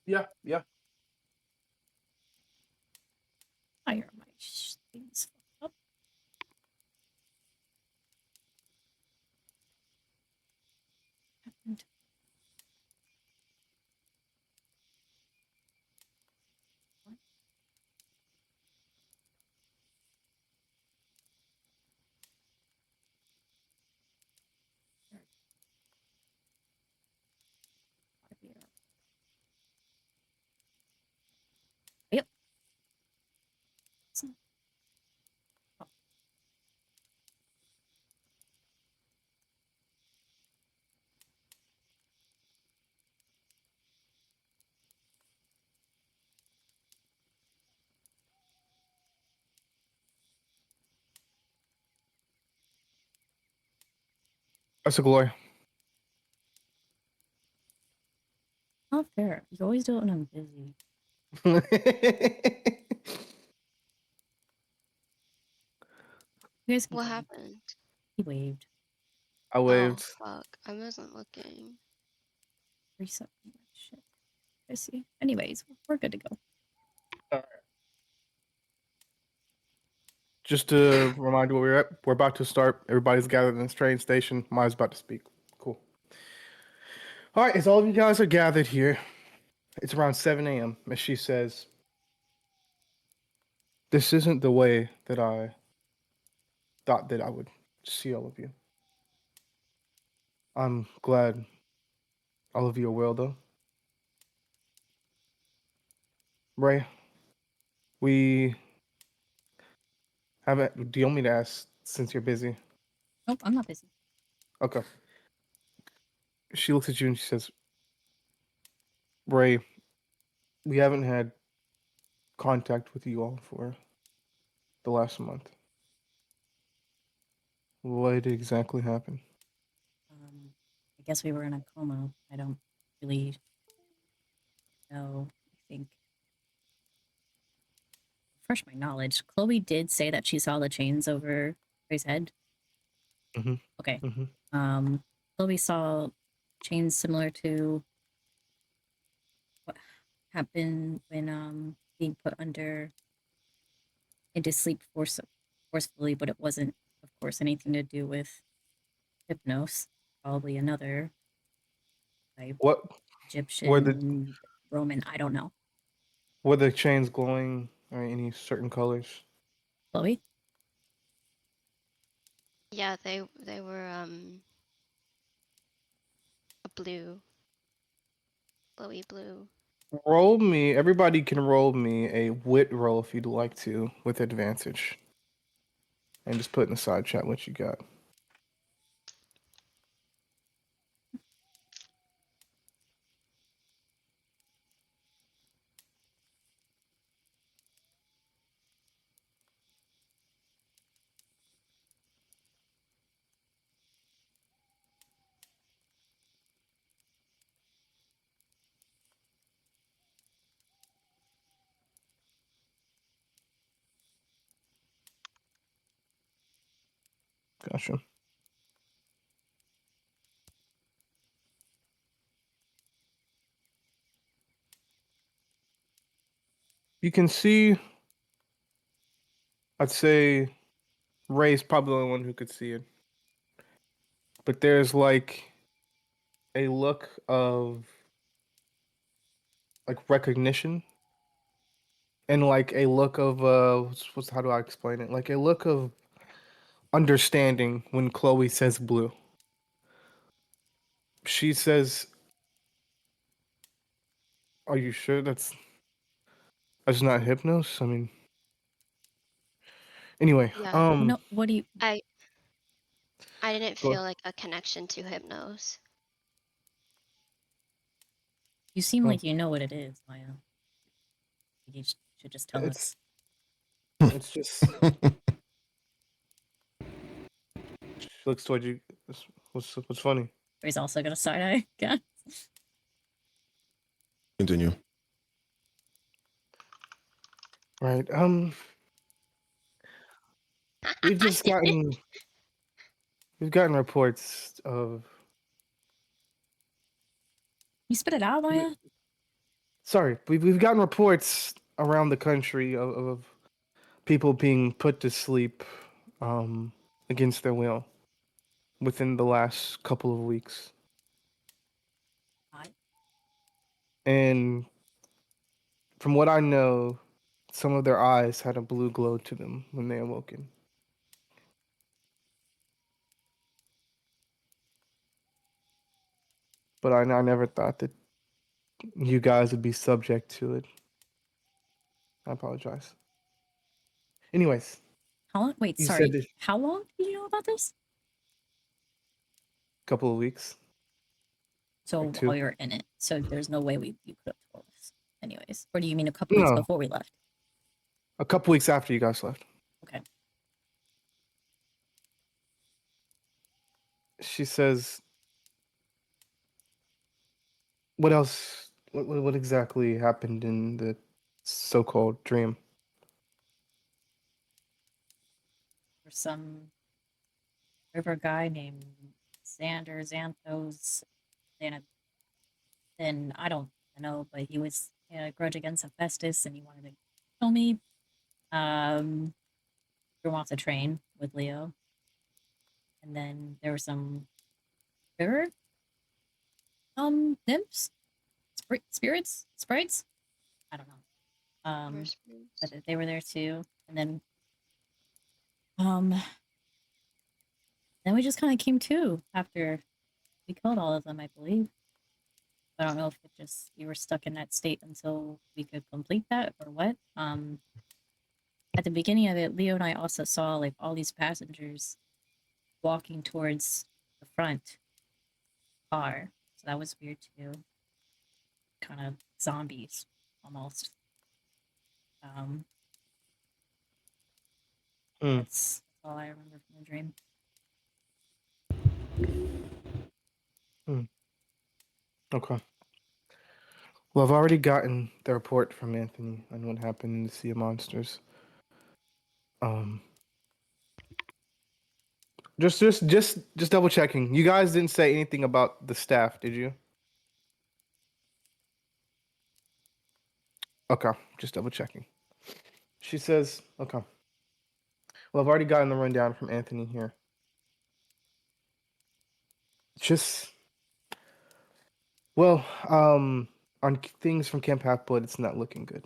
Yeah, yeah. Fire my things up. Happened. Yep. Oh, That's a glory. not fair. You always do it when I'm busy. You guys can What kill me. happened? He waved. I Oh, waved. fuck. I wasn't looking. Reset. Shit. I see. Anyways, we're good to go. Just to remind you where we're at, we're about to start. Everybody's gathered in this train station. Maya's about to speak. Cool. All right, as all of you guys are gathered here, it's around 7 a.m. as she says, "This isn't the way that I thought that I would see all of you. I'm glad all of you are well, though. Ray, we haven't. Do you want me to ask since you're busy? Nope, I'm not busy. Okay." She looks at you and she says, "Ray, we haven't had contact with you all for the last month. What exactly happened?" I guess we were in a coma. I don't really know. I think refresh my knowledge. Chloe did say that she saw the chains over Ray's head. Mm-hmm. Okay. Mm-hmm. Chloe saw chains similar to what happened when being put under into sleep forcefully, but it wasn't, of course, anything to do with hypnos. Probably another type, What were the Egyptian, Roman. I don't know. were the chains glowing or any certain colors? Chloe, Yeah, they were a blue, glowy blue. Roll me. Everybody can roll me a wit roll if you'd like to, with advantage, and just put in the side chat what you got. Gotcha. You can see. I'd say Ray's probably the only one who could see it, but there's like a look of like recognition and like a look of what's how do I explain it? Like a look of understanding when Chloe says blue. She says, "Are you sure that's not hypnos?" I mean, anyway, Yeah, no. What do you? I I didn't go. feel like a connection to hypnos. You seem Oh, like you know what it is, Maya. You should just tell it's us. it's just she looks toward you. What's funny? Ray's also got a side eye. Yeah. Continue. Right. We've just gotten reports of You spit it out, Maya. Sorry, we've gotten reports around the country of people being put to sleep against their will within the last couple of weeks. I, And from what I know, some of their eyes had a blue glow to them when they awoken. But I never thought that you guys would be subject to it. I apologize. Anyways, how long? Wait, you said sorry. this How long did you know about this? couple of weeks, So like while 2. we were in it, so there's no way you could have told us, anyways. Or do you mean a couple weeks No, before we left? a couple weeks after you guys left. Okay. She says, "What else? What exactly happened in the so-called dream?" There's some river guy named Xander Xanthos, and then I don't know, but he was a grudge against Hephaestus, and he wanted to kill me. Threw him off the train with Leo, and then there were some river nymphs, spirits, sprites. I don't know. But they were there too, and um, then we just kind of came to after we killed all of them, I believe. I don't know if it just we were stuck in that state until we could complete that or what. At the beginning of it, Leo and I also saw like all these passengers walking towards the front car. So that was weird too. Kind of zombies almost. Um, Hmm. that's all I remember from the dream. Hmm. Okay. Well, I've already gotten the report from Anthony on what happened in the Sea of Monsters. Um, just double checking. You guys didn't say anything about the staff, did you? Okay, just double checking. She says, okay. Well, I've already gotten the rundown from Anthony here. Just, well, on things from Camp Half Blood, it's not looking good.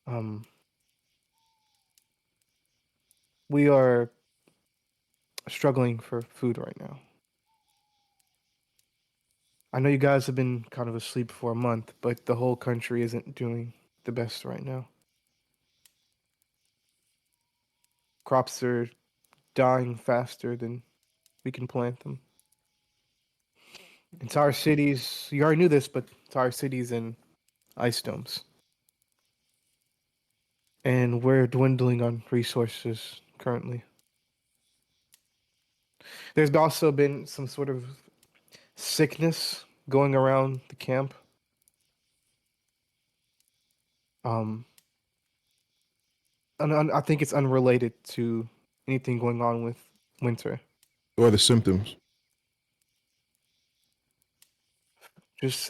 Um, we are struggling for food right now. I know you guys have been kind of asleep for a month, but the whole country isn't doing the best right now. Crops are dying faster than we can plant them. Entire cities, you already knew this, but entire cities in ice domes. And we're dwindling on resources currently. There's also been some sort of sickness going around the camp. Um, and I think it's unrelated to anything going on with winter. What are the symptoms? Just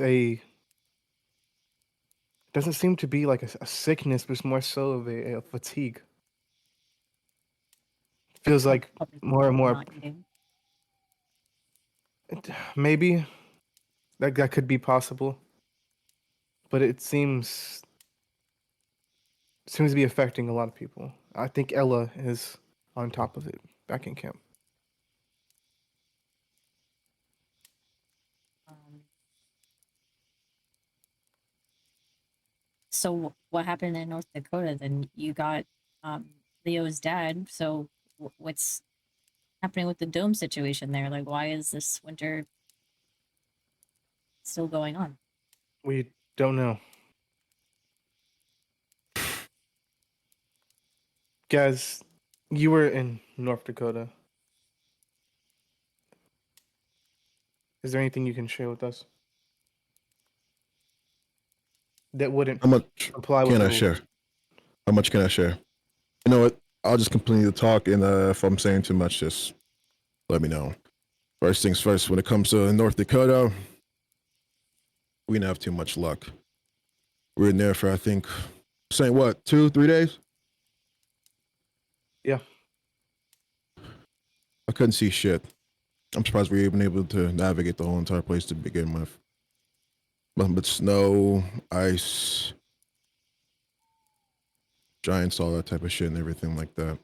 doesn't seem to be like a sickness, but it's more so of a fatigue. Feels like Probably more and from more. not eating. Maybe that could be possible, but it seems to be affecting a lot of people. I think Ella is on top of it back in camp. Um, so what happened in North Dakota? Then you got um, Leo's dad. So what's happening with the dome situation there? Like, why is this winter still going on? We don't know. Guys, you were in North Dakota. Is there anything you can share with us that wouldn't How much comply with can the I rules? share? How much can I share? You know what? I'll just continue to talk, and if I'm saying too much, just let me know. First things first, when it comes to North Dakota, we didn't have too much luck. We were in there for, I think, saying what, 2-3 days? Yeah. I couldn't see shit. I'm surprised we were even able to navigate the whole entire place to begin with. Nothing but snow, ice, giants, all that type of shit and everything like that.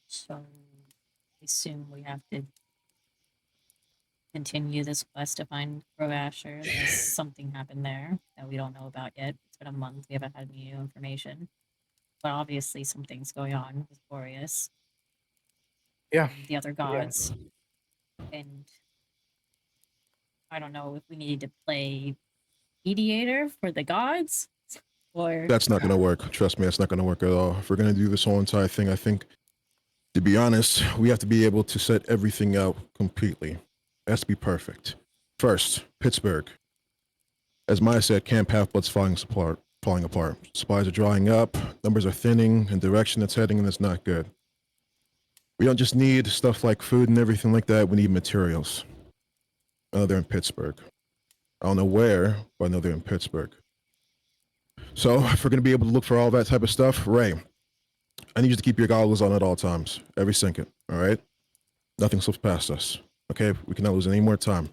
So I assume we have to continue this quest to find Crow Asher unless something happened there that we don't know about yet. It's been a month. We haven't had any new information. But obviously something's going on with Boreas. Yeah. And the other gods. And I don't know if we need to play mediator for the gods or That's not going to work. Trust me, that's not going to work at all. If we're going to do this whole entire thing, I think, to be honest, we have to be able to set everything out completely. It has to be perfect. First, Pittsburgh. As Maya said, Camp Half-Blood's falling apart. Supplies are drying up, numbers are thinning, and direction it's heading in is not good. We don't just need stuff like food and everything like that, we need materials. I know they're in Pittsburgh. I don't know where, but I know they're in Pittsburgh. So, if we're going to be able to look for all that type of stuff, Ray, I need you to keep your goggles on at all times, every second, all right? Nothing slips past us, okay? We cannot lose any more time.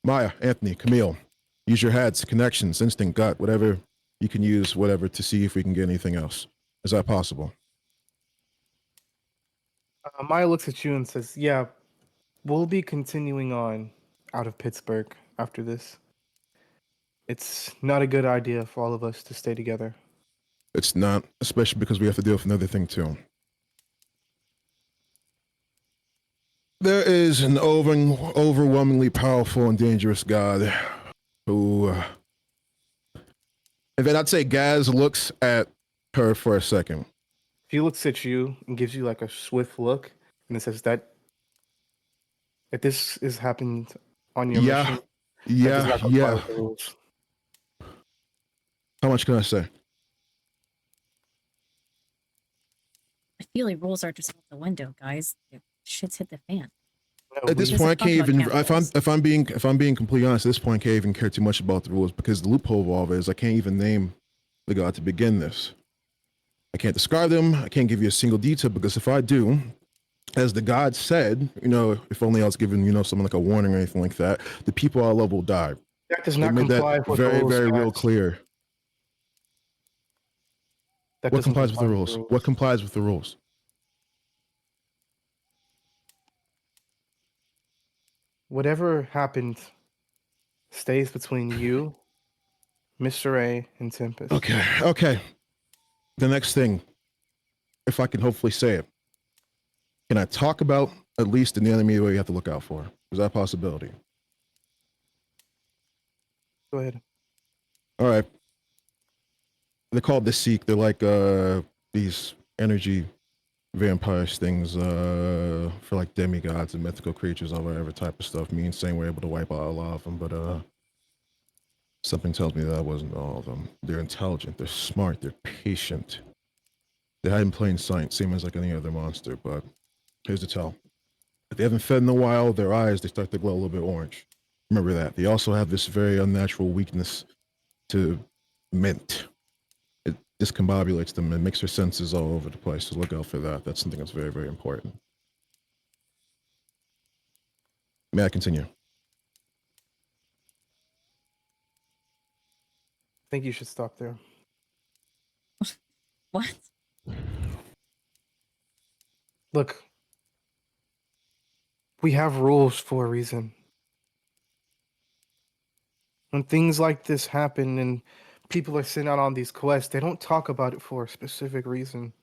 Maya, Anthony, Camille, use your heads, connections, instinct, gut, whatever you can use, whatever, to see if we can get anything else. Is that possible? Maya looks at you and says, "Yeah, we'll be continuing on out of Pittsburgh after this. It's not a good idea for all of us to stay together." It's not, especially because we have to deal with another thing too. There is an overwhelmingly powerful and dangerous god who, and then I'd say Gaz looks at her for a second. She looks at you and gives you like a swift look, and it says that if this is happened on your mission, that does not comply with the rules. How much can I say? I feel like rules are just out the window, guys. Shit's hit the fan. No, At this we- point, I Just can't talk even. about camp If I'm being completely honest, at this point, I can't even care too much about the rules because the loophole of all of it is I can't even name the god to begin this. I can't describe them. I can't give you a single detail because if I do, as the god said, if only I was given, someone like a warning or anything like that, the people I love will die. that does They not made comply that with the very, rules. very real guys. clear. That What doesn't complies with the comply rules? What complies with the rules? Whatever happened stays between you, Mr. A, and Tempest. Okay. The next thing, if I can hopefully say it, can I talk about at least an enemy we have to look out for? Is that a possibility? Go ahead. All right. They're called the Seek. They're like these energy vampires things for like demigods and mythical creatures or whatever type of stuff. Me and saying we're able to wipe out a lot of them, but something tells me that wasn't all of them. They're intelligent, they're smart, they're patient. They hide in plain sight, same as like any other monster, but here's the tell. If they haven't fed in a while, their eyes, they start to glow a little bit orange. Remember that. They also have this very unnatural weakness to mint. It discombobulates them and makes their senses all over the place. So look out for that. That's something that's very, very important. May I continue? I think you should stop there. What? Look, we have rules for a reason. When things like this happen and people are sent out on these quests, they don't talk about it for a specific reason.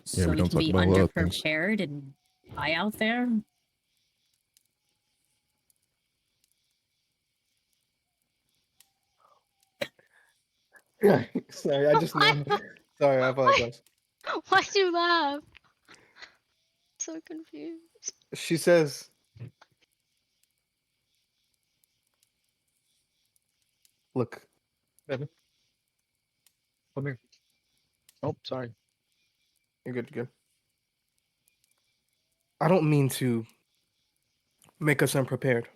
So we we don't can talk be about a lot of things. underprepared and die out there? Yeah, sorry, I just What? know. Sorry, I apologize. Why'd you laugh? So confused. She says, "Look, Evan, come here." Oh, sorry. You're good. You're good. I don't mean to make us unprepared.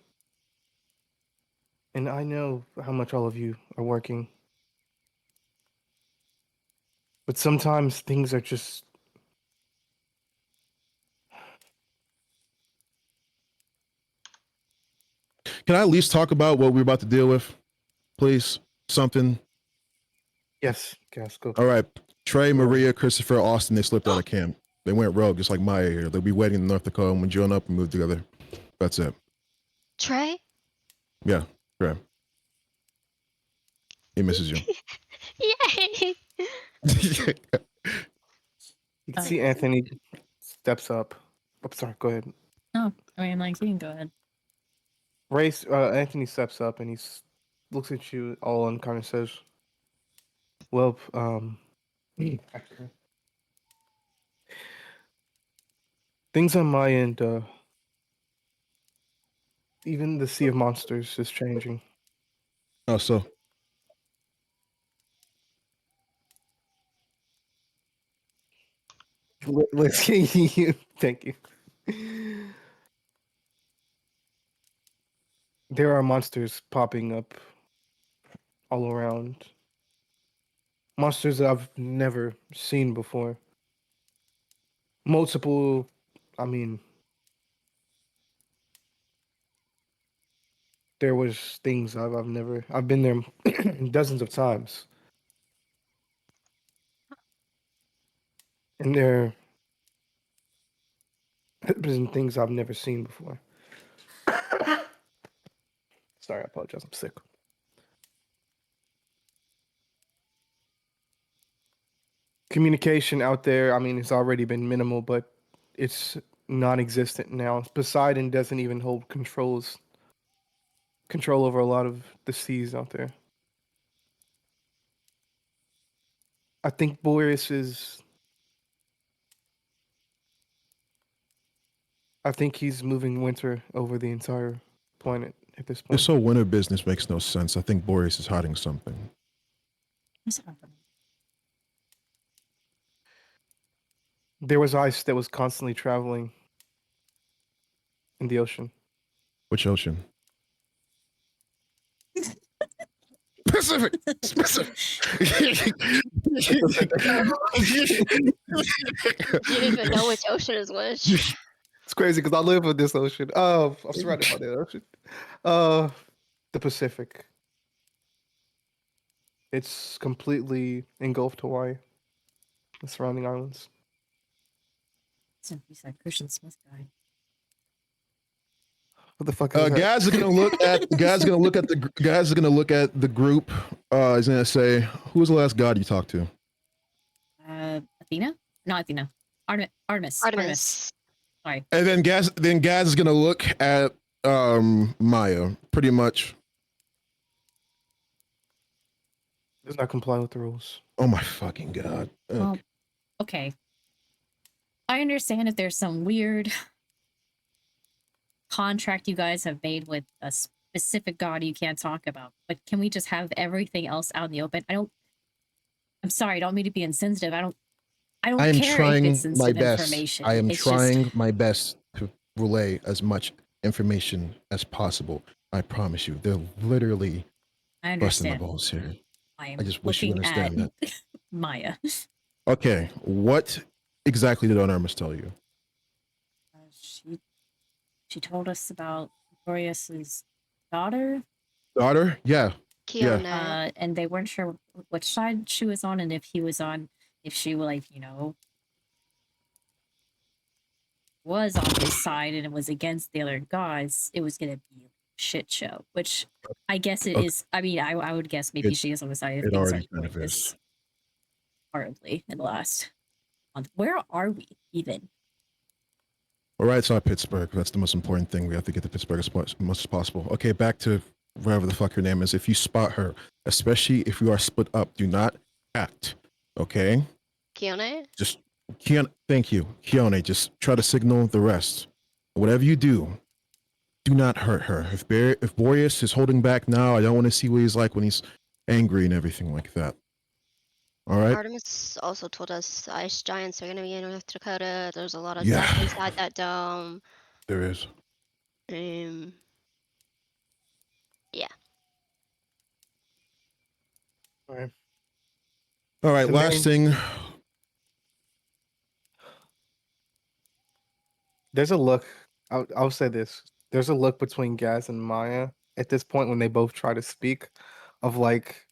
And I know how much all of you are working. But sometimes things are just. Can I at least talk about what we're about to deal with, please? Something. Yes, Gas, go. All right. Trey, Go ahead. Maria, Christopher, Austin, they slipped out of camp. They went rogue, just like Maya here. They'll be waiting in North Dakota, and we join up and move together. That's it. Trey? Yeah, Trey. He misses you. Yay! You can see Anthony steps up. Oh, sorry, go ahead. No, I mean, like, you can go ahead. Anthony steps up and looks at you all and kind of says, "Well, actually, things on my end, even the Sea of Monsters is changing. Oh, so Let's you. Thank you. There are monsters popping up all around. Monsters that I've never seen before. Multiple, I mean, there was things I've been there dozens of times. And there have been things I've never seen before. Sorry, I apologize. I'm sick. Communication out there, I mean, it's already been minimal, but it's non-existent now. Poseidon doesn't even hold control over a lot of the seas out there. I think Boreas is. I think he's moving winter over the entire planet at this point. this whole winter business makes no sense. I think Boreas is hiding something. What's happening? There was ice that was constantly traveling in the ocean. Which ocean? Pacific. Pacific. You didn't even know which ocean is which. It's crazy because I live in this ocean. I'm surrounded by the ocean. The Pacific. It's completely engulfed Hawaii, the surrounding islands. So he's that Christian Smith guy. What the fuck is that? Guys are gonna look at the group. He's gonna say, "Who was the last god you talked to?" Athena? Not Athena. Artemis. Sorry. And then Gaz is gonna look at Maya, pretty much. Does not comply with the rules. Oh my fucking god. Well, okay. I understand if there's some weird contract you guys have made with a specific god you can't talk about, but can we just have everything else out in the open? I'm sorry, I don't mean to be insensitive. I don't I am care trying if it's my sensitive best. information. I am It's trying just, my best to relay as much information as possible. I promise you, they're literally I busting my understand. balls here. I'm I just wish you looking understand at that. Maya. Okay, what exactly did Artemis tell you? She told us about Boreas's daughter. Daughter? Yeah. Kiona. And they weren't sure which side she was on, and if she was on his side and it was against the other gods, it was gonna be a shit show. Which I guess it is. I mean, I would guess maybe she is on the side if it things already are going kind of is. this horribly in the last month. Where are we even? All right, so Pittsburgh. That's the most important thing. We have to get to Pittsburgh as much as possible. Okay, back to wherever the fuck her name is. If you spot her, especially if you are split up, do not act. Okay? Kiona? Just thank you. Kione, just try to signal the rest. Whatever you do not hurt her. If Boreas is holding back now, I don't want to see what he's like when he's angry and everything like that. All right. Artemis also told us ice giants are gonna be in North Dakota. There's a lot of Yeah. stuff inside that dome. There is. Um, yeah. All right. All right. The Last main- thing. There's a look. I'll say this. There's a look between Gaz and Maya at this point when they both try to speak, of like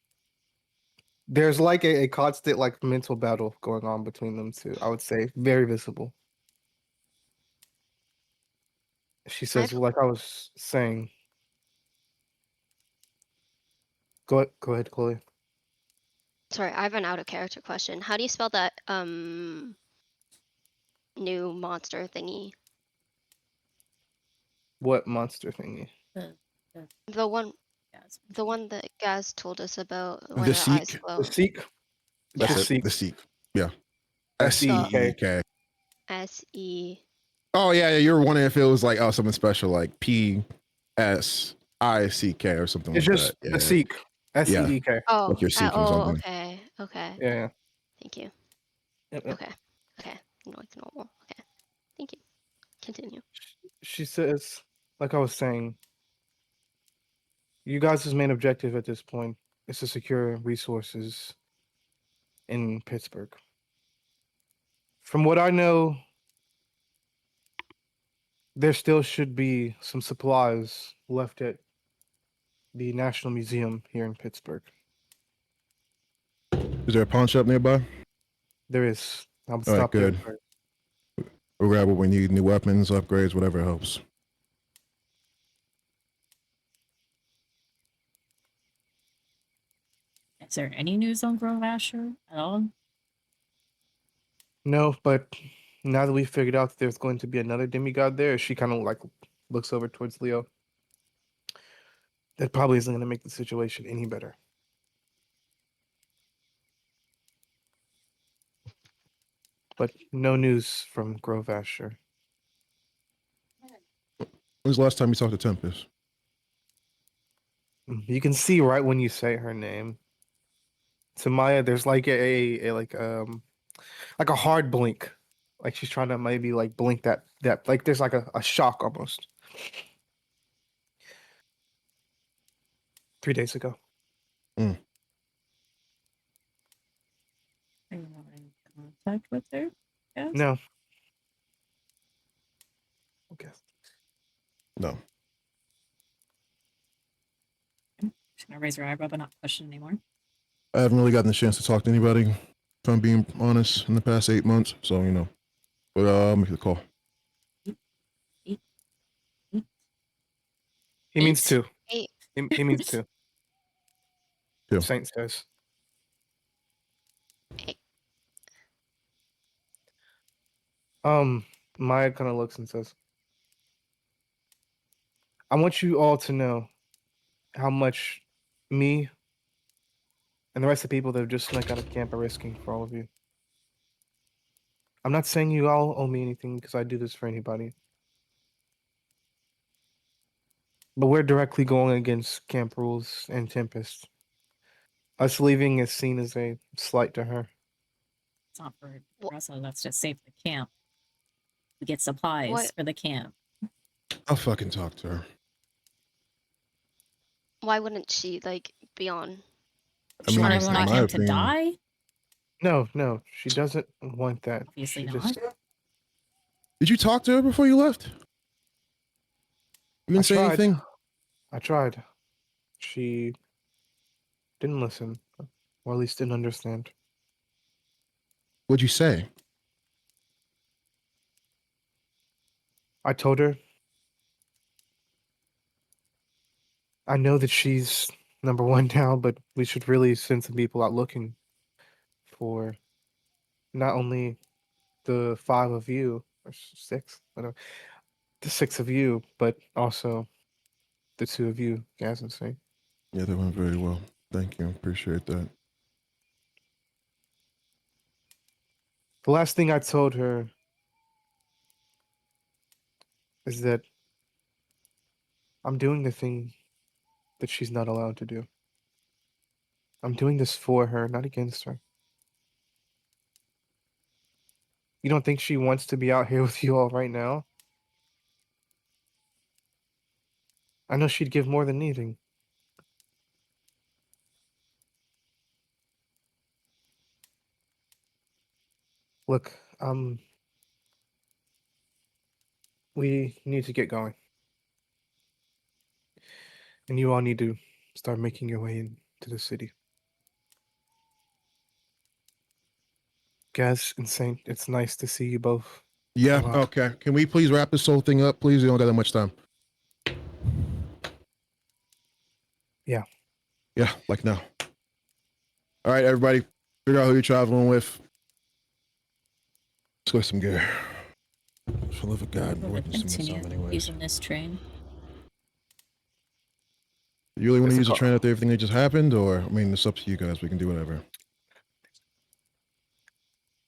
there's like a constant like mental battle going on between them two. I would say very visible. She says, I've like I was saying. Go ahead, Chloe. sorry, I have an out of character question. How do you spell that new monster thingy? What monster thingy? The, the The one gas the machine. one that Gaz told us about where The their eyes Seek. glow. The Seek. That's Yeah. Just it. Seek. The Seek. Yeah. SEEK. SEEK. SE. Oh yeah, you were wondering if it was like something special like PSICK or something It's like just that. Yeah. the Seek. SEEK. Oh, Like you're seeking oh, something. okay, okay. Yeah. Thank you. Yep. Okay, okay. Like normal. Okay, thank you. Continue. She says, like I was saying, you guys' main objective at this point is to secure resources in Pittsburgh. From what I know, there still should be some supplies left at the National Museum here in Pittsburgh. Is there a pawn shop nearby? There is. I'll All right, stop there good. first. We'll grab what we need: new weapons, upgrades, whatever helps. Is there any news on Grove Asher at all? No, but now that we figured out that there's going to be another demigod there, she kind of like looks over towards Leo. That probably isn't going to make the situation any better. But no news from Grove Asher. When was the last time you talked to Tempest? You can see right when you say her name. To Maya, there's like a like a hard blink. Like she's trying to maybe like blink that like there's like a shock almost. 3 days ago. Are you not in contact with her? Yes? No. Okay. No. She's gonna raise her eyebrow but not question anymore. I haven't really gotten the chance to talk to anybody, if I'm being honest, in the past 8 months. So, you know. But I'll make the call. He means 2. Hey, He means 2. 2. Saint says. hey. Maya kind of looks and says, I want you all to know how much me and the rest of the people that have just snuck out of camp are risking for all of you. I'm not saying you all owe me anything because I do this for anybody. But we're directly going against camp rules and Tempest. Us leaving is seen as a slight to her. It's not for us, so that's just safe the camp. We get supplies What? for the camp. I'll fucking talk to her. Why wouldn't she like be on? I She mean, want in everyone on my camp to opinion- die? No, she doesn't want that. Obviously She not. just Did you talk to her before you left? You didn't say tried. anything? I tried. She didn't listen, or at least didn't understand. What'd you say? I told her I know that she's number one now, but we should really send some people out looking for not only the 5 of you, or 6, whatever, the 6 of you, but also the 2 of you, Gaz and Saint. Yeah, that went very well. Thank you. Appreciate that. The last thing I told her is that I'm doing the thing that she's not allowed to do. I'm doing this for her, not against her. You don't think she wants to be out here with you all right now? I know she'd give more than anything. Look, we need to get going. And you all need to start making your way into the city. Gaz and Saint, it's nice to see you both. Yeah. alive. Okay. Can we please wrap this whole thing up, please? We don't got that much time. Yeah. Yeah. Like now. All right, everybody. Figure out who you're traveling with. Let's go get some gear. For the love of God, We'll we're working some continue time anyways. using this train. You really want to There's a use the car. train after everything that just happened, or I mean, it's up to you guys. We can do whatever.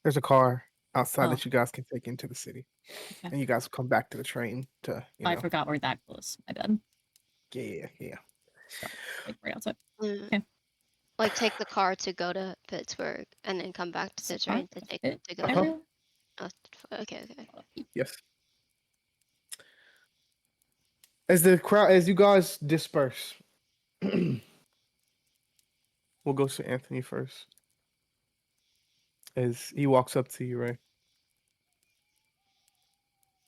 There's a car outside Oh. that you guys can take into the city. Okay. And you guys come back to the train to, I forgot we're that close. My bad. Yeah. Like right outside. Mm. Okay. Like take the car to go to Pittsburgh and then come back to the Is the car train to take fit to go. Uh-huh. everyone? Oh, okay. Yes. As you guys disperse, we'll go to Anthony first. As he walks up to you, Ray.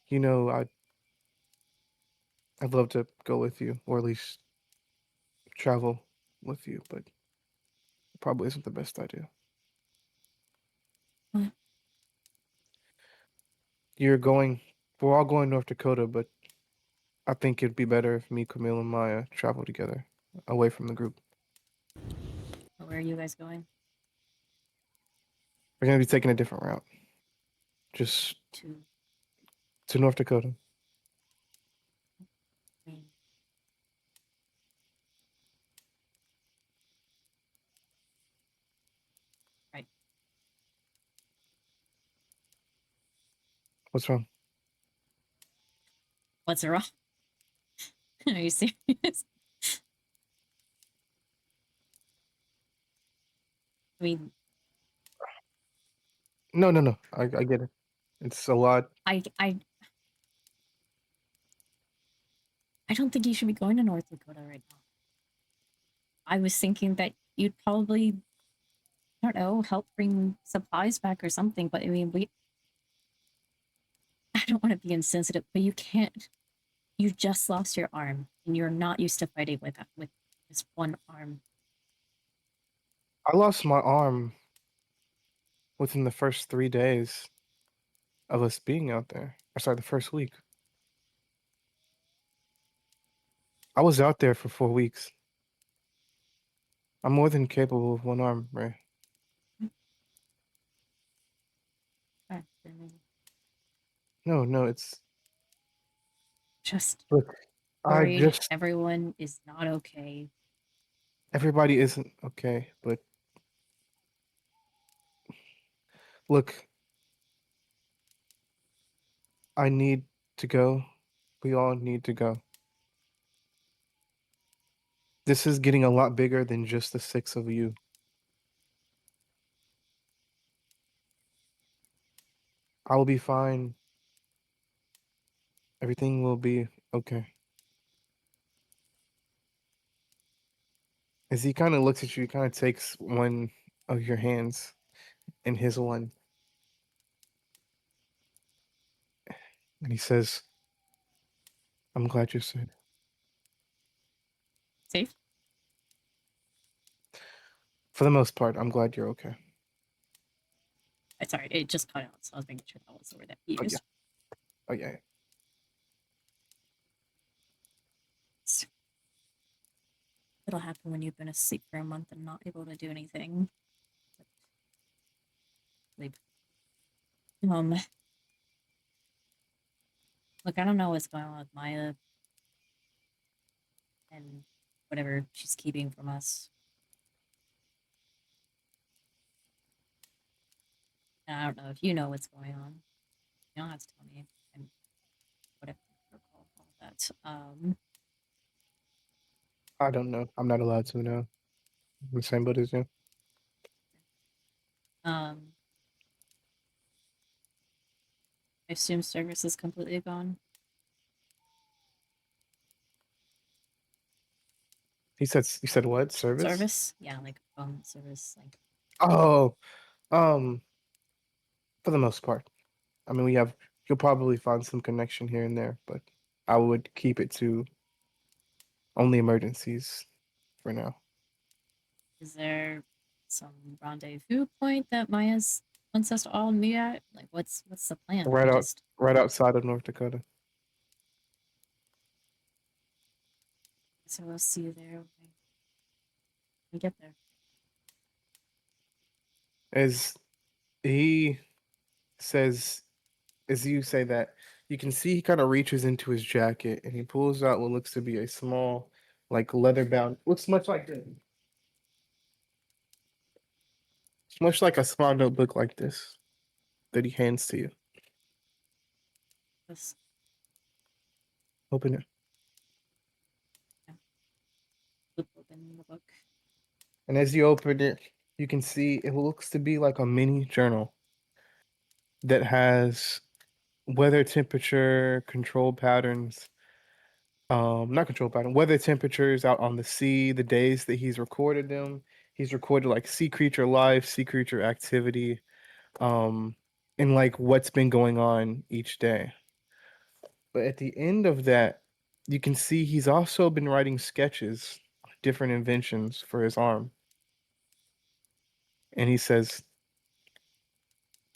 You know, I'd love to go with you, or at least travel with you, but it probably isn't the best idea. What? We're all going to North Dakota, but I think it'd be better if me, Camille, and Maya travel together, away from the group. Where are you guys going? We're gonna be taking a different route, just To to North Dakota. I mean, right. What's wrong? What's wrong? Are you serious? I mean, No. I get it. It's a lot. I don't think you should be going to North Dakota right now. I was thinking that you'd probably, I don't know, help bring supplies back or something, but I mean, I don't want to be insensitive, but you can't. You just lost your arm, and you're not used to fighting with just one arm. I lost my arm within the first 3 days of us being out there. Or sorry, the first week. I was out there for 4 weeks. I'm more than capable of one arm, Ray. I mean, No, it's just look. worried everyone is not okay. Everybody isn't okay, but look, I need to go. We all need to go. This is getting a lot bigger than just the 6 of you. I will be fine. Everything will be okay. As he kind of looks at you, he kind of takes one of your hands in his one. And he says, I'm glad you're safe. Safe? For the most part, I'm glad you're okay. Sorry, it just cut out, so I was making sure that was the word that you Oh, used. Oh, yeah. It'll happen when you've been asleep for a month and not able to do anything. Sleep. Look, I don't know what's going on with Maya and whatever she's keeping from us. And I don't know if you know what's going on. You don't have to tell me. And whatever protocol, all that. I don't know. I'm not allowed to know. I'm the same boat as you. Um, I assume service is completely gone. You said what? Service? Service? Yeah, like phone service. Like Oh, um, for the most part. I mean, you'll probably find some connection here and there, but I would keep it to only emergencies for now. is there some rendezvous point that Maya's wants us to all meet at? Like what's the plan? Right We out, just right outside of North Dakota. so we'll see you there when we get there. As he says, as you say that, you can see he kind of reaches into his jacket and he pulls out what looks to be a small, like leather bound, looks much like this. It's much like a small notebook like this that he hands to you. Just Open it. flip open the book. And as you open it, you can see it looks to be like a mini journal that has weather temperature control patterns. Not control pattern, weather temperatures out on the sea, the days that he's recorded them. He's recorded like sea creature life, sea creature activity, um, and like what's been going on each day. But at the end of that, you can see he's also been writing sketches, different inventions for his arm. And he says,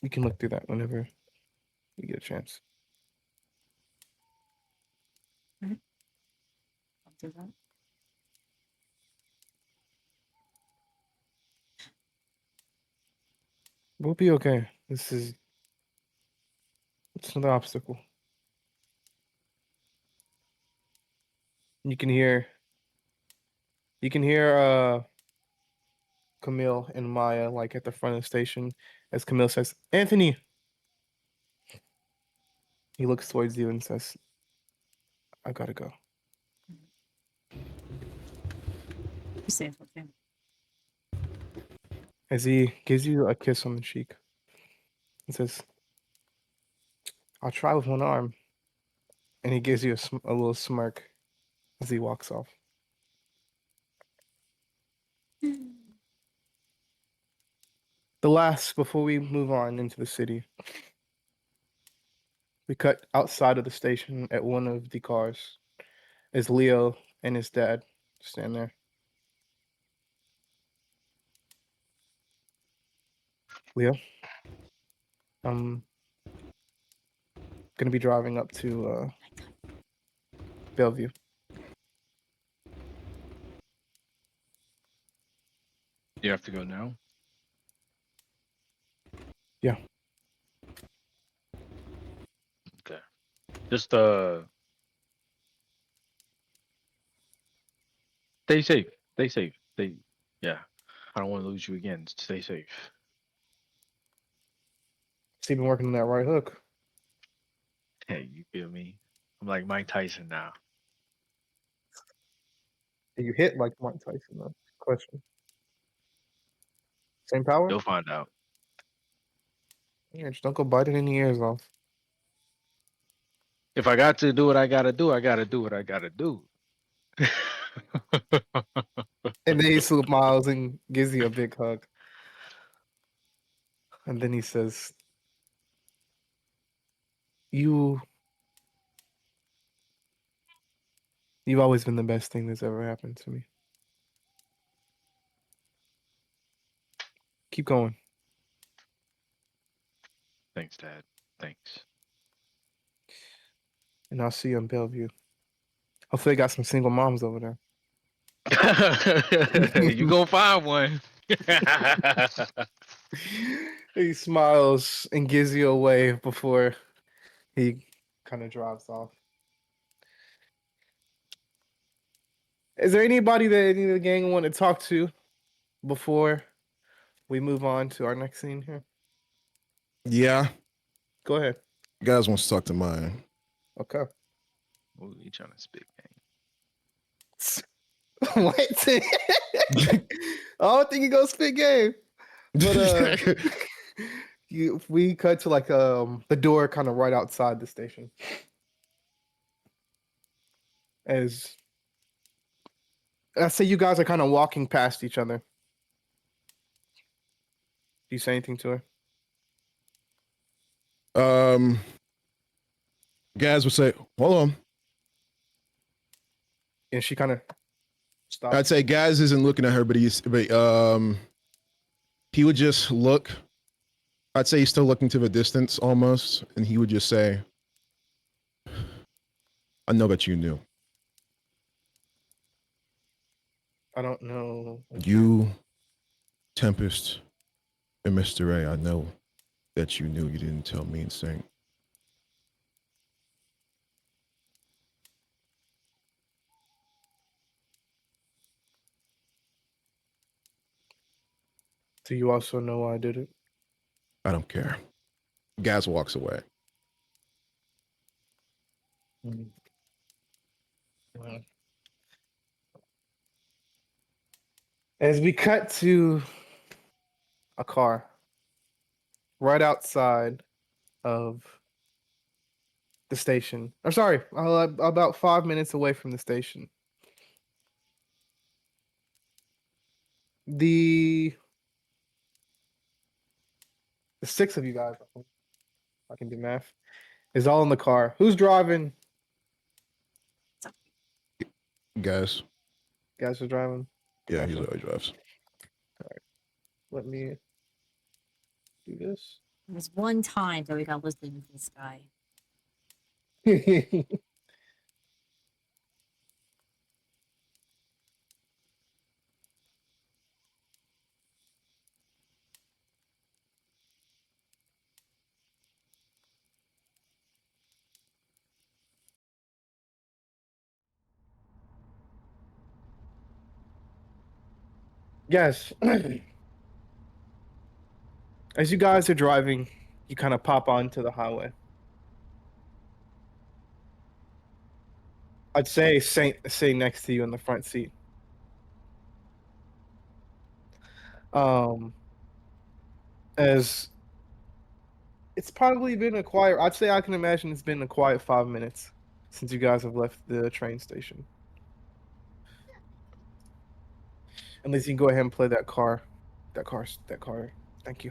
you can look through that whenever you get a chance. I'll do that. We'll be okay. It's another obstacle. You can hear Camille and Maya like at the front of the station as Camille says, Anthony. He looks towards you and says, I gotta go. Be safe, okay? As he gives you a kiss on the cheek and says, I'll try with one arm. And he gives you a little smirk as he walks off. The last, before we move on into the city, we cut outside of the station at one of the cars as Leo and his dad stand there. Leo, I'm gonna be driving up to Bellevue. You have to go now? Yeah. Okay. Just stay safe. Stay safe. Yeah. I don't want to lose you again. Stay safe. So you've been working on that right hook. Hey, you feel me? I'm like Mike Tyson now. You hit like Mike Tyson, though. Question. Same power? You'll find out. Yeah, just don't go biting any ears off. If I got to do what I gotta do, I gotta do what I gotta do. And then he smiles and gives you a big hug. And then he says, You've always been the best thing that's ever happened to me. Keep going. Thanks, Dad. Thanks. And I'll see you in Bellevue. Hopefully, they got some single moms over there. You gonna find one. He smiles and gives you a wave before he kind of drives off. Is there anybody that any of the gang want to talk to before we move on to our next scene here? Yeah, Go ahead. you guys want to talk to mine. Okay. Ooh, you trying to spit, What? I don't think he goes spit game. But we cut to like the door kind of right outside the station. As I say, you guys are kind of walking past each other. Do you say anything to her? Gaz would say, "Hold on." And she kind of stops. I'd say Gaz isn't looking at her, but he would just look. I'd say he's still looking to the distance almost, and he would just say, "I know that you knew. I don't know. You, Tempest, and Mr. A, I know that you knew. You didn't tell me and Saint. Do you also know I did it? I don't care." Gaz walks away. As we cut to a car right outside of the station. I'm sorry, about 5 minutes away from the station. The six of you guys, I can do math, is all in the car. Who's driving? Gaz, Guys are driving. yeah, he Gotcha. always drives. Let me do this. There's one time that we got listed with this guy. Yes. As you guys are driving, you kind of pop onto the highway. I'd say Saint sitting next to you in the front seat. As it's probably been a quiet. I'd say I can imagine it's been a quiet 5 minutes since you guys have left the train station. At least you can go ahead and play that car. That car. Thank you.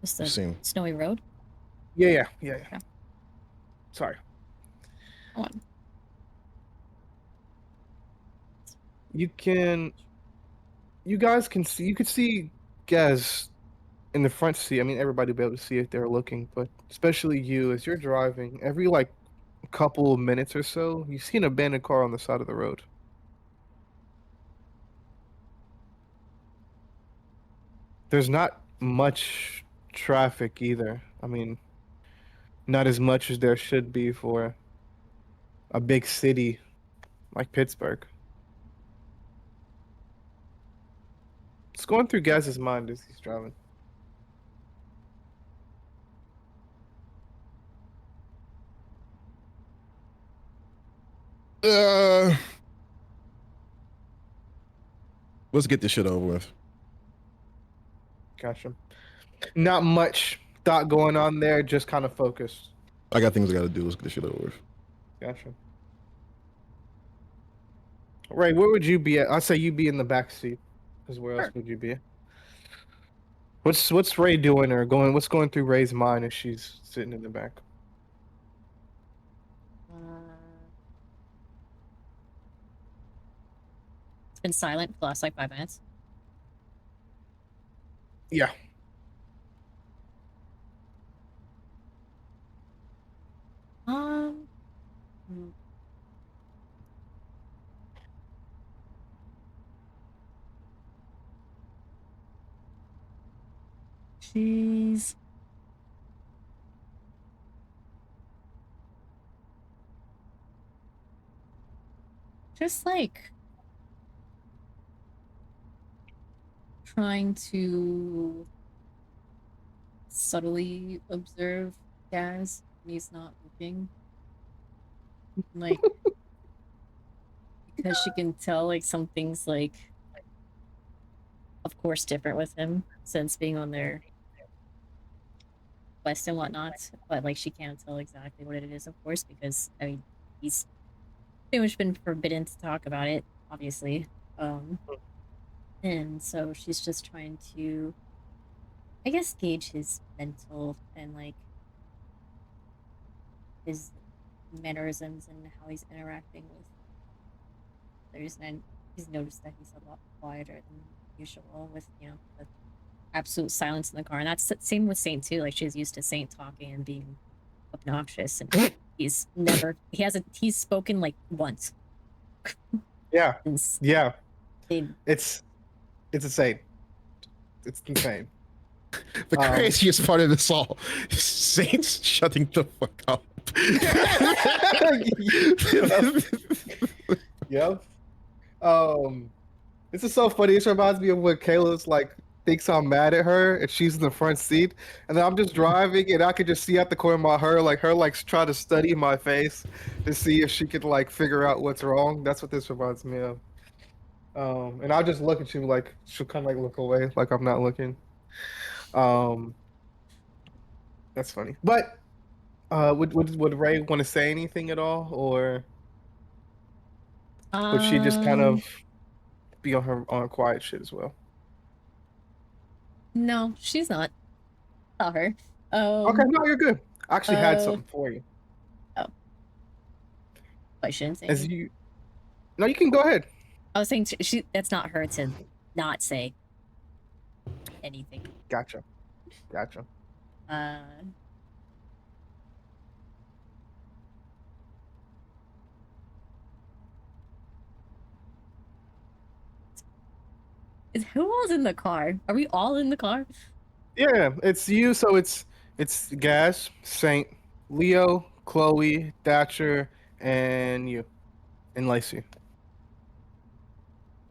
Just a Same. snowy road. Yeah. Yeah. Sorry. Come on. You guys can see. You could see Gaz in the front seat. I mean, everybody will be able to see if they're looking, but especially you, as you're driving, every like couple of minutes or so, you see an abandoned car on the side of the road. There's not much traffic either. I mean, not as much as there should be for a big city like Pittsburgh. It's going through Gaz's mind as he's driving. Let's get this shit over with. Gotcha. Not much thought going on there, just kind of focused. I got things I gotta do. Let's get this shit over with. Gotcha. Ray, where would you be at? I'd say you'd be in the back seat. Because where else Sure. would you be? What's Ray doing or going? What's going through Ray's mind as she's sitting in the back? It's been silent for the last like 5 minutes. Yeah. Hmm. She's just like trying to subtly observe Gaz when he's not looking. Like, because she can tell like something's like, of course, different with him since being on their request and whatnot, but like she can't tell exactly what it is, of course, because I mean he's pretty much been forbidden to talk about it, obviously. And so she's just trying to, I guess, gauge his mental and like his mannerisms and how he's interacting with others. And he's noticed that he's a lot quieter than usual with, you know, the absolute silence in the car. And that's the same with Saint too. Like she's used to Saint talking and being obnoxious, and he's spoken like once. Yeah, Since yeah. they It's insane. It's insane. The craziest part of this all, Saints shutting the fuck up. Yep. This is so funny. It reminds me of when Kayla's like thinks I'm mad at her and she's in the front seat, and then I'm just driving and I could just see out the corner of my her like trying to study my face to see if she could like figure out what's wrong. That's what this reminds me of. And I'll just look at you like she'll kind of like look away like I'm not looking. That's funny. But would Ray want to say anything at all, or would she just kind of be on her quiet shit as well? No, she's not. Not her. Okay, no, you're good. I actually had something for you. I shouldn't say As anything. you, no, you can go ahead. I was saying she that's not her to not say anything. Gotcha. Who all's in the car? Are we all in the car? Yeah, it's you. So it's Gaz, Saint, Leo, Chloe, Thatcher, and you, and Lacey.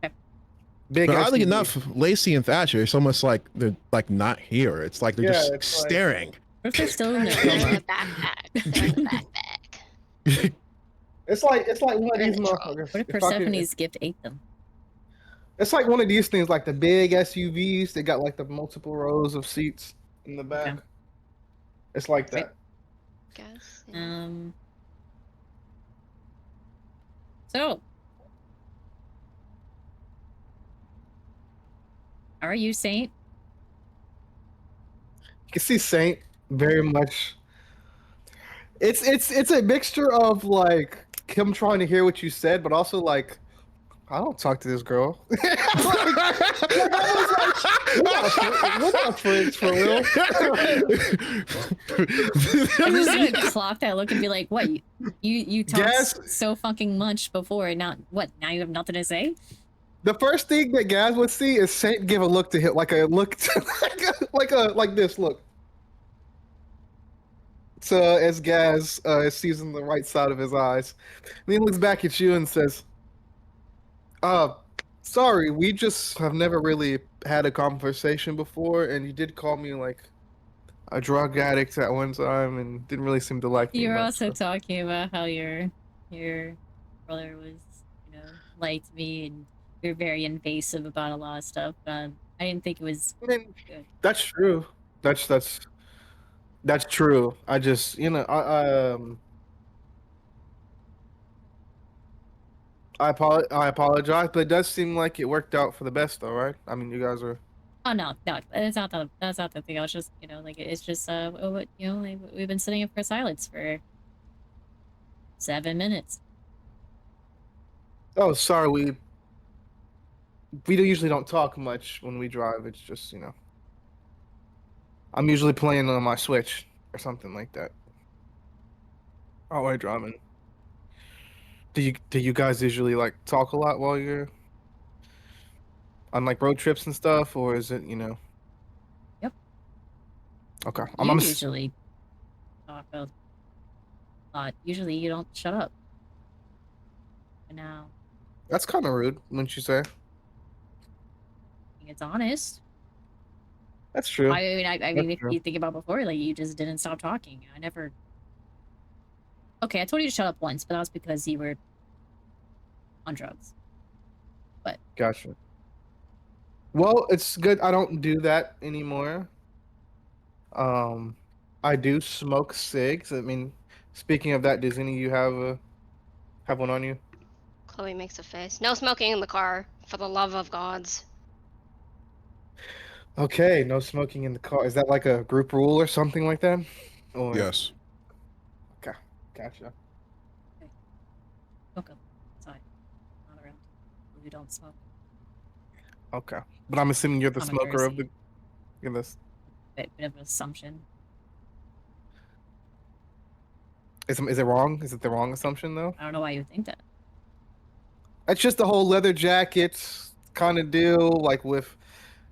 Okay. Big. But oddly SUV. enough, Lacey and Thatcher, it's almost like they're like not here. It's like they're Yeah, just it's like- staring. What if they're still in They're their in coma? the backpack. They're in the backpack. It's like one of They're in these the trunk. motherfuckers. What if If I could- Persephone's gift ate them? It's like one of these things, like the big SUVs. They got like the multiple rows of seats in the back. Okay. It's like Right. that. Guess. Yeah. So, how are you, Saint? You can see Saint very much. It's a mixture of like him trying to hear what you said, but also like I don't talk to this girl. We're not friends for real. I'm just gonna clock that look and be like, "What? You talked Yes. so fucking much before, and now what? Now you have nothing to say?" The first thing that Gaz would see is Saint give a look to him, like a look, to, like this look. So as Gaz sees on the right side of his eyes, and he looks back at you and says, sorry, we just have never really had a conversation before, and you did call me like a drug addict at one time, and didn't really seem to like me You were much, also so- talking about how your brother was, you know, liked me, and you're very invasive about a lot of stuff. I didn't think it was I mean, good. that's true. That's true. I just, I apologize, but it does seem like it worked out for the best, though, right? I mean, you guys are. Oh no, that's not the thing. I was just, you know, like it's just you know, like, we've been sitting in for silence for 7 minutes. Oh, sorry. We usually don't talk much when we drive. It's just, I'm usually playing on my Switch or something like that. Oh, while driving. Do you guys usually like talk a lot while you're on like road trips and stuff, or is it, Yep. Okay. You I'm usually talk a lot. Usually you don't shut up. But now That's kind of rude, wouldn't you say? I think it's honest. That's true. I mean, I That's mean, if true. you think about before, like you just didn't stop talking. I never. Okay, I told you to shut up once, but that was because you were on drugs. Gotcha. Well, it's good I don't do that anymore. I I do smoke cigs. I mean, speaking of that, does any of you have one on you? Chloe makes a face. No smoking in the car, for the love of gods. Okay, no smoking in the car. Is that like a group rule or something like that? Or Yes. okay, gotcha. Smoke up outside, not around. We don't smoke. Okay, but I'm assuming you're the Common smoker of courtesy. in this. Bit of an assumption. Is it wrong? Is it the wrong assumption though? I don't know why you would think that. It's just the whole leather jacket kind of deal, like with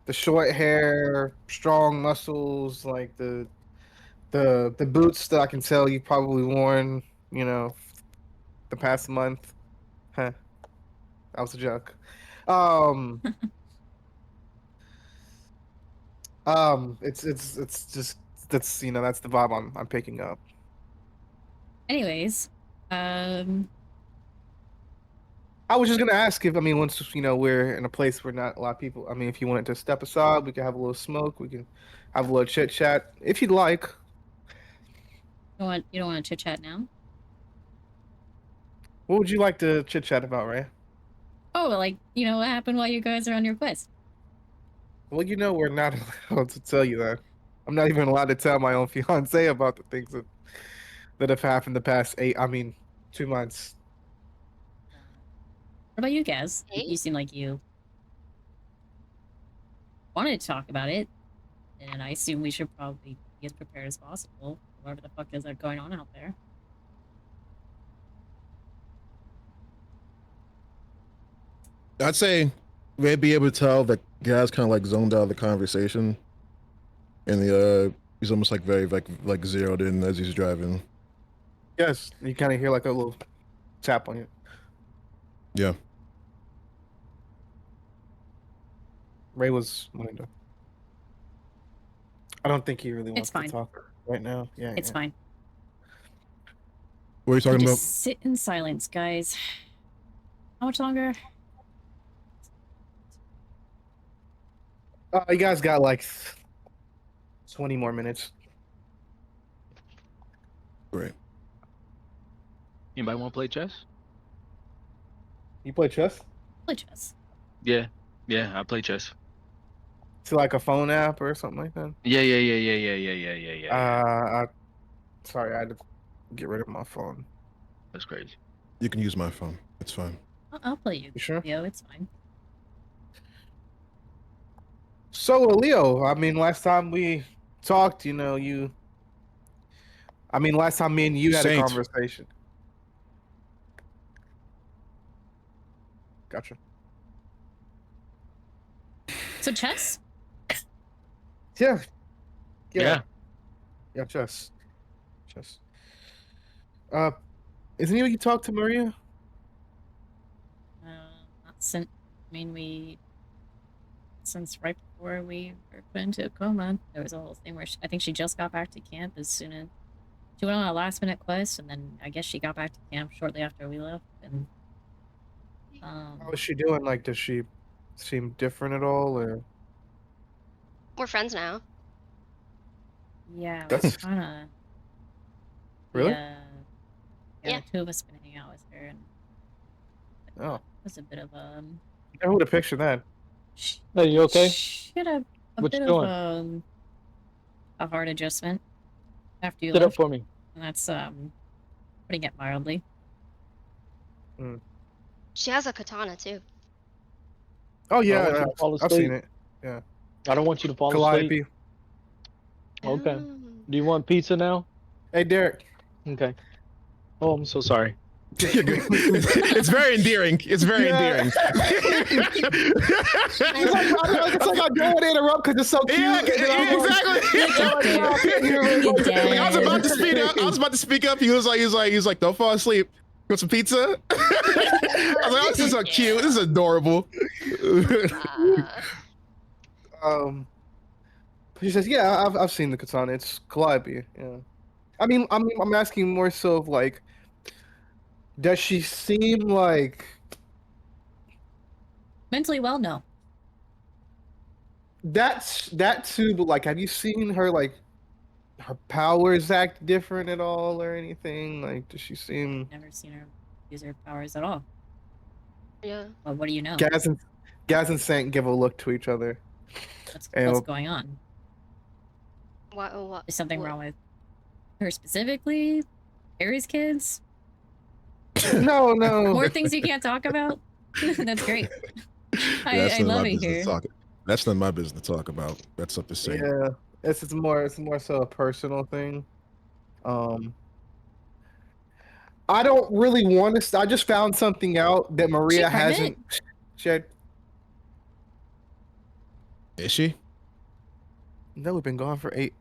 the short hair, strong muscles, like the boots that I can tell you've probably worn, the past month. Huh, that was a joke. Um, it's just that's the vibe I'm picking up. Anyways, I was just gonna ask if once we're in a place where not a lot of people. I mean, if you wanted to step aside, we could have a little smoke. We can have a little chit chat if you'd like. you don't want to chit chat now? What would you like to chit chat about, Ray? Oh, like what happened while you guys are on your quest? Well, we're not allowed to tell you that. I'm not even allowed to tell my own fiance about the things that have happened the past 2 months. What about you guys? You Hey? seem like you wanted to talk about it, and I assume we should probably be as prepared as possible. Whatever the fuck is going on out there. I'd say we'd be able to tell that guy's kind of like zoned out of the conversation, and he's almost like very like zeroed in as he's driving. Yes, you kind of hear like a little tap on you. Yeah. Ray was wanting to. I don't think he really wants to fine. talk right now. Yeah, It's yeah. fine. What are you talking Just about? sit in silence, guys. How much longer? You guys got like 20 more minutes. Great. Anybody want to play chess? You play chess? Play chess. Yeah, I play chess. To like a phone app or something like that? Yeah. Sorry, I had to get rid of my phone. That's crazy. You can use my phone. It's fine. I'll play you. You sure? Leo, it's fine. So, Leo, last time we talked, last time me and you had a Saint. conversation. Gotcha. So chess? Yeah. Yeah. Yeah, chess. Chess. Isn't it you talked to Maria? Not since. Since right before we were put into a coma, there was a whole thing where I think she just got back to camp as soon as she went on a last minute quest, and then I guess she got back to camp shortly after we left. And How is she doing? Like, does she seem different at all, or? We're friends now. yeah, That's kind of. really. Yeah. The two of us been hanging out with her, and Oh, it was a bit of I would have pictured that. Are you okay? She had a What bit you of doing? a heart adjustment after you Sit up left, for me. and that's putting it mildly. She has a katana too. Oh I don't want yeah, you to fall I've seen asleep. it. Yeah, I don't want you to fall asleep. Calliope. Okay. Oh. Do you want pizza now? Hey, Derek. Okay. Oh, I'm so sorry. You're good. It's very endearing. It's very Yeah. endearing. It's like I don't want to interrupt because it's so cute. Yeah, and then I'm like- exactly. Like, I was about to speak up. I was about to speak up. He was like, don't fall asleep. Want some pizza? I was like, oh, this is so cute. This is adorable. He says, "Yeah, I've seen the katana. It's Calliope. Yeah. I'm asking more so of like, does she seem like Mentally well, no. that too? But like, have you seen her like her powers act different at all or anything? Like, does she seem? Never seen her use her powers at all. Yeah. Well, what do you know? Gaz and Saint give a look to each other. What's And going on? What? Is something what- wrong with her specifically? Harry's kids? no, no. More things you can't talk about? That's great. That's I none of love my it business here. to talk. That's none of my business to talk about. That's up to Saint. Yeah, it's more so a personal thing. I don't really want to. I just found something out that Maria pregnant? hasn't shared. Is she? No, we've been gone for 8.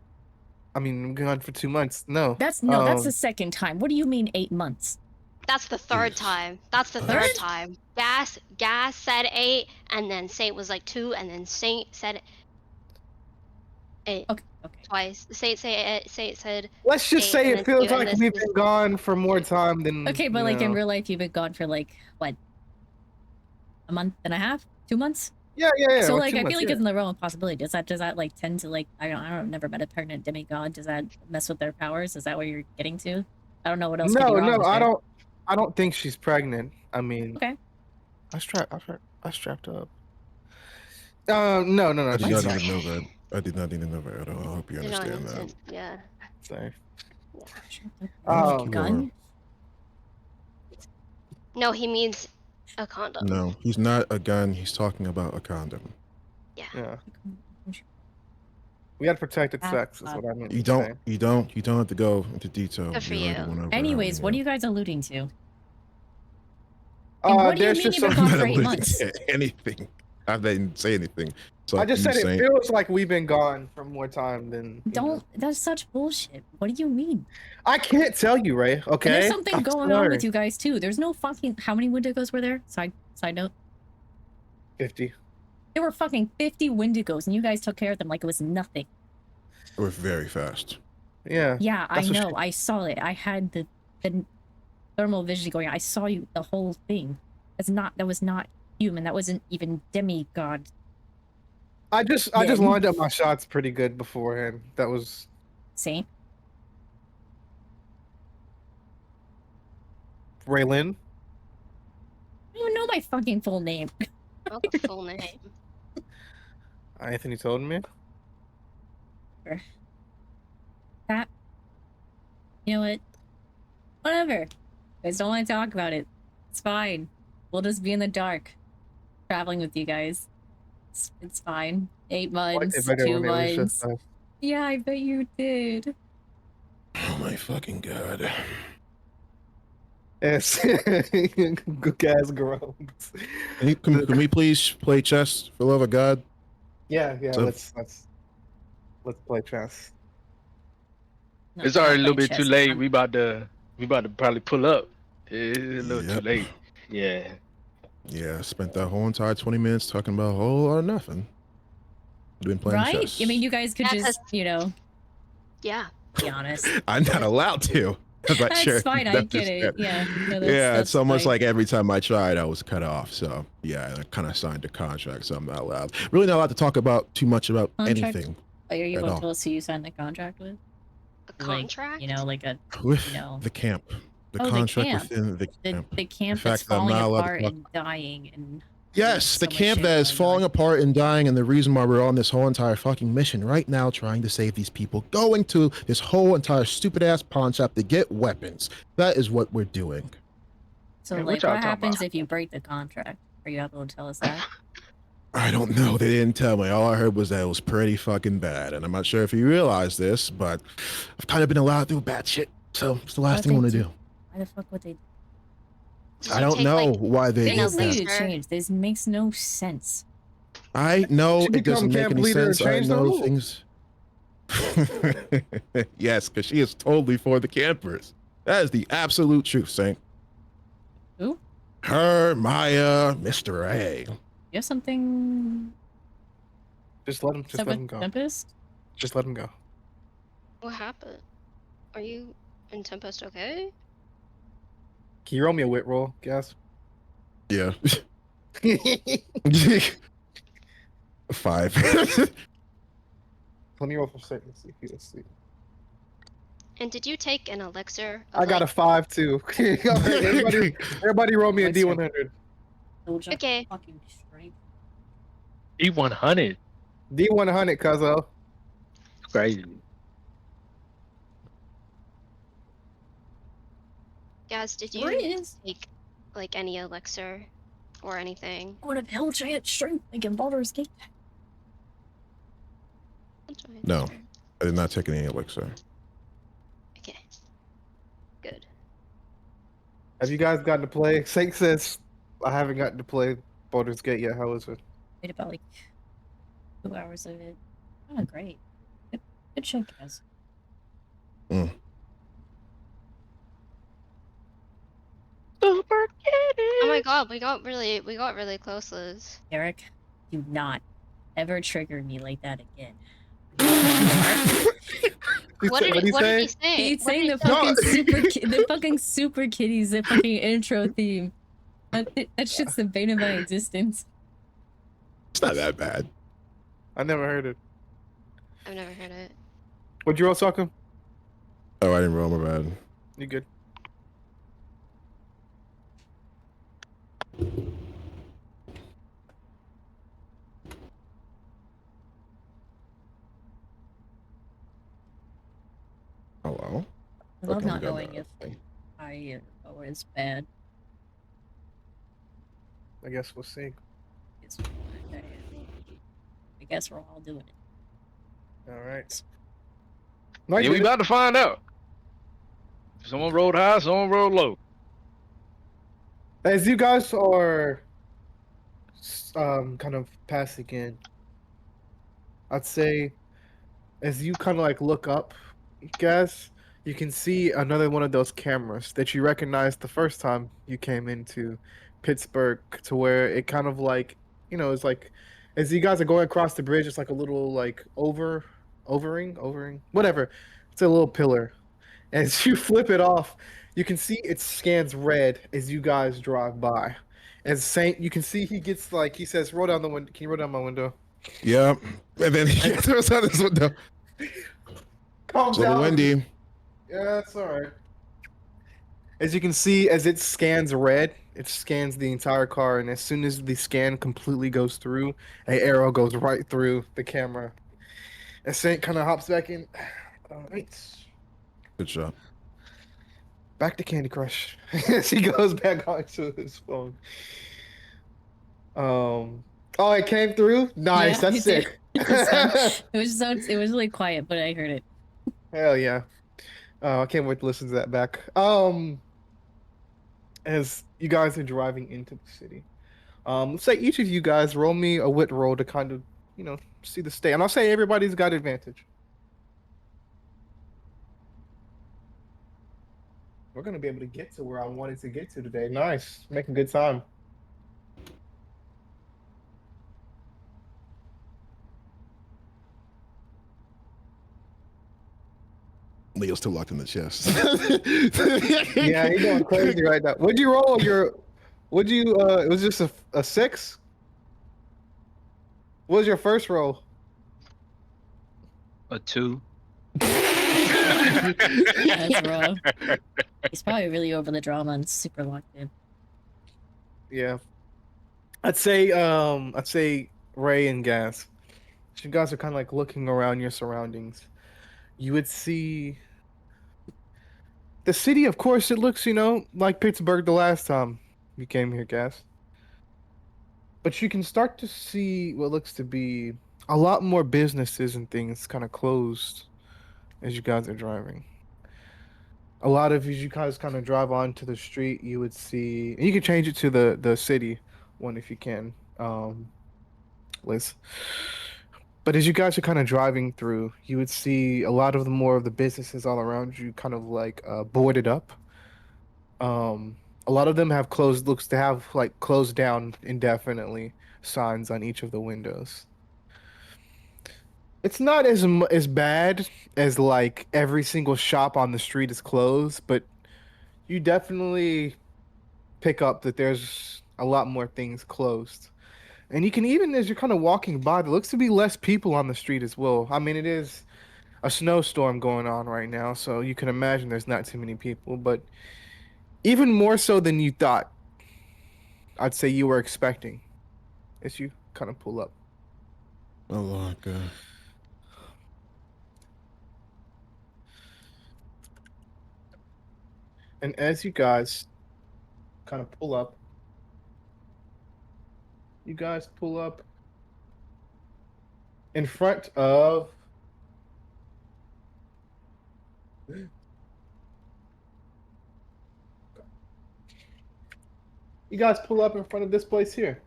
I mean, we've been gone for 2 months. No, That's the second time. What do you mean 8 months? That's the third Yes. time. That's the Third? third time. Gas said 8, and then Saint was like 2, and then Saint said 8 Okay. twice. Saint said. Let's just 8, say and it then feels 2, and like this we've is- been gone for more time than. Okay, but you like in know. real life, you've been gone for like what? A month and a half? 2 months? Yeah. So we're like 2 I feel months, like yeah. it's in the realm of possibility. Does that like tend to like I don't I've never met a pregnant demigod. Does that mess with their powers? Is that what you're getting to? I don't know what else could be No, wrong no, with I her. don't. I don't think she's pregnant. I mean, Okay. I strapped up. No. I did She's not not. even know that. I did not even know that at all. I hope you Did not understand that. intend- Yeah. Sorry. Oh, Gun? No, he means a condom. No, he's not a gun. He's talking about a condom. Yeah. We had protected sex, is what I meant. You to say. don't have to go into detail. Good for already you. went over Anyways, how what are we you guys alluding to? And what do you There's mean just you've been some. gone I'm for not 8 alluding months? to anything. I didn't say anything. So I just you said it saying- feels like we've been gone for more time than. you know. Don't. That's such bullshit. What do you mean? I can't tell you, Ray. Okay. And there's something I'm going on sorry. with you guys too. There's no fucking. How many Wendigos were there? Side note. 50. There were fucking 50 Wendigos, and you guys took care of them like it was nothing. We're very fast. Yeah. Yeah, I That's what know. she- I saw it. I had the thermal vision going. I saw you the whole thing. That was not human. That wasn't even demigod. I just Yeah. lined up my shots pretty good beforehand. That was Saint. Raylin. I don't even know my fucking full name. Not the full name. Anthony told me. That. You know what? Whatever. You guys don't want to talk about it. It's fine. We'll just be in the dark. Traveling with you guys. It's fine. 8 months, If I go 2 when it was months. just, Yeah, I bet you did. Oh my fucking god. yes. Good ass groans. Can we please play chess for love of God? Yeah. So- Let's play chess. No, It's we're not already a little playing bit too chess, late. man. We about to probably pull up. It's a little Yep. too late. Yeah. Yeah, I spent that whole entire 20 minutes talking about a whole lot of nothing. Been playing Right? chess. I mean, you guys could Yeah, 'cause- just, Yeah. be honest. I'm not allowed to. I'm not That's sure if fine. I that's get it. fair. Yeah. No, that's, Yeah, that's it's almost fine. like every time I tried, I was cut off. So yeah, I kind of signed a contract, so I'm not allowed. Really not allowed to talk about too much about Contract? anything Are you at going to all. tell us who you signed the contract with? A Like, contract. you know, like with No. the camp. The Oh, the contract camp. within the camp. the camp fact that's that I'm falling not allowed to apart talk- and dying and Yes, the so much camp shit that is going falling on. apart and dying, and the reason why we're on this whole entire fucking mission right now, trying to save these people, going to this whole entire stupid ass pawn shop to get weapons. That is what we're doing. So, Yeah, what like, y'all what talking happens about? if you break the contract? Are you able to tell us that? I don't know. They didn't tell me. All I heard was that it was pretty fucking bad, and I'm not sure if you realize this, but I've kind of been allowed to do bad shit. So it's the last What thing I they want to do? do. Why the fuck would they? Did I you don't take, know like- why they They No, did don't need that. to sir. change. This makes no sense. I know Should it doesn't become make camp any leader and sense. I change the know rules. things. Yes, because she is totally for the campers. That is the absolute truth, Saint. Who? Her, Maya, Mr. A. You have something? Just let him go. Tempest? Just let him go. What happened? Are you and Tempest okay? Can you roll me a wit roll, guess? Yeah. 5. Let me roll for Saint and see if he's asleep. And did you take an elixir? I got a 5 too. everybody roll me a Elixir. D100. Soldier Okay. fucking strength. E100. D100, cuzzo. Crazy. Guys, did Sure you is. take like any elixir or anything? Would have hell giant strength like in Baldur's Gate. No. I did not take any elixir. Okay. Good. Have you guys gotten to play? Sank says I haven't gotten to play Baldur's Gate yet. How is it? Wait about like 2 hours of it. Oh, great. Good show, guys. Super kitty. Oh my god, we got really close, Liz. Eric, do not ever trigger me like that again. What did he say? He's What saying did the he fucking say? the fucking super kitties, the fucking intro theme. That shit's the bane of my existence. It's not that bad. I never heard it. I've never heard it. What'd you roll, Sokka? Oh, I didn't roll my bad. You good? Hello? I love Okay, not we got knowing that. if I or is bad. I guess we'll see. It's, I guess we're all doing it. All right. Yeah, we about to find out. Someone rolled high, someone rolled low. As you guys are kind of passing in, I'd say as you kind of like look up, guys, you can see another one of those cameras that you recognized the first time you came into Pittsburgh, to where it kind of like, it's like as you guys are going across the bridge, it's like a little like overing, whatever. It's a little pillar. As you flip it off, you can see it scans red as you guys drive by. As Saint, you can see he gets like, he says, "Roll down the window. Can you roll down my window?" Yeah. And then he throws out his window. Calm It's a little down. windy. Yeah, that's all right. As you can see, as it scans red, it scans the entire car, and as soon as the scan completely goes through, an arrow goes right through the camera. And Saint kind of hops back in. All right. Good shot. Back to Candy Crush. As he goes back onto his phone. Oh, it came through? Nice, Yeah, that's it did. sick. It was really quiet, but I heard it. Hell yeah. I can't wait to listen to that back. As you guys are driving into the city, let's say each of you guys roll me a wit roll to kind of, see the state. And I'll say everybody's got advantage. We're gonna be able to get to where I wanted to get to today. Nice, making good time. Leo's still locked in the chest. Yeah, he's going crazy right now. What'd you roll? It was just a 6? What was your first roll? A 2. That's rough. He's probably really over the drama and super locked in. Yeah. I'd say Ray and Gas. You guys are kind of like looking around your surroundings. You would see the city, of course, it looks, like Pittsburgh the last time you came here, Gas. But you can start to see what looks to be a lot more businesses and things kind of closed as you guys are driving. A lot of, as you guys kind of drive onto the street, you would see, and you can change it to the city one if you can, Liz. But as you guys are kind of driving through, you would see a lot of the more of the businesses all around you kind of like boarded up. A lot of them have looks to have like closed down indefinitely signs on each of the windows. It's not as bad as like every single shop on the street is closed, but you definitely pick up that there's a lot more things closed. And you can even, as you're kind of walking by, there looks to be less people on the street as well. I mean, it is a snowstorm going on right now, so you can imagine there's not too many people, but even more so than you thought, I'd say you were expecting, as you kind of pull up. Oh Lord, God. And as you guys kind of pull up, you guys pull up in front of you guys pull up in front of this place here.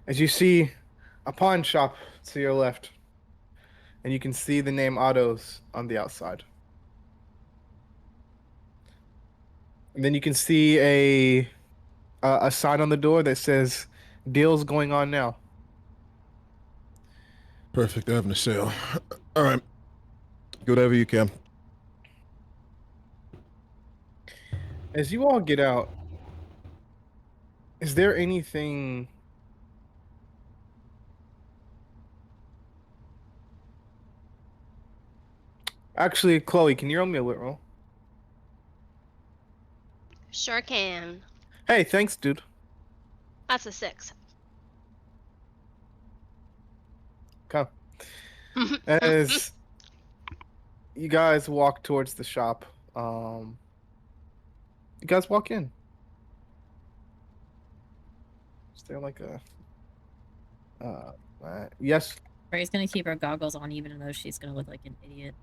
As you see a pawn shop to your left, and you can see the name Autos on the outside. And then you can see a sign on the door that says "Deals going on now." Perfect. They're having a sale. All right. Go whatever you can. As you all get out, is there anything actually, Chloe, can you roll me a wit roll? Sure can. Hey, thanks, dude. That's a 6. Come. As you guys walk towards the shop, you guys walk in. Is there like a yes? Ray's gonna keep her goggles on even though she's gonna look like an idiot.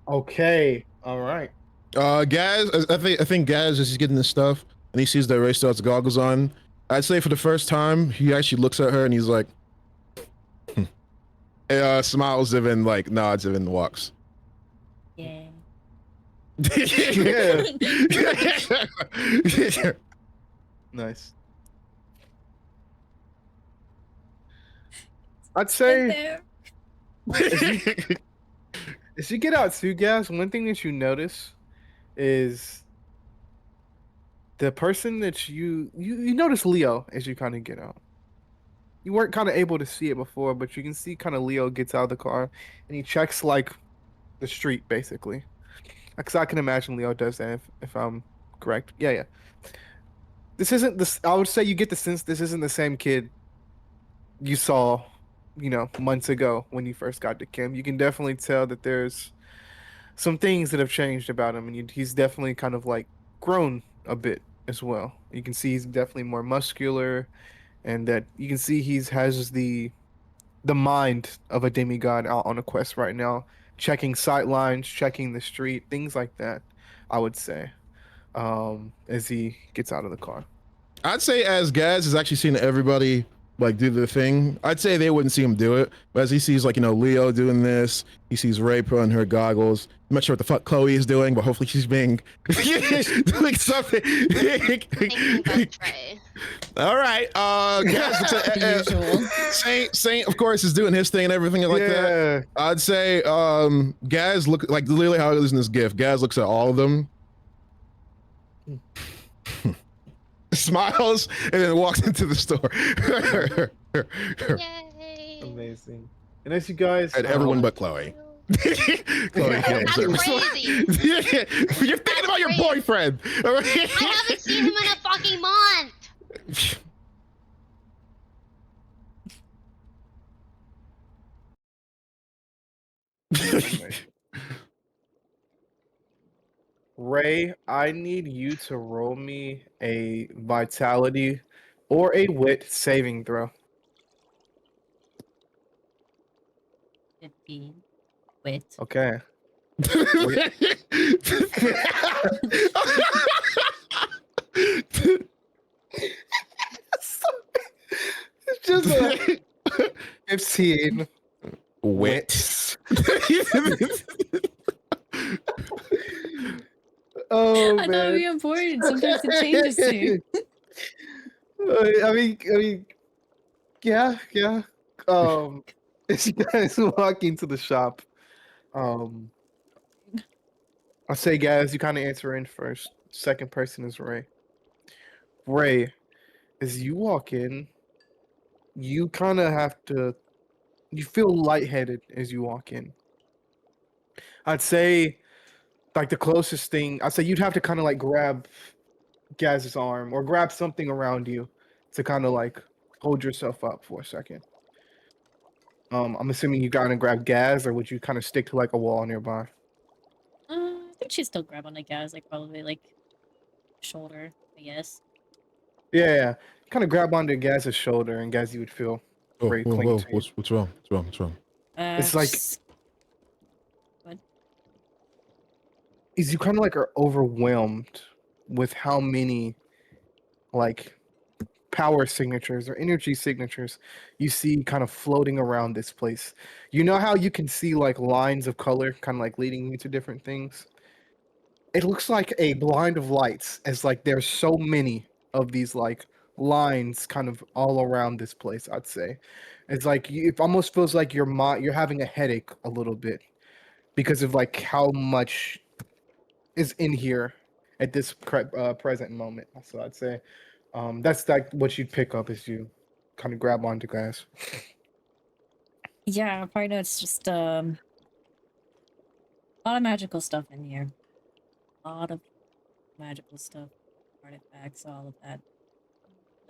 Okay, all right. Gaz, I think Gaz is getting this stuff and he sees that Ray still has goggles on. I'd say for the first time, he actually looks at her and he's like, smiles and then like nods and then walks. Yeah. Yeah. Nice. I'd say as you get out too, Gas, one thing that you notice is the person that you notice Leo as you kind of get out. You weren't kind of able to see it before, but you can see kind of Leo gets out of the car and he checks like the street basically. Because I can imagine Leo does that if I'm correct. Yeah, yeah. This isn't this. I would say you get the sense this isn't the same kid you saw, months ago when you first got to Kim. You can definitely tell that there's some things that have changed about him, and he's definitely kind of like grown a bit as well. You can see he's definitely more muscular, and that you can see has the mind of a demigod out on a quest right now, checking sight lines, checking the street, things like that. I would say, as he gets out of the car. I'd say as Gaz is actually seeing everybody like do the thing, I'd say they wouldn't see him do it. But as he sees like, Leo doing this, he sees Ray putting her goggles. I'm not sure what the fuck Chloe is doing, but hopefully she's being doing something. Thinking about Trey. All right. Gaz looks at Usual. Saint, of course, is doing his thing and everything like that. I'd say Gaz look like literally how it is in this GIF. Gaz looks at all of them. Smiles and then walks into the store. Yay! Amazing. And as you guys, And everyone but Chloe. Chloe That's kills crazy. You're thinking about your boyfriend. All right? I haven't seen him in a fucking month. Ray, I need you to roll me a vitality or a wit saving throw. 15. Wit. Okay. It's just a 15 Wit. Oh I thought man. it'd be important. Sometimes it changes too. I mean, yeah. As you guys walk into the shop, I'll say, guys, you kind of answer in first. Second person is Ray. Ray, as you walk in, you kind of have to You feel lightheaded as you walk in. I'd say like the closest thing, I'd say you'd have to kind of like grab Gaz's arm or grab something around you to kind of like hold yourself up for a second. I'm assuming you gotta grab Gaz, or would you kind of stick to like a wall nearby? I think she'd still grab on the guys, like probably like shoulder, I guess. Yeah. Kind of grab onto Gaz's shoulder, and Gaz, you would feel Oh, Ray whoa, cling whoa. to you. What's wrong? What's wrong? What's wrong? It's like Just- what? is you kind of like are overwhelmed with how many like power signatures or energy signatures you see kind of floating around this place. You know how you can see like lines of color kind of like leading you to different things? It looks like a blind of lights, as like there's so many of these like lines kind of all around this place, I'd say. It's like it almost feels like you're having a headache a little bit because of like how much is in here at this present moment. So I'd say that's like what you'd pick up as you kind of grab onto Glass. Yeah, probably know it's just a lot of magical stuff in here. A lot of magical stuff, artifacts, all of that.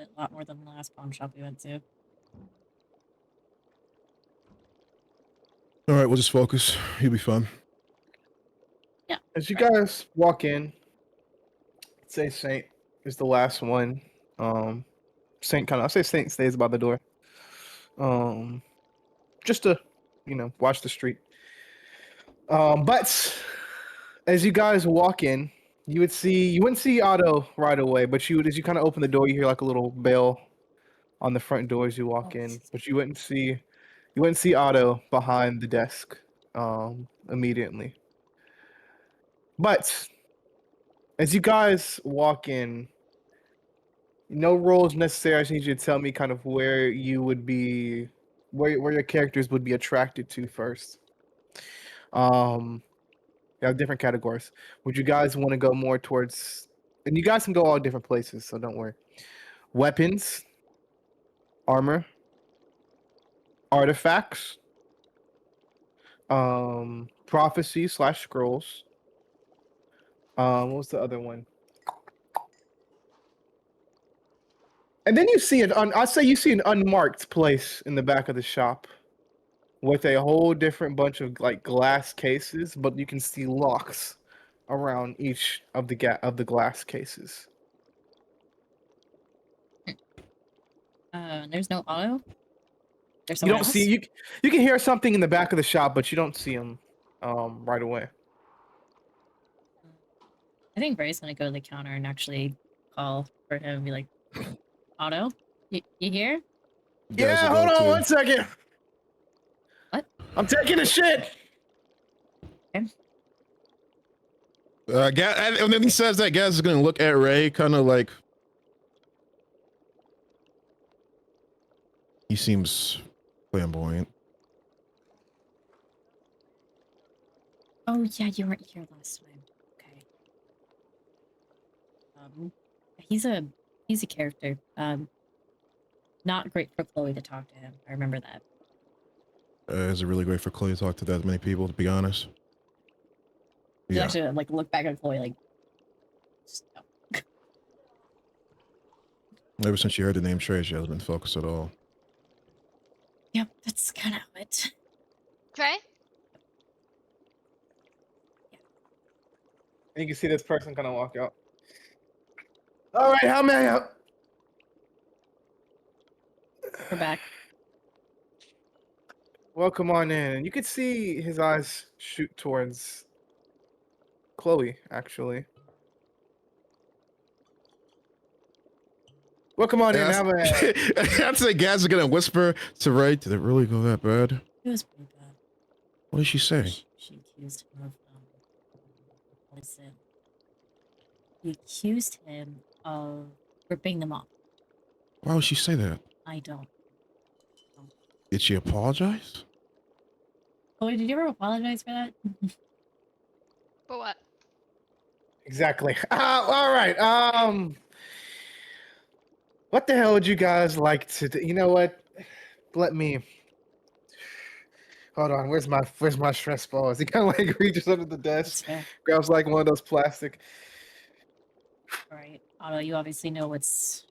A lot more than the last pawn shop we went to. All right, we'll just focus. You'll be fine. As you guys walk in, I'd say Saint is the last one. Saint I say Saint stays by the door. Just to, watch the street. But as you guys walk in, you wouldn't see Otto right away, but as you kind of open the door, you hear like a little bell on the front door as you walk in, but you wouldn't see Otto behind the desk, immediately. But as you guys walk in, no roles necessary. I just need you to tell me kind of where you would be, where your characters would be attracted to first. You have different categories. Would you guys want to go more towards, and you guys can go all different places, so don't worry. Weapons, armor, artifacts, prophecy / scrolls. What was the other one? And then you see I'd say you see an unmarked place in the back of the shop with a whole different bunch of like glass cases, but you can see locks around each of the glass cases. There's no auto. There's You someone don't else. see you can hear something in the back of the shop, but you don't see them right away. I think Ray's gonna go to the counter and actually call for him and be like, Otto, you here? Guys Yeah, will hold go on to- one second. What? I'm taking a shit. Okay. And then he says that Gaz is gonna look at Ray, kind of like he seems flamboyant. Oh yeah, you weren't here last time. Okay. He's a character. Not great for Chloe to talk to him. I remember that. Is it really great for Chloe to talk to that many people? To be honest, You yeah. actually like look back at Chloe like. No. Ever since she heard the name Trey, she hasn't been focused at all. Yep, that's kind of it. Trey? And you can see this person kind of walk out. All right, how may I help? We're back. Welcome on in. You could see his eyes shoot towards Chloe, actually. Welcome on in. How may I- I'd say Gaz is gonna whisper to Ray, "Did it really go that bad? It was pretty bad. What did she say?" She accused him of what is it? He accused him of ripping them off. Why would she say that? I don't. Did she apologize? Chloe, did you ever apologize for that? For what? Exactly. All right. What the hell would you guys like to do? You know what? Let me Hold on, where's my stress balls? He kind of like reaches under the That's desk, fair. grabs like one of those plastic. All right, Otto, you obviously know what's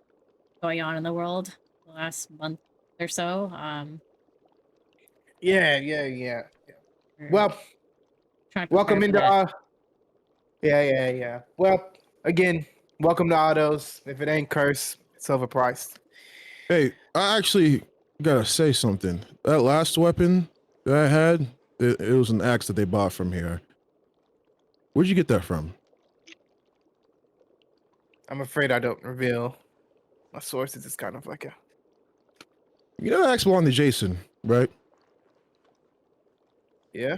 going on in the world the last month or so. Yeah. We're Well, trying to prepare welcome for into that. yeah. Well, again, welcome to Autos. If it ain't curse, it's overpriced. Hey, I actually gotta say something. That last weapon that I had, it was an axe that they bought from here. Where'd you get that from? I'm afraid I don't reveal my sources. It's kind of like a You know, that axe belonged to Jason, right? yeah.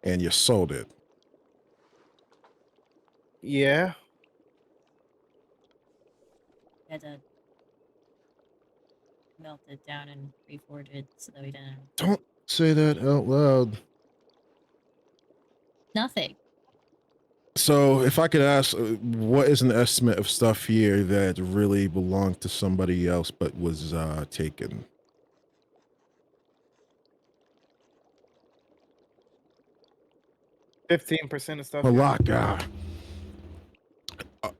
And you sold it. Yeah. We had to melt it down and reforge it so that we didn't. Don't say that out loud. Nothing. So, if I could ask, what is an estimate of stuff here that really belonged to somebody else but was taken? 15% of stuff. Malaka.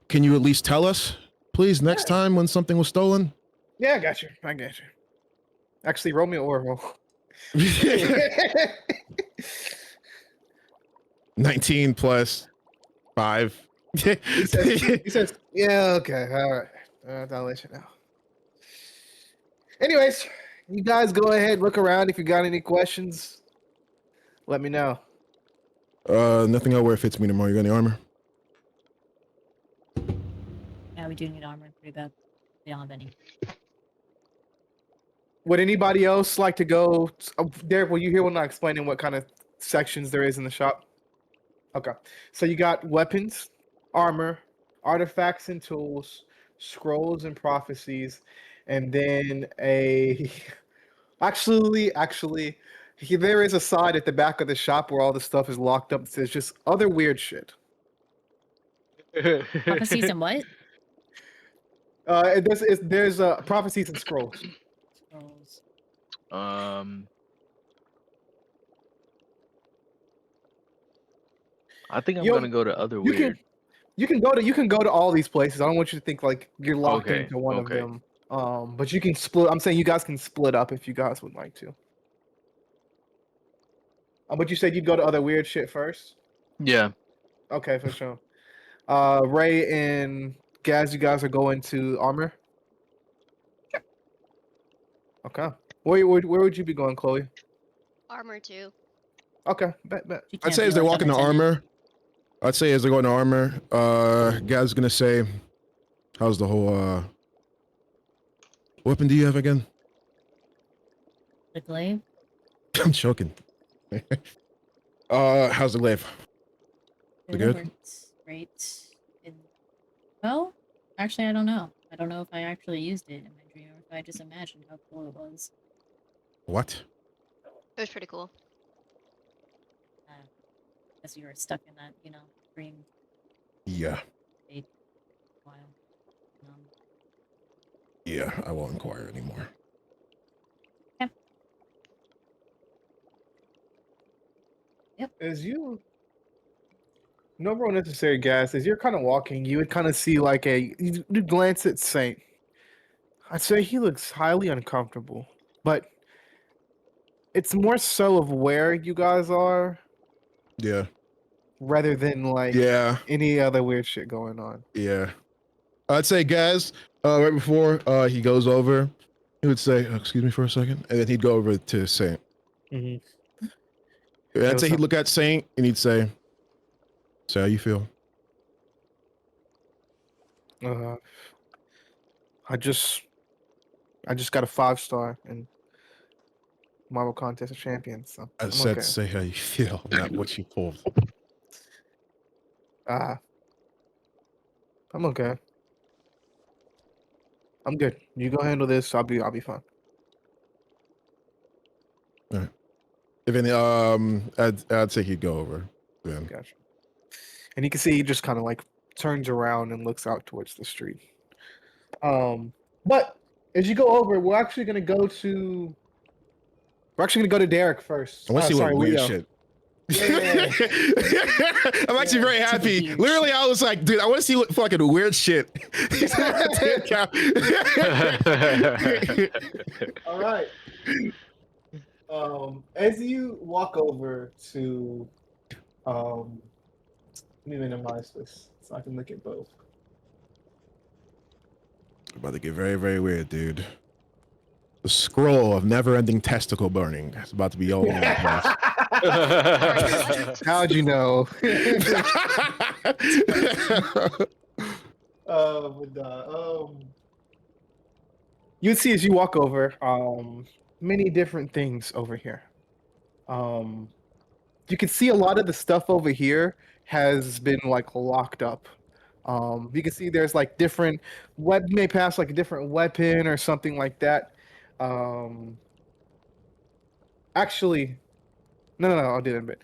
Can you at least tell us, please, next Yeah. time when something was stolen? Yeah, I got you. Actually, roll me an Oracle. 19 plus 5. he says, yeah, okay, all right. I'll let you know. Anyways, you guys go ahead, look around. If you got any questions, let me know. Nothing I wear fits me anymore. You got any armor? Yeah, we do need armor pretty bad. We don't have any. Would anybody else like to go? Derek, will you hear when I'm explaining what kind of sections there is in the shop? Okay. So you got weapons, armor, artifacts and tools, scrolls and prophecies, and then a actually there is a side at the back of the shop where all the stuff is locked up. It says just other weird shit. Prophecies and what? There's prophecies and scrolls. Scrolls. I think I'm You'll- gonna go to other You weird. can you can go to all these places. I don't want you to think like you're locked Okay, into one of okay. them. But you can split. I'm saying you guys can split up if you guys would like to. But you said you'd go to other weird shit first. Yeah. Okay, for sure. Ray and Gaz, you guys are going to armor. Okay. Where would you be going, Chloe? Armor too. Okay, bet. She I'd can't say be, as they're like, walking to unattended. armor, I'd say as they're going to armor, Guy's gonna say, how's the whole, weapon do you have again? The glaive. I'm choking. How's the glaive? It good? worked great. Well, actually, I don't know. I don't know if I actually used it in my dream or if I just imagined how cool it was. What? It was pretty cool. As you were stuck in that, dream Yeah. state for a while. Yeah, I won't inquire anymore. As you, no real necessary, Gaz. As you're kind of walking, you would kind of see like you glance at Saint. I'd say he looks highly uncomfortable, but it's more so of where you guys are Yeah. rather than like Yeah. any other weird shit going on. Yeah. I'd say Gaz, right before he goes over, he would say, excuse me for a second, and then he'd go over to Saint. Mm-hmm. And I'd what's say he'd up? look at Saint and he'd say how you feel? I just got a 5-star in Marvel Contest of Champions, so I I'm said okay. say how you feel, not what you pulled. I'm okay. I'm good. You go handle this. I'll be fine. If any, I'd say he'd go over then. Gotcha. And you can see he just kind of like turns around and looks out towards the street. But as you go over, we're actually gonna go to We're actually gonna go to Derek first. I want to see Sorry, what weird Leo. shit. Yeah. I'm actually very super happy. huge. Literally, I was like, dude, I want to see what fucking weird shit. All right. As you walk over to, let me minimize this so I can look at both. About to get very, very weird, dude. The scroll of never-ending testicle burning is about to be all over the place. How'd you know? You'd see as you walk over, many different things over here. You can see a lot of the stuff over here has been like locked up. You can see there's like different may pass like a different weapon or something like that. Actually, no, I'll do that in a bit.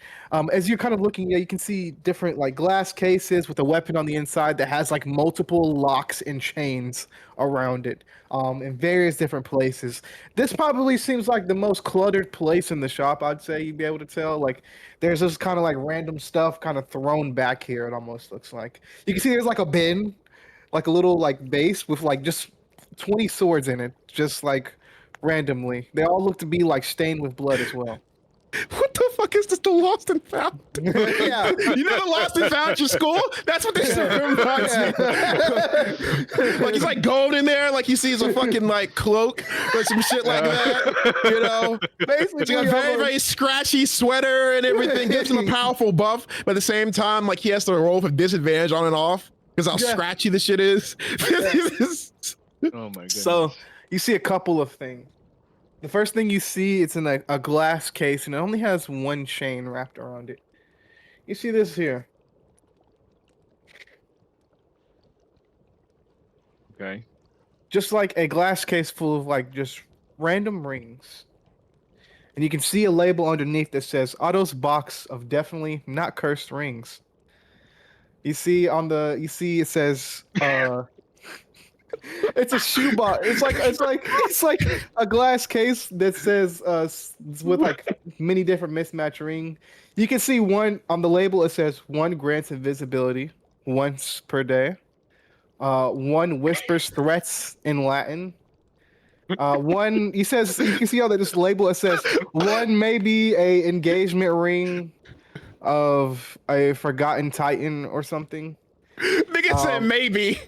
As you're kind of looking, yeah, you can see different like glass cases with a weapon on the inside that has like multiple locks and chains around it, in various different places. This probably seems like the most cluttered place in the shop. I'd say you'd be able to tell. Like, there's just kind of like random stuff kind of thrown back here. It almost looks like you can see there's like a bin, like a little like base with like just 20 swords in it, just like randomly. They all look to be like stained with blood as well. What the fuck is this? The lost and found? Yeah. You know the lost and found your school? That's what this shit reminds me of. Like, it's like gold in there. Like, you see it's a fucking like cloak or some shit like that. You know? Basically, It's got a very, very scratchy sweater and everything. Gives him a powerful buff. But at the same time, like, he has to roll with disadvantage on and off because how scratchy the shit is. Oh my goodness. So you see a couple of things. The first thing you see, it's in a glass case, and it only has one chain wrapped around it. You see this here. Okay. Just like a glass case full of like just random rings. And you can see a label underneath that says Otto's box of definitely not cursed rings. You see it says it's a shoebox. It's like a glass case that says with like many different mismatch ring. You can see one on the label. It says one grants invisibility once per day. One whispers threats in Latin. One he says you can see how they just label. It says one may be a engagement ring of a forgotten titan or something. Nigga said maybe.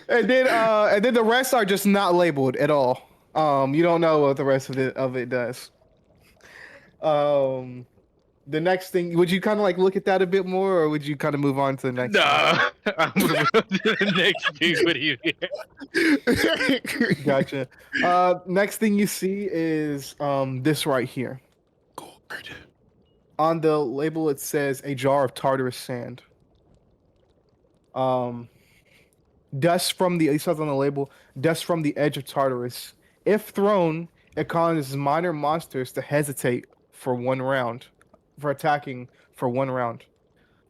and then the rest are just not labeled at all. You don't know what the rest of it does. The next thing, would you kind of like look at that a bit more, or would you kind of move on to the next? Nah, I'm moving on to the next thing. What do you hear? Gotcha. Next thing you see is this right here. Gourd. On the label, it says a jar of Tartarus sand. Dust from it says on the label, dust from the edge of Tartarus. If thrown, it causes minor monsters to hesitate for attacking for 1 round.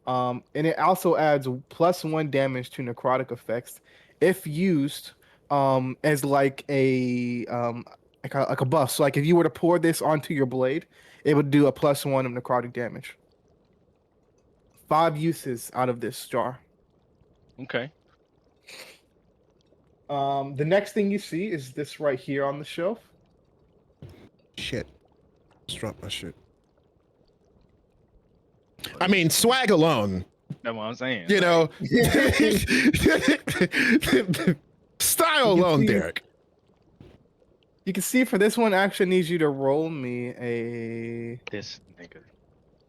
And it also adds +1 damage to necrotic effects if used as like a buff. So like if you were to pour this onto your blade, it would do a +1 of necrotic damage. 5 uses out of this jar. Okay. The next thing you see is this right here on the shelf. Shit. Just drop my shit. I mean, swag alone. That's what I'm saying. You know. Style alone, Derek. You can see for this one, I actually need you to roll me This nigga.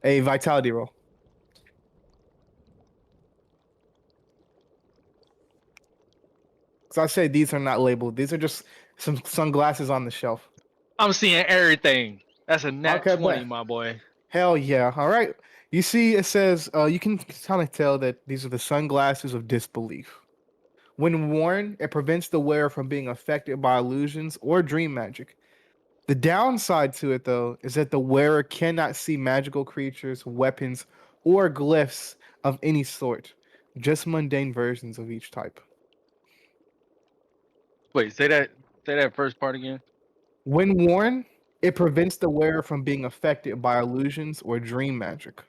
a vitality roll. So I say these are not labeled. These are just some sunglasses on the shelf. I'm seeing everything. That's a nat Okay, 20, but- my boy. Hell yeah. All right. You see, it says, you can kind of tell that these are the sunglasses of disbelief. When worn, it prevents the wearer from being affected by illusions or dream magic. The downside to it, though, is that the wearer cannot see magical creatures, weapons, or glyphs of any sort, just mundane versions of each type. Wait, say that first part again. When worn, it prevents the wearer from being affected by illusions or dream magic.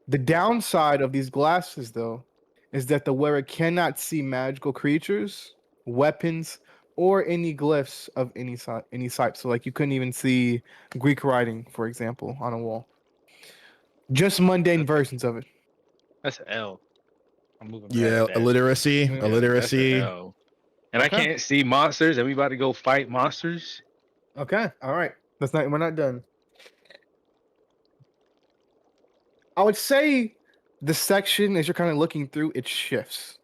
The downside of these glasses, though, is that the wearer cannot see magical creatures, weapons, or any glyphs of any type. So, like, you couldn't even see Greek writing, for example, on a wall. Just mundane versions of it. That's an L. I'm moving Yeah, past that. illiteracy, Yeah, Yeah, that's an illiteracy. L. And I Okay. can't see monsters, and we about to go fight monsters. Okay. All right. We're not done. I would say the section as you're kind of looking through, it shifts.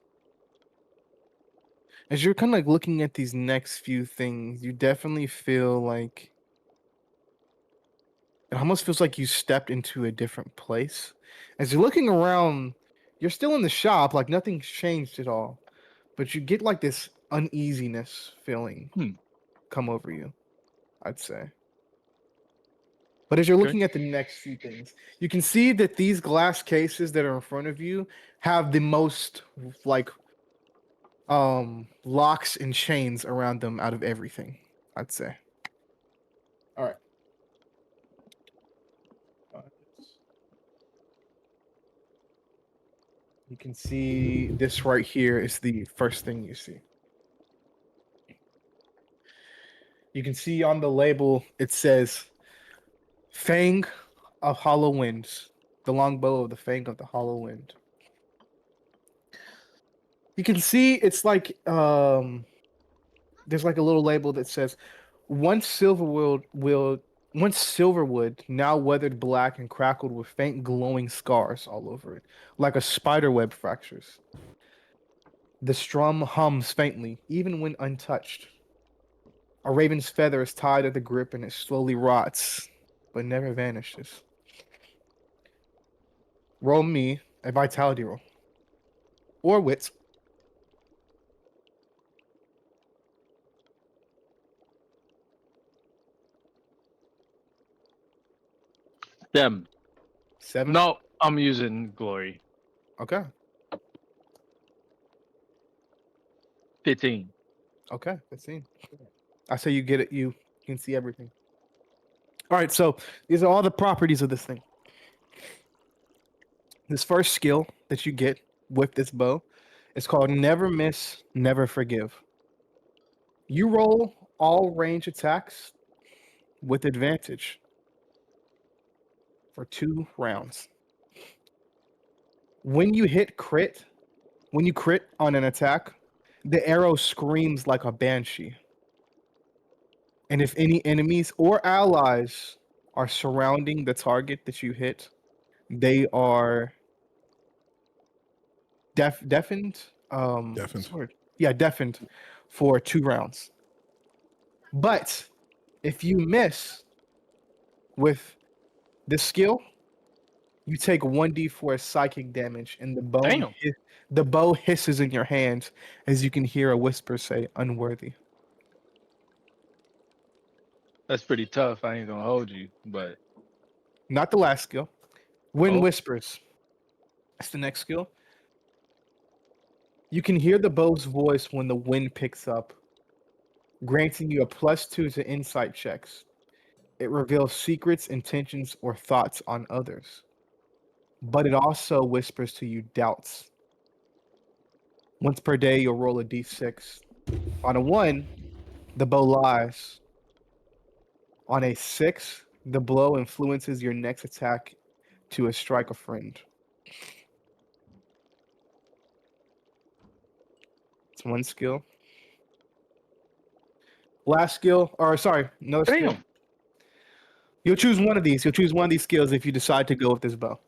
As you're kind of like looking at these next few things, you definitely feel like it almost feels like you stepped into a different place. As you're looking around, you're still in the shop, like nothing's changed at all. But you get like this uneasiness feeling Hmm. come over you, I'd say. But as you're Okay. looking at the next few things, you can see that these glass cases that are in front of you have the most like locks and chains around them out of everything, I'd say. All right. You can see this right here is the first thing you see. You can see on the label it says Fang of Hollow Winds, the longbow of the Fang of the Hollow Wind. You can see it's like there's like a little label that says once silverwood, now weathered black and crackled with faint glowing scars all over it, like a spider web fractures. The strum hums faintly, even when untouched. A raven's feather is tied at the grip and it slowly rots, but never vanishes. Roll me a vitality roll. Or wits. Them. 7. No, I'm using glory. Okay. 15. Okay. 15. I say you get it. You can see everything. All right. So these are all the properties of this thing. This first skill that you get with this bow is called Never Miss, Never Forgive. You roll all range attacks with advantage for 2 rounds. When you crit on an attack, the arrow screams like a banshee. And if any enemies or allies are surrounding the target that you hit, they are deafened. What's Deafened. the word? Yeah, deafened for 2 rounds. But if you miss with this skill, you take 1d4 psychic damage, and Damn. the bow hisses in your hand as you can hear a whisper say, "Unworthy." That's pretty tough. I ain't gonna hold you, but Not the last skill. Wind Oh. whispers. That's the next skill. You can hear the bow's voice when the wind picks up, granting you a +2 to insight checks. It reveals secrets, intentions, or thoughts on others. But it also whispers to you doubts. Once per day, you'll roll a d6. On a 1, the bow lies. On a 6, the blow influences your next attack to strike a friend. It's one skill. Last skill, or sorry, another skill. damn. You'll choose one of these. You'll choose one of these skills if you decide to go with this bow.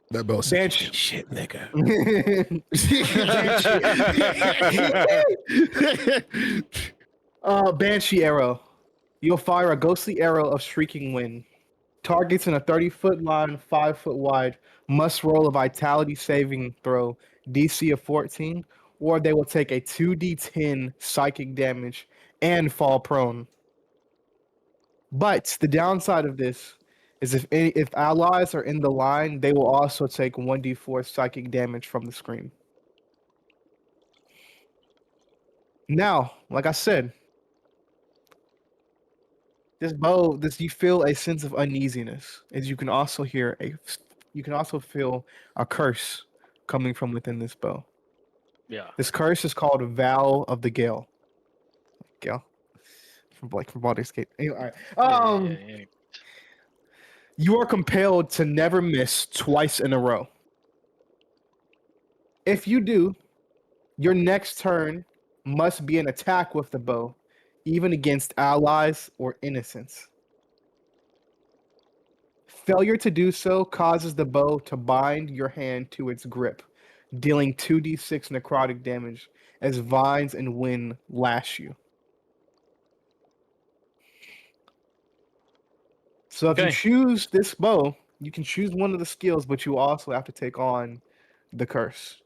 That bell said, Banshee. "You ain't shit, nigga." Banshee arrow. You'll fire a ghostly arrow of shrieking wind. Targets in a 30-foot line, 5-foot wide, must roll a vitality saving throw, DC of 14, or they will take a 2d10 psychic damage and fall prone. But the downside of this is if allies are in the line, they will also take 1d4 psychic damage from the scream. Now, like I said, this bow, you feel a sense of uneasiness, as you can also feel a curse coming from within this bow. Yeah. This curse is called Vow of the Gale. Gale, from Baldur's Gate. Anyway, all right. Yeah. You are compelled to never miss twice in a row. If you do, your next turn must be an attack with the bow, even against allies or innocents. Failure to do so causes the bow to bind your hand to its grip, dealing 2d6 necrotic damage as vines and wind lash you. So if you Okay. choose this bow, you can choose one of the skills, but you also have to take on the curse.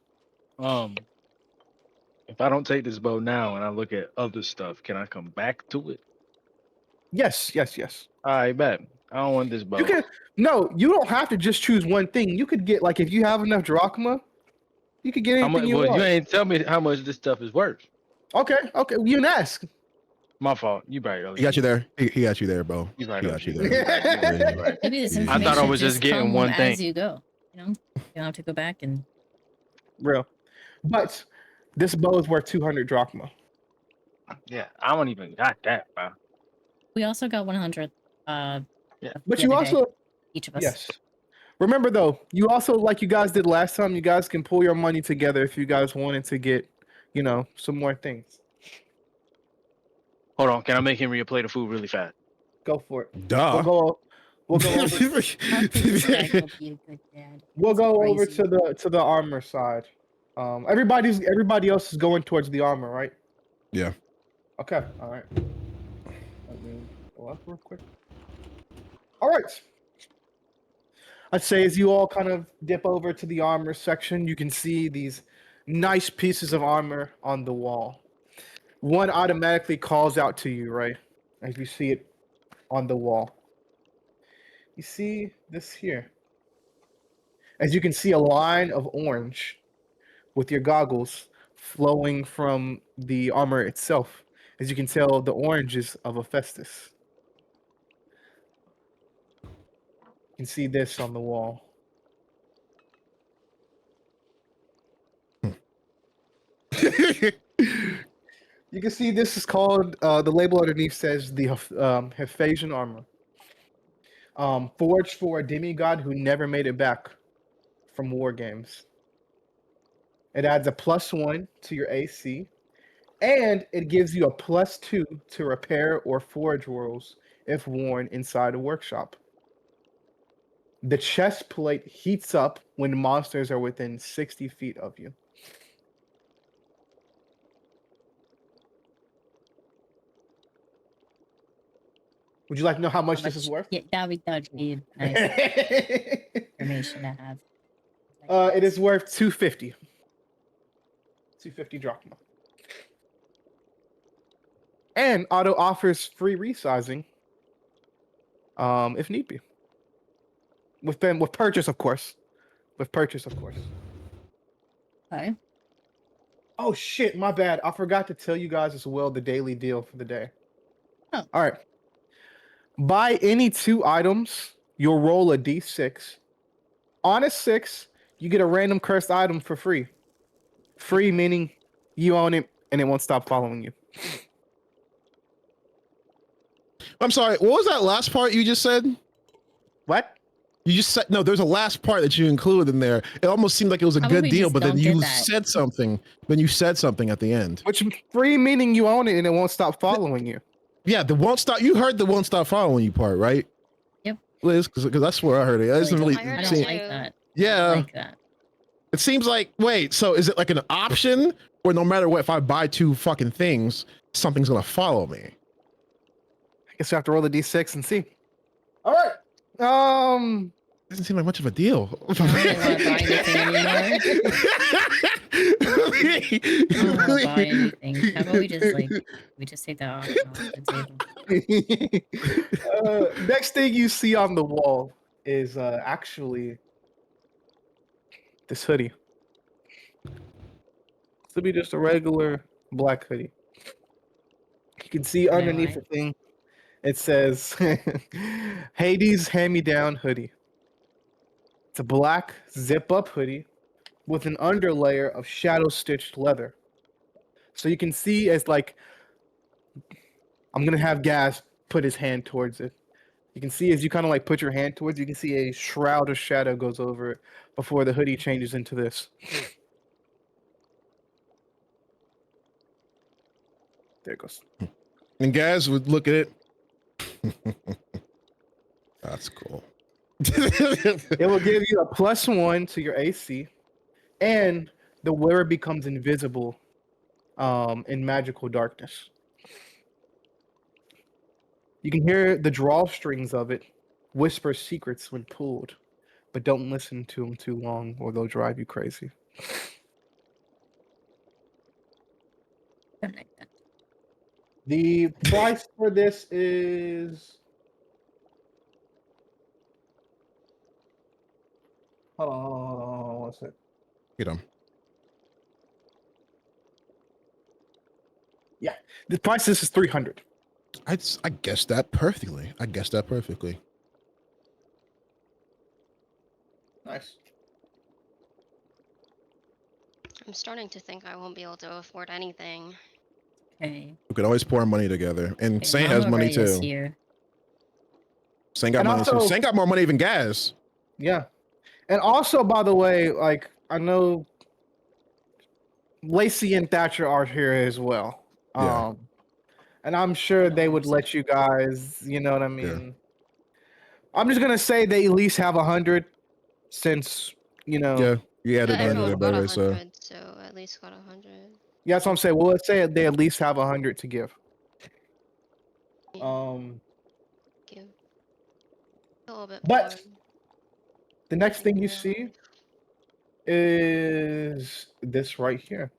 If I don't take this bow now and I look at other stuff, can I come back to it? Yes. I bet. I don't want this bow. You can you don't have to just choose one thing. You could get like if you have enough drachma, you could get How anything much? you Well, you want. ain't tell me how much this stuff is worth. Okay, you can ask. My fault. You right. He got you there. He got you there, Bo. You right. He got you OG. there. You right. Maybe this Yeah. information I thought I was just getting come one thing. as you go. You know, you don't have to go back and. Real. But this bow is worth 200 drachma. Yeah, I don't even got that, bro. We also got 100. Yeah. But the you other day, also each of us. yes. Remember though, you also like you guys did last time, you guys can pull your money together if you guys wanted to get, some more things. Hold on. Can I make Henry a plate of food really fast? Go for it. Duh. We'll go over, How could this guy go be a good dad? we'll It's go over crazy. to the armor side. Everybody else is going towards the armor, right? Yeah. Okay, all right. Let me go up real quick. All right. I'd say as you all kind of dip over to the armor section, you can see these nice pieces of armor on the wall. One automatically calls out to you, right? As you see it on the wall. You see this here. As you can see a line of orange with your goggles flowing from the armor itself. As you can tell, the orange is of Hephaestus. You can see this on the wall. You can see this is called, the label underneath says the Hephasian armor. Forged for a demigod who never made it back from war games. It adds a +1 to your AC, and it gives you a +2 to repair or forge rolls if worn inside a workshop. The chest plate heats up when monsters are within 60 feet of you. Would you like to know how much this is worth? Yeah, that would be nice information to have. It is worth 250. 250 drachma. And auto offers free resizing, if need be. With purchase, of course. With purchase, of course. Okay. Oh shit, my bad. I forgot to tell you guys as well the daily deal for the day. Oh. All right. Buy any 2 items, you'll roll a d6. On a 6, you get a random cursed item for free. Free meaning you own it and it won't stop following you. I'm sorry. What was that last part you just said? What? You just said no. There's a last part that you included in there. It almost seemed like it was a How good about we deal, just but then don't do you that? said something. Then you said something at the end. Which free meaning you own it and it won't stop following you. Yeah, the won't stop. You heard the won't stop following you part, right? Yep. Liz, because that's where I heard it. It doesn't really. I heard I it don't too. like that. I Yeah, don't like that. it seems like. Wait, so is it like an option, or no matter what, if I buy 2 fucking things, something's gonna follow me? I guess you have to roll the d6 and see. All right. Doesn't seem like much of a deal. I don't really want to buy anything anymore. I don't want to buy anything. How about we just take that option off the table? Next thing you see on the wall is actually this hoodie. This will be just a regular black hoodie. can see underneath the thing, it says Hades hand-me-down hoodie. It's a black zip-up hoodie with an underlayer of shadow-stitched leather. So you can see as like, I'm gonna have Gas put his hand towards it. You can see as you kind of like put your hand towards it, you can see a shroud of shadow goes over it before the hoodie changes into this. There it goes. And guys would look at it. That's cool. It will give you a +1 to your AC, and the wearer becomes invisible in magical darkness. You can hear the drawstrings of it whisper secrets when pulled, but don't listen to them too long or they'll drive you crazy. Something like that. The price for this is. Hold on, one sec. Get him. Yeah, the price of this is 300. I guessed that perfectly. I guessed that perfectly. Nice. I'm starting to think I won't be able to afford anything. Okay. We could always pour money together. And Okay, Saint has Mama money Ray is too. here. Saint got And money too. also- Saint got more money than Gas. Yeah. And also, by the way, like, I know Lacey and Thatcher are here as well. Yeah. And I'm sure they would let you guys, you know what I mean? I'm just gonna say they at least have 100 since, you know. Yeah. You added Yeah, 100 everyone got by so 100, so at least got 100. Yeah, that's what I'm saying. Well, let's say they at least have 100 to give. Yeah, give a little bit But more. the next thing you Yeah. see is this right here.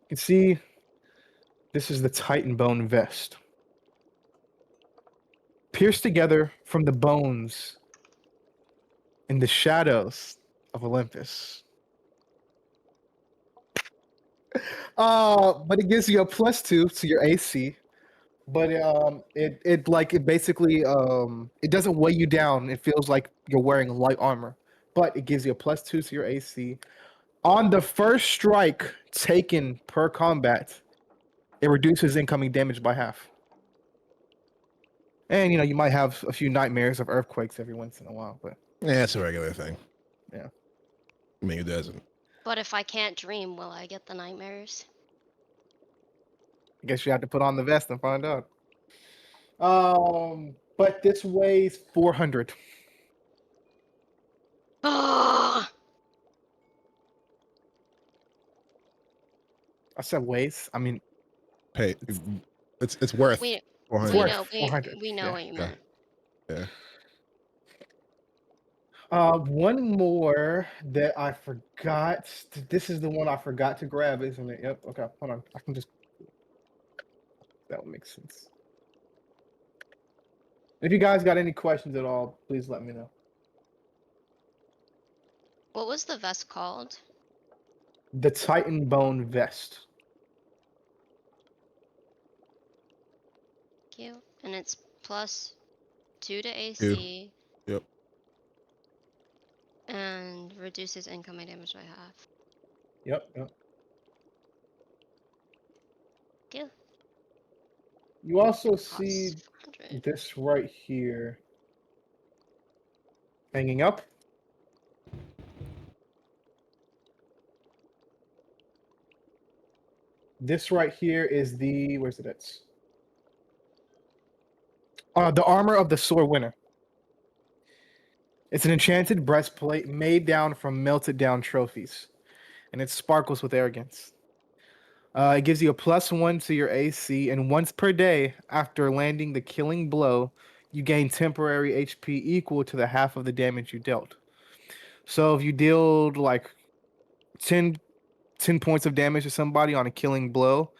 You can see this is the Titan bone vest. Pierced together from the bones in the shadows of Olympus. But it gives you a +2 to your AC. But it basically it doesn't weigh you down. It feels like you're wearing light armor. But it gives you a +2 to your AC. On the first strike taken per combat, it reduces incoming damage by half. And you know, you might have a few nightmares of earthquakes every once in a while, but yeah, it's a regular thing. Yeah. I mean, it doesn't. But if I can't dream, will I get the nightmares? I guess you have to put on the vest and find out. But this weighs 400. Ah! I said weighs. I mean, Hey, it's worth We 400. worth know 400, we know yeah. what you Yeah. meant. Yeah. One more that I forgot. This is the one I forgot to grab, isn't it? Yep. Okay, hold on. I can just. That would make sense. If you guys got any questions at all, please let me know. What was the vest called? The Titan Bone Vest. Thank you. And it's +2 to AC Yep. and reduces incoming damage by half. Yep. Thank you. You also Costs see 400. this right here hanging up. This right here is the where's it at? The armor of the sword winner. It's an enchanted breastplate made down from melted down trophies, and it sparkles with arrogance. It gives you a +1 to your AC, and once per day after landing the killing blow, you gain temporary HP equal to the half of the damage you dealt. So if you deal like 10 points of damage to somebody on a killing blow,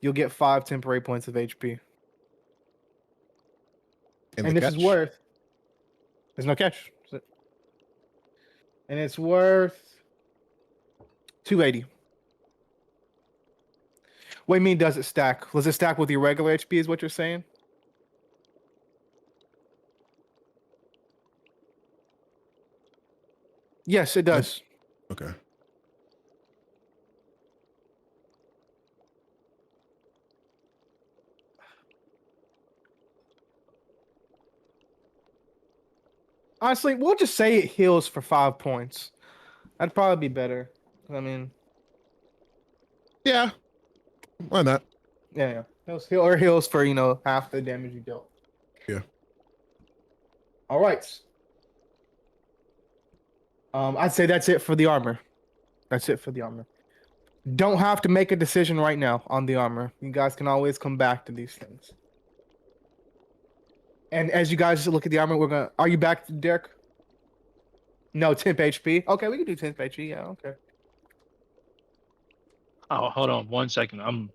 you'll get 5 temporary points of HP. And And the this catch. is worth. There's no catch. And it's worth 280. What do you mean? Does it stack? Does it stack with your regular HP? Is what you're saying? Yes, it does. Okay. Honestly, we'll just say it heals for 5 points. That'd probably be better. I mean, Yeah. Why not? yeah. Heals for half the damage you dealt. Yeah. All right. I'd say that's it for the armor. That's it for the armor. Don't have to make a decision right now on the armor. You guys can always come back to these things. And as you guys look at the armor, are you back, Derek? No, temp HP. Okay, we can do temp HP. Yeah, okay. Oh, hold on 1 second. No, be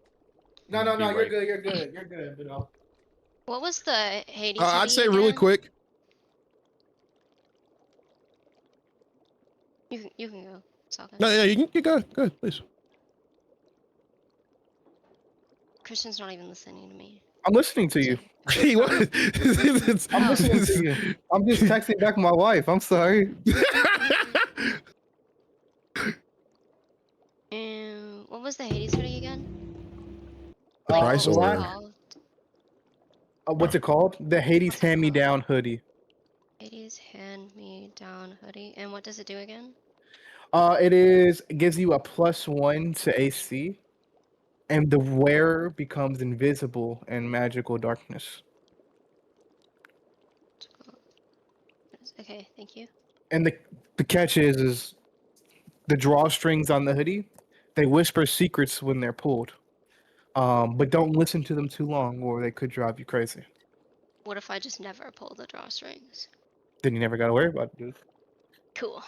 you're right. good. You're good. You're good. What was the Hades I'd hoodie say really again? quick. You can go. It's all good. No, yeah, you go, please. Christian's not even listening to me. I'm listening to you. He was. I'm listening to you. I'm just texting back my wife. I'm sorry. And what was the Hades hoodie again? The Like, price what was it or called? What's it called? The Hades What's it hand-me-down hoodie. Hades hand-me-down hoodie. And what does it do again? It gives you a +1 to AC, and the wearer becomes invisible in magical darkness. Okay, thank you. And the catch is the drawstrings on the hoodie, they whisper secrets when they're pulled. But don't listen to them too long, or they could drive you crazy. What if I just never pull the drawstrings? Then you never gotta worry about it, dude. Cool.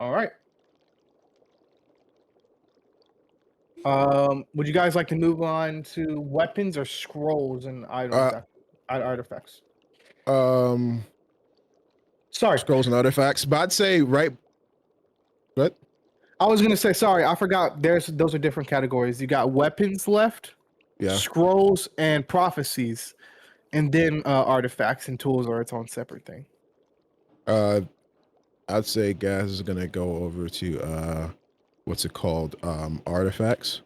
All right. Would you guys like to move on to weapons or scrolls and artifacts? Sorry, scrolls and artifacts, but I'd say what? I was gonna say sorry. I forgot. Those are different categories. You got weapons left, Yeah. scrolls and prophecies, and then artifacts and tools are its own separate thing. I'd say Gaz is gonna go over to what's it called? Artifacts.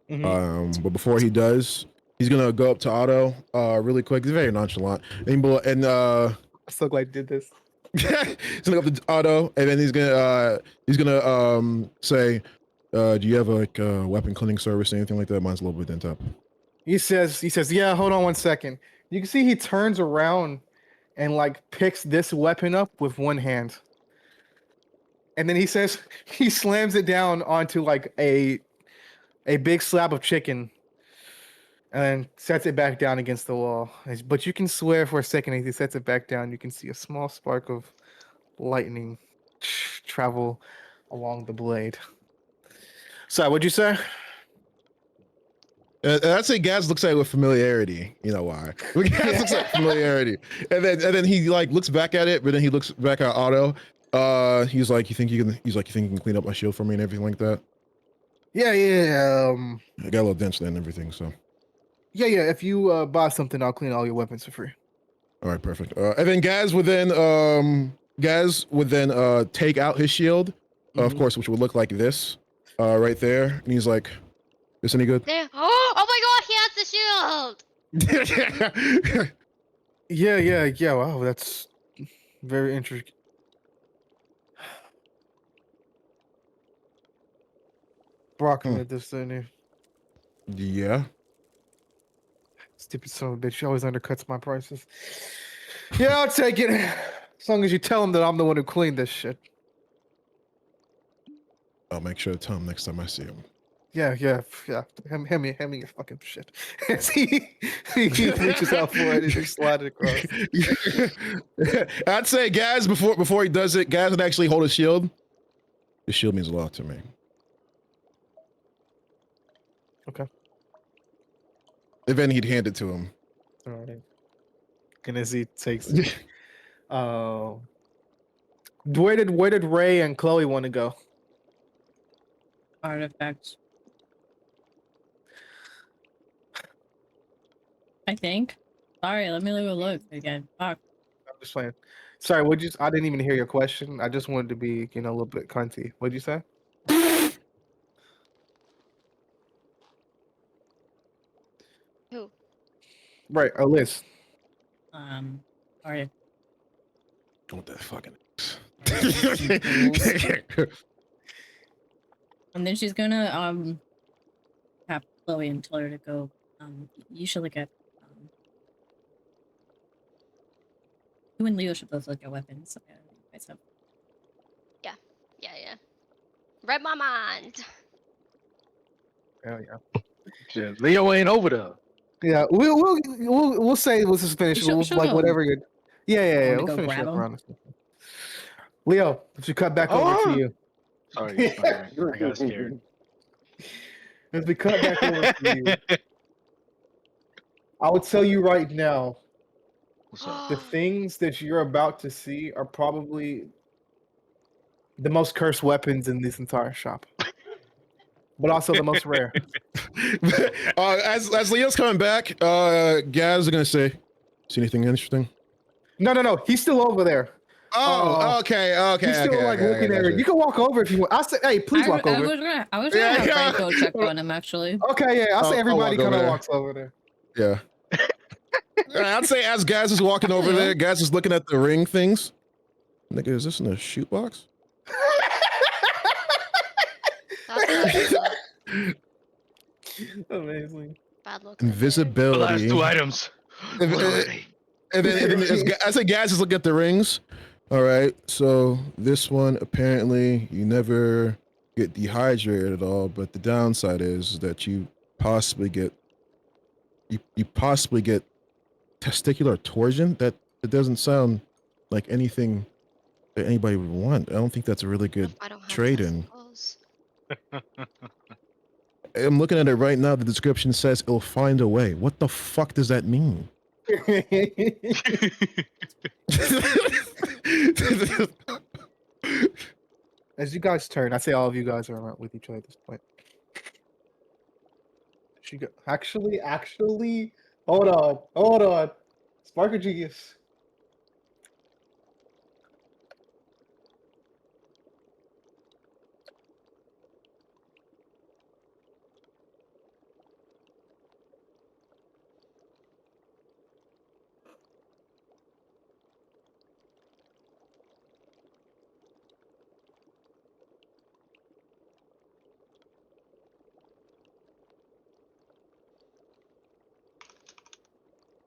Mhm. But before he does, he's gonna go up to Otto really quick. He's very nonchalant. And I'm so glad you did this. he's gonna go up to Otto, and then he's gonna say, do you have like a weapon cleaning service or anything like that? Mine's a little bit dent up. He says, yeah, hold on 1 second. You can see he turns around and like picks this weapon up with one hand. And then he says he slams it down onto like a big slab of chicken and then sets it back down against the wall. But you can swear for a second as he sets it back down, you can see a small spark of lightning travel along the blade. So, what'd you say? I'd say Gaz looks at it with familiarity. You know why? Gaz looks at familiarity, and then he like looks back at it, but then he looks back at Otto. He's like, you think you can clean up my shield for me and everything like that? Yeah. I got a little dents there and everything, so. Yeah. If you buy something, I'll clean all your weapons for free. All right, perfect. And then Gaz would then take out his shield, of Mhm. course, which would look like this, right there, and he's like, "This any good?" There. Oh my god, he has the shield! Yeah. Wow, that's very interesting. Brock made this thing here. Yeah. Stupid son of a bitch. She always undercuts my prices. Yeah, I'll take it. As long as you tell him that I'm the one who cleaned this shit. I'll make sure to tell him next time I see him. Yeah. Hand me your fucking shit. As he reaches out for it and just slide it across. I'd say Gaz before he does it, Gaz would actually hold his shield. His shield means a lot to me. Okay. And then he'd hand it to him. All right. And as he takes it, where did Ray and Chloe want to go? artifacts. I think. Sorry, let me look again. Fuck. I'm just playing. Sorry, would you? I didn't even hear your question. I just wanted to be, a little bit cunty. What'd you say? Who? Right, a list. Sorry. What the fucking. And then she's gonna tap Chloe and tell her to go. You should look at. You and Leo should both look at weapons. So, you guys have. Yeah. Read my mind. Hell yeah. Shit, Leo ain't over there. Yeah, we'll say this is finished. She'll- We'll, she'll like go. whatever you. Yeah. Want to We'll go finish grab up him? around this. Leo, if you cut back over Oh! to you. Sorry, I got scared. As we cut back over to you, I will tell you right now, What's up? the things that you're about to see are probably the most cursed weapons in this entire shop, but also the most rare. As Leo's coming back, Gaz is gonna say, "See anything interesting?" No. He's still over there. Oh, okay. He's still looking at it. You can walk over if you want. I said, hey, please walk I over. was gonna have Franco check on him actually. Okay, yeah. I say I'll everybody walk over kind of there. walks over there. Yeah. I'd say as Gaz is walking over Yeah. there, Gaz is looking at the ring things. Nigga, is this in a shoot box? That's Amazing. bad look. The Invisibility. last two items. If- What are they? And then I say Gaz is looking at the rings. All right. So this one, apparently, you never get dehydrated at all, but the downside is that you possibly get testicular torsion. That doesn't sound like anything that anybody would want. I don't think that's a really good I don't have trade-in. testicles. I'm looking at it right now. The description says it'll find a way. What the fuck does that mean? As you guys turn, I say all of you guys are with each other at this point. She go. Actually, hold on. Sparker Genius.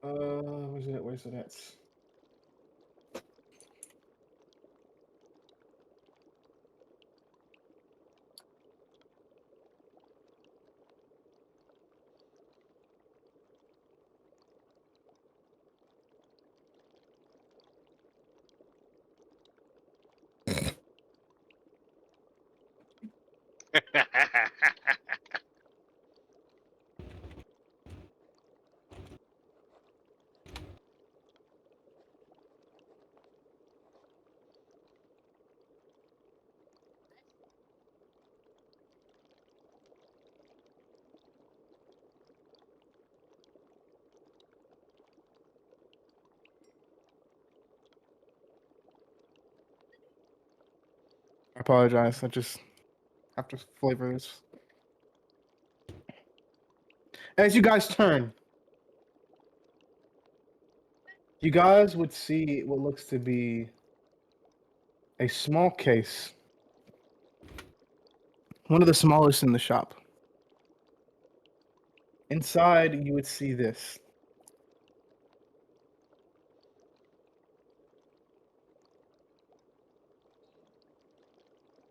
Where's it at? I apologize. I just have to flavor this. As you guys turn, you guys would see what looks to be a small case. One of the smallest in the shop. Inside, you would see this.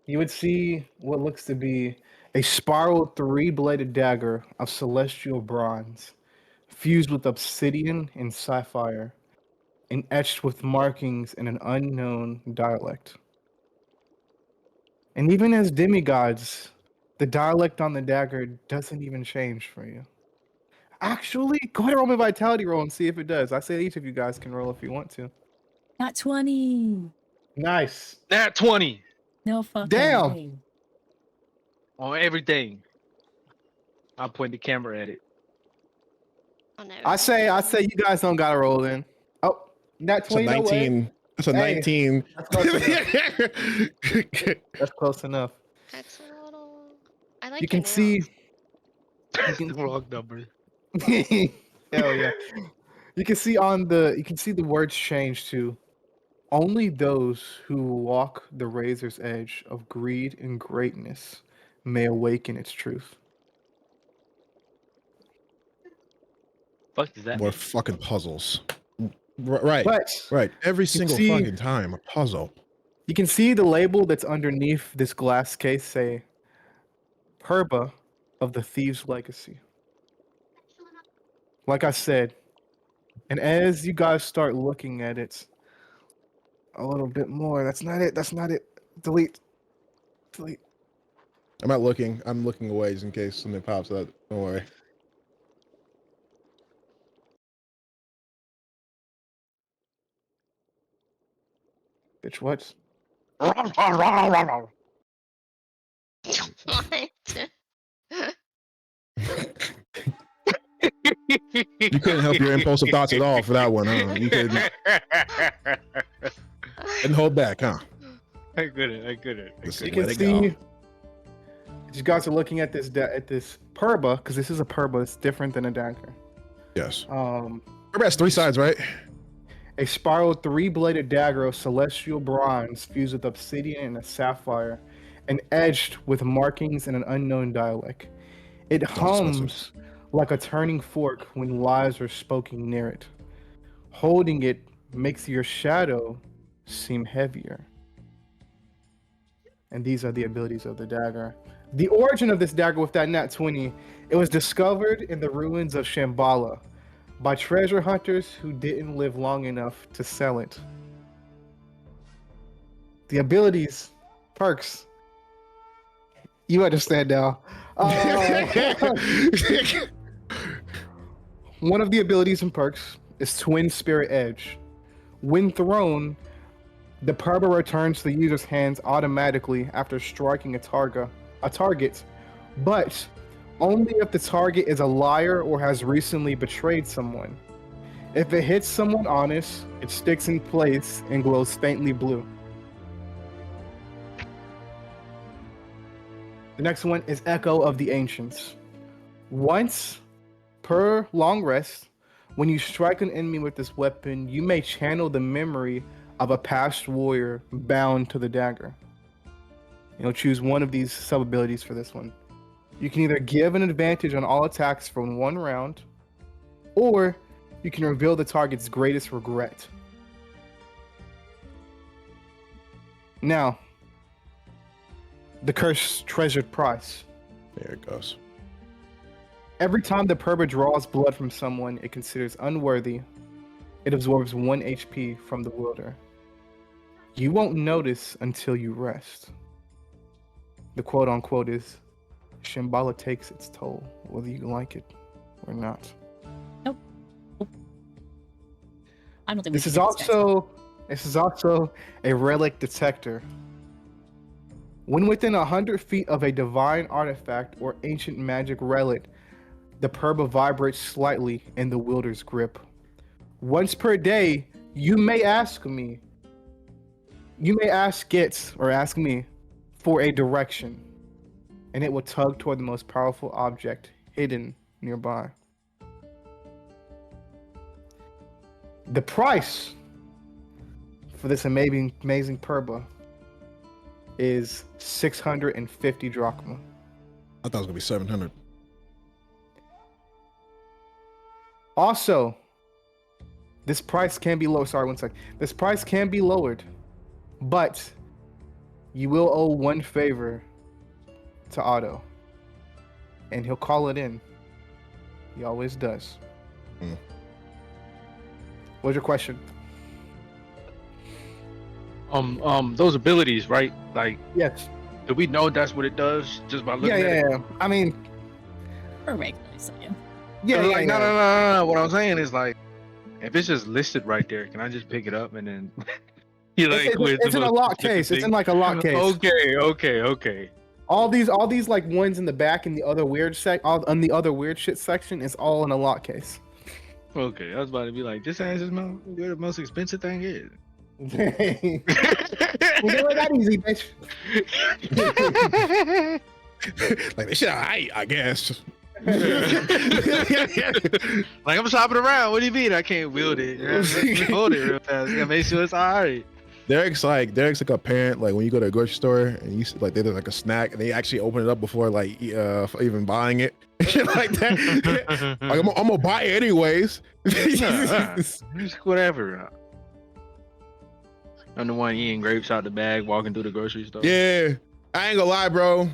You would see what looks to be a spiraled three-bladed dagger of celestial bronze, fused with obsidian and sapphire, and etched with markings in an unknown dialect. And even as demigods, the dialect on the dagger doesn't even change for you. Actually, go ahead and roll me a vitality roll and see if it does. I say each of you guys can roll if you want to. Not 20. Nice. Nat 20. No fucking Damn. way. On everything. I'll point the camera at it. Oh no. I say you guys don't gotta roll in. Oh, that That's a 20, no way. 19. That's a Hey, 19. that's close enough. That's close enough. Axolotl. I like You your can nails. see. You can. Wrong number. Hell yeah. You can see the words change to only those who walk the razor's edge of greed and greatness may awaken its truth. Fuck does that More mean? fucking puzzles. Right. But Right. Every you can single see fucking time. A puzzle. you can see the label that's underneath this glass case say Herba of the Thieves' Legacy. Like I said, and as you guys start looking at it a little bit more, that's not it. That's not it. Delete. Delete. I'm not looking. I'm looking away just in case something pops up. Don't worry. Bitch, what? What? You couldn't help your impulsive thoughts at all for that one, huh? You couldn't hold back, huh? I couldn't. Just You let can it go. see. You guys are looking at this Perba because this is a Perba. It's different than a dagger. Yes. Um, Remember, has 3 sides, right? a spiral 3-bladed dagger of celestial bronze fused with obsidian and a sapphire, and edged with markings in an unknown dialect. It hums like a turning fork when lies are spoken near it. Holding it makes your shadow seem heavier. And these are the abilities of the dagger. The origin of this dagger with that nat 20, it was discovered in the ruins of Shambhala by treasure hunters who didn't live long enough to sell it. The abilities, perks, you understand now. One of the abilities and perks is Twin Spirit Edge. When thrown, the Perba returns to the user's hands automatically after striking a target, but only if the target is a liar or has recently betrayed someone. If it hits someone honest, it sticks in place and glows faintly blue. The next one is Echo of the Ancients. Once per long rest, when you strike an enemy with this weapon, you may channel the memory of a past warrior bound to the dagger. You'll choose one of these sub-abilities for this one. You can either give an advantage on all attacks for 1 round, or you can reveal the target's greatest regret. Now, the Cursed Treasured Prize. There it goes. Every time the Perba draws blood from someone it considers unworthy, it absorbs 1 HP from the wielder. You won't notice until you rest. The quote-unquote is, Shambhala takes its toll, whether you like it or not. Nope. I don't think This we is should get this guy's also a relic detector. When within 100 feet of a divine artifact or ancient magic relic, the Perba vibrates slightly in the wielder's grip. Once per day, you may ask me for a direction, and it will tug toward the most powerful object hidden nearby. The price for this amazing Perba is 650 drachma. I thought it was gonna be 700. Also, this price can be low. Sorry, one sec. This price can be lowered, but you will owe one favor to Otto, and he'll call it in. He always does. What's your question? Those abilities, right? Like, Yes. do we know that's what it does just by looking at it? Yeah. I mean, For regular, so yeah. yeah. Like, no. What I'm saying is, like, if it's just listed right there, can I just pick it up and then you like? It's in a lock case. It's in like a lock case. Okay. All these like ones in the back in the other weird on the other weird shit section is all in a lock case. Okay, I was about to be like, this ass is where the most expensive thing is. We do it that easy, bitch. Like this shit, I guess. Like I'm shopping around. What do you mean I can't wield it? Hold it real fast. Gotta make sure it's alright. Derek's like a parent. Like when you go to a grocery store and you see, like they did like a snack and they actually open it up before like even buying it, shit like that. Like I'm gonna buy it anyways. Just whatever. I'm the one eating grapes out the bag, walking through the grocery store. Yeah, I ain't gonna lie, bro.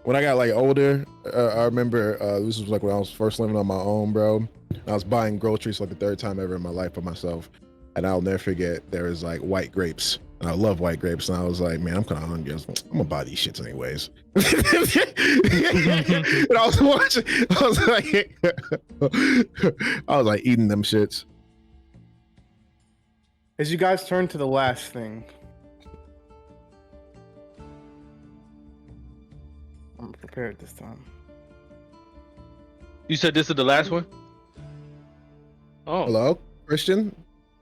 When I got like older, I remember this was like when I was first living on my own, bro. I was buying groceries like the third time ever in my life for myself. And I'll never forget, there was like white grapes. And I love white grapes. And I was like, man, I'm kind of hungry. I'm gonna buy these shits anyways. And I was watching, I was like eating them shits. As you guys turn to the last thing, I'm prepared this time. You said this is the last one? Oh. Hello, Christian?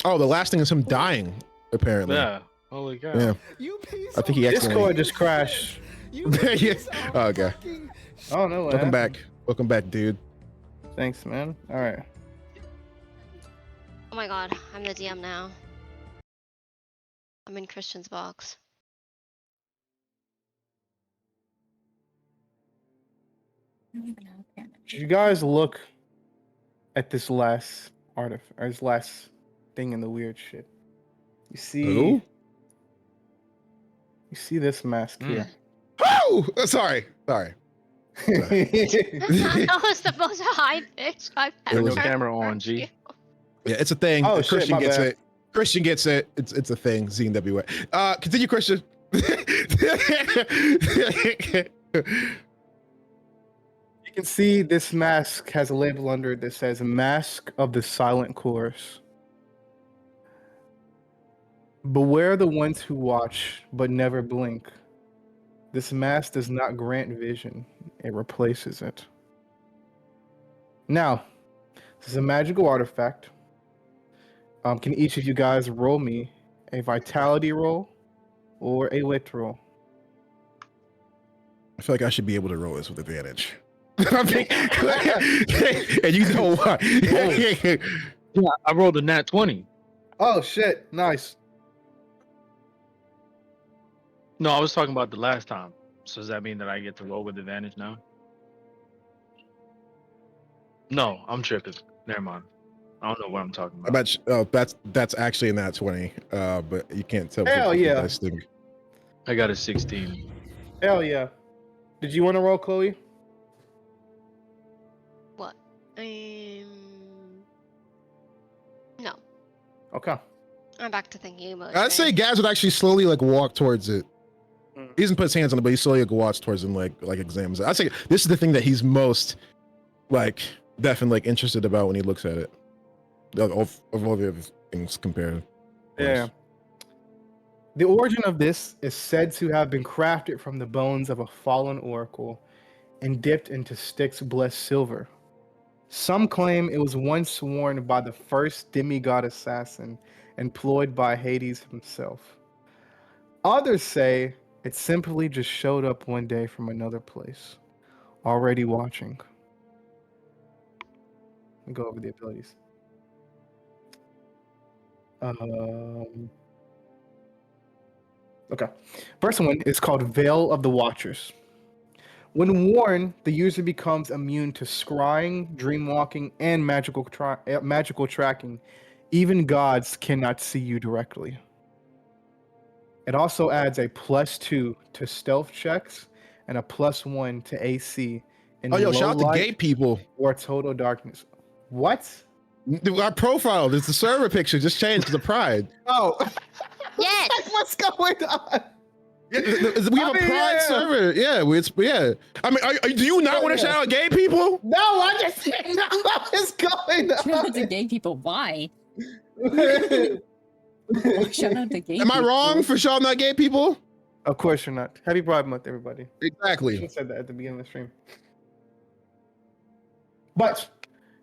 Oh, the last thing is him dying, apparently. Yeah. Holy cow. Yeah. I think he actually. Discord just crashed. Yeah. Oh, okay. Oh no! Welcome back. Welcome back, dude. Thanks, man. All right. Oh my god, I'm the DM now. I'm in Christian's box. Should you guys look at this last artifact, or this last thing in the weird shit? You see? Who? You see this mask here? Oh, sorry. That was the most high pitch I've It ever was- heard. Camera on, G. Yeah, it's a thing. Oh, shit, Christian my gets bad. it. Christian gets it. It's a thing. ZNWA. Continue, Christian. You can see this mask has a label under it that says "Mask of the Silent Chorus." Beware the ones who watch but never blink. This mask does not grant vision; it replaces it. Now, this is a magical artifact. Can each of you guys roll me a vitality roll or a wit roll? I feel like I should be able to roll this with advantage. And you know why? Yeah, I rolled a nat 20. Oh shit! Nice. No, I was talking about the last time. So does that mean that I get to roll with advantage now? No, I'm tripping. Never mind. I don't know what I'm talking I about. bet that's actually in that 20. But you can't tell. Hell with the yeah. dice thing. I got a 16. Hell yeah. Did you want to roll, Chloe? What? No. Okay. I'm back to thinking about it. I'd say Gaz would actually slowly like walk towards it. He doesn't put his hands on it, but he slowly like, walks towards it and like examines it. I'd say this is the thing that he's most like definitely like interested about when he looks at it. Of all the other things compared. of Yeah. course. The origin of this is said to have been crafted from the bones of a fallen oracle and dipped into Styx blessed silver. Some claim it was once worn by the first demigod assassin employed by Hades himself. Others say it simply just showed up one day from another place, already watching. Let me go over the abilities. Okay. First one is called Veil of the Watchers. When worn, the user becomes immune to scrying, dreamwalking, and magical tracking. Even gods cannot see you directly. It also adds a +2 to stealth checks and a +1 to AC in Oh, yo, low shout out to light gay people. or total darkness. What? Our profile, there's the server picture just changed to Pride. Oh, Yes! what's going on? Yeah, we have a Pride yeah. server. Yeah, yeah. I mean, do you not want to shout out gay people? No, I just didn't know what was going Shout out to on. gay people. Why? Shout out to gay Am I people. wrong for shouting out gay people? Of course you're not. Happy Pride Month, everybody. Should Exactly. have said that at the beginning of the stream. But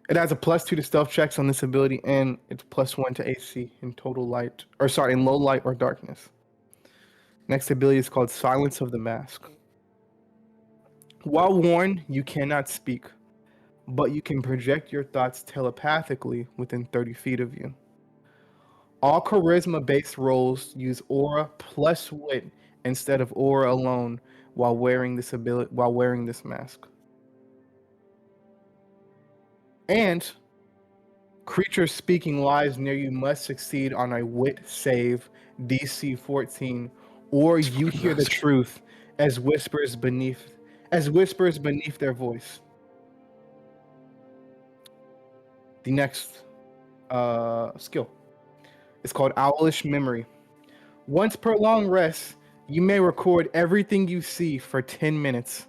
it adds a +2 to stealth checks on this ability, and it's +1 to AC in total light, or sorry, in low light or darkness. Next ability is called Silence of the Mask. While worn, you cannot speak, but you can project your thoughts telepathically within 30 feet of you. All charisma-based roles use aura plus wit instead of aura alone while wearing this mask. And creatures speaking lies near you must succeed on a wit save DC 14, or you hear the truth as whispers beneath their voice. The next skill is called Owlish Memory. Once per long rest, you may record everything you see for 10 minutes.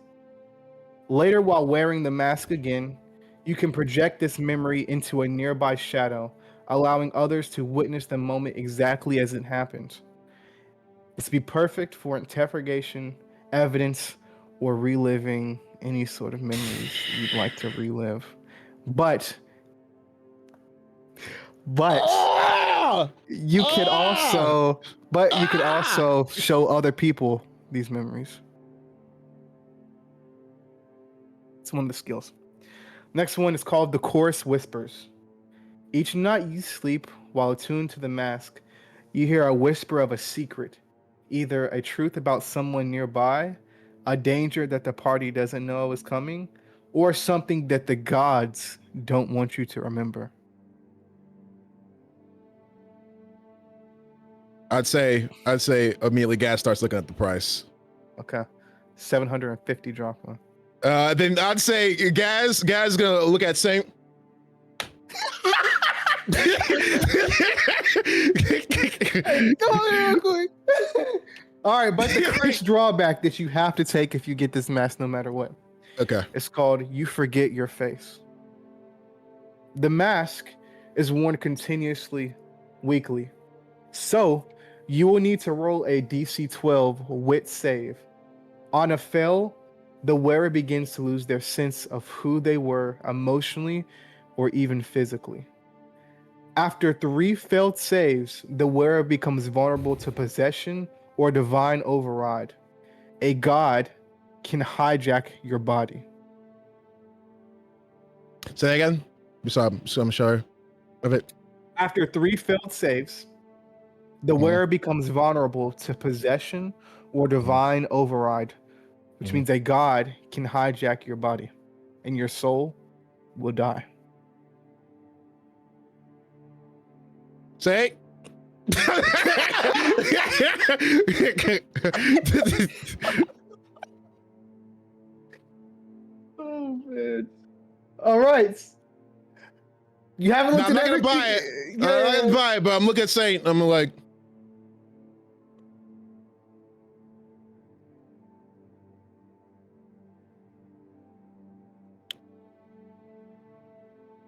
Later, while wearing the mask again, you can project this memory into a nearby shadow, allowing others to witness the moment exactly as it happened. This would be perfect for interrogation, evidence, or reliving any sort of memories you'd like to relive. But you could also show other people these memories. It's one of the skills. Next one is called the Chorus Whispers. Each night you sleep while attuned to the mask, you hear a whisper of a secret, either a truth about someone nearby, a danger that the party doesn't know is coming, or something that the gods don't want you to remember. I'd say immediately Gas starts looking at the price. Okay. 750 drop one. Then I'd say Gaz is gonna look at Saint. Come on real quick. All right, but the first drawback that you have to take if you get this mask no matter what. Okay. It's called You Forget Your Face. The mask is worn continuously, weekly. So you will need to roll a DC 12 wit save. On a fail, the wearer begins to lose their sense of who they were emotionally or even physically. After 3 failed saves, the wearer becomes vulnerable to possession or divine override. A god can hijack your body. Say that again. I'm sure of it. After 3 failed saves, the wearer becomes vulnerable to possession or divine override, which means a god can hijack your body and your soul will die. Say. Oh man! All right, you haven't looked I'm at not gonna buy it. I'm not gonna buy it, but I'm looking at Saint. I'm like,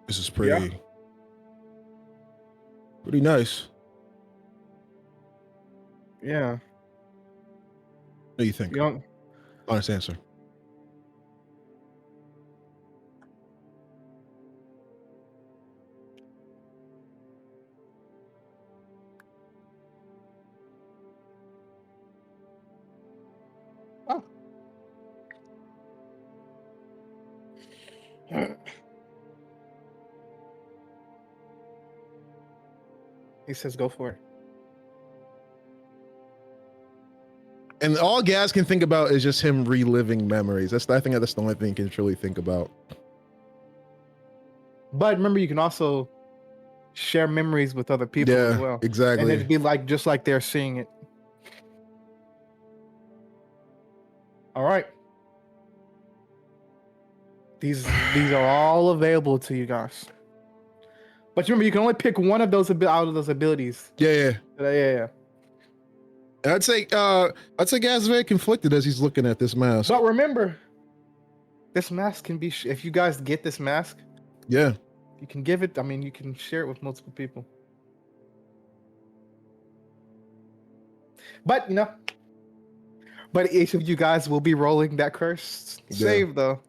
this is pretty nice. Yeah. What do you think? You don't. Honest answer. Oh. He says, "Go for it." And all Gaz can think about is just him reliving memories. I think that's the only thing he can truly think about. But remember, you can also share memories with other people as well. Exactly. And it'd be like just like they're seeing it. All right. These are all available to you guys. But remember, you can only pick one of those out of those abilities. Yeah. Yeah. I'd say Gaz is very conflicted as he's looking at this mask. But remember, this mask can be if you guys get this mask. Yeah. You can give it. I mean, you can share it with multiple people. But But each of you guys will be rolling that curse save, though.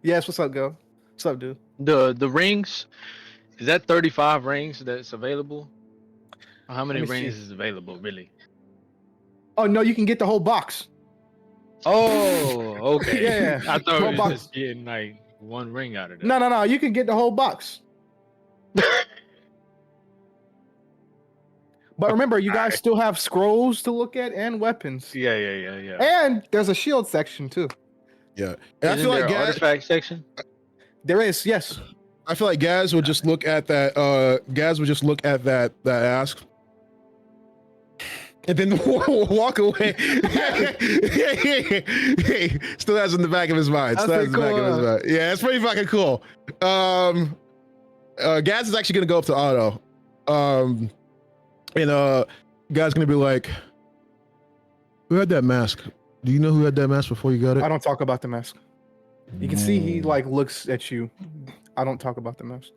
Yes, what's up, Go? What's up, dude? The rings, is that 35 rings that's available? Or how many me rings see. is available, really? Oh, no, you can get the whole box. Oh, okay. Yeah, I thought whole it was box. just getting like one ring out of that. No, you can get the whole box. But remember, you guys Alright. still have scrolls to look at and weapons. Yeah. And there's a shield section, too. Yeah. And I Isn't feel there like an Gaz, artifact section? There is, yes. I feel like Gaz would just look at that. Gaz would just look at that ask, and then walk away. Still has in the back of his mind. That's Still has in the pretty back of his cool, mind. Yeah, it's pretty fucking cool. Gaz is actually gonna go up to Otto, and Gaz gonna be like, "Who had that mask? Do you know who had that mask before you got it?" I don't talk about the mask. You can see he like looks at you. I don't talk about the mask.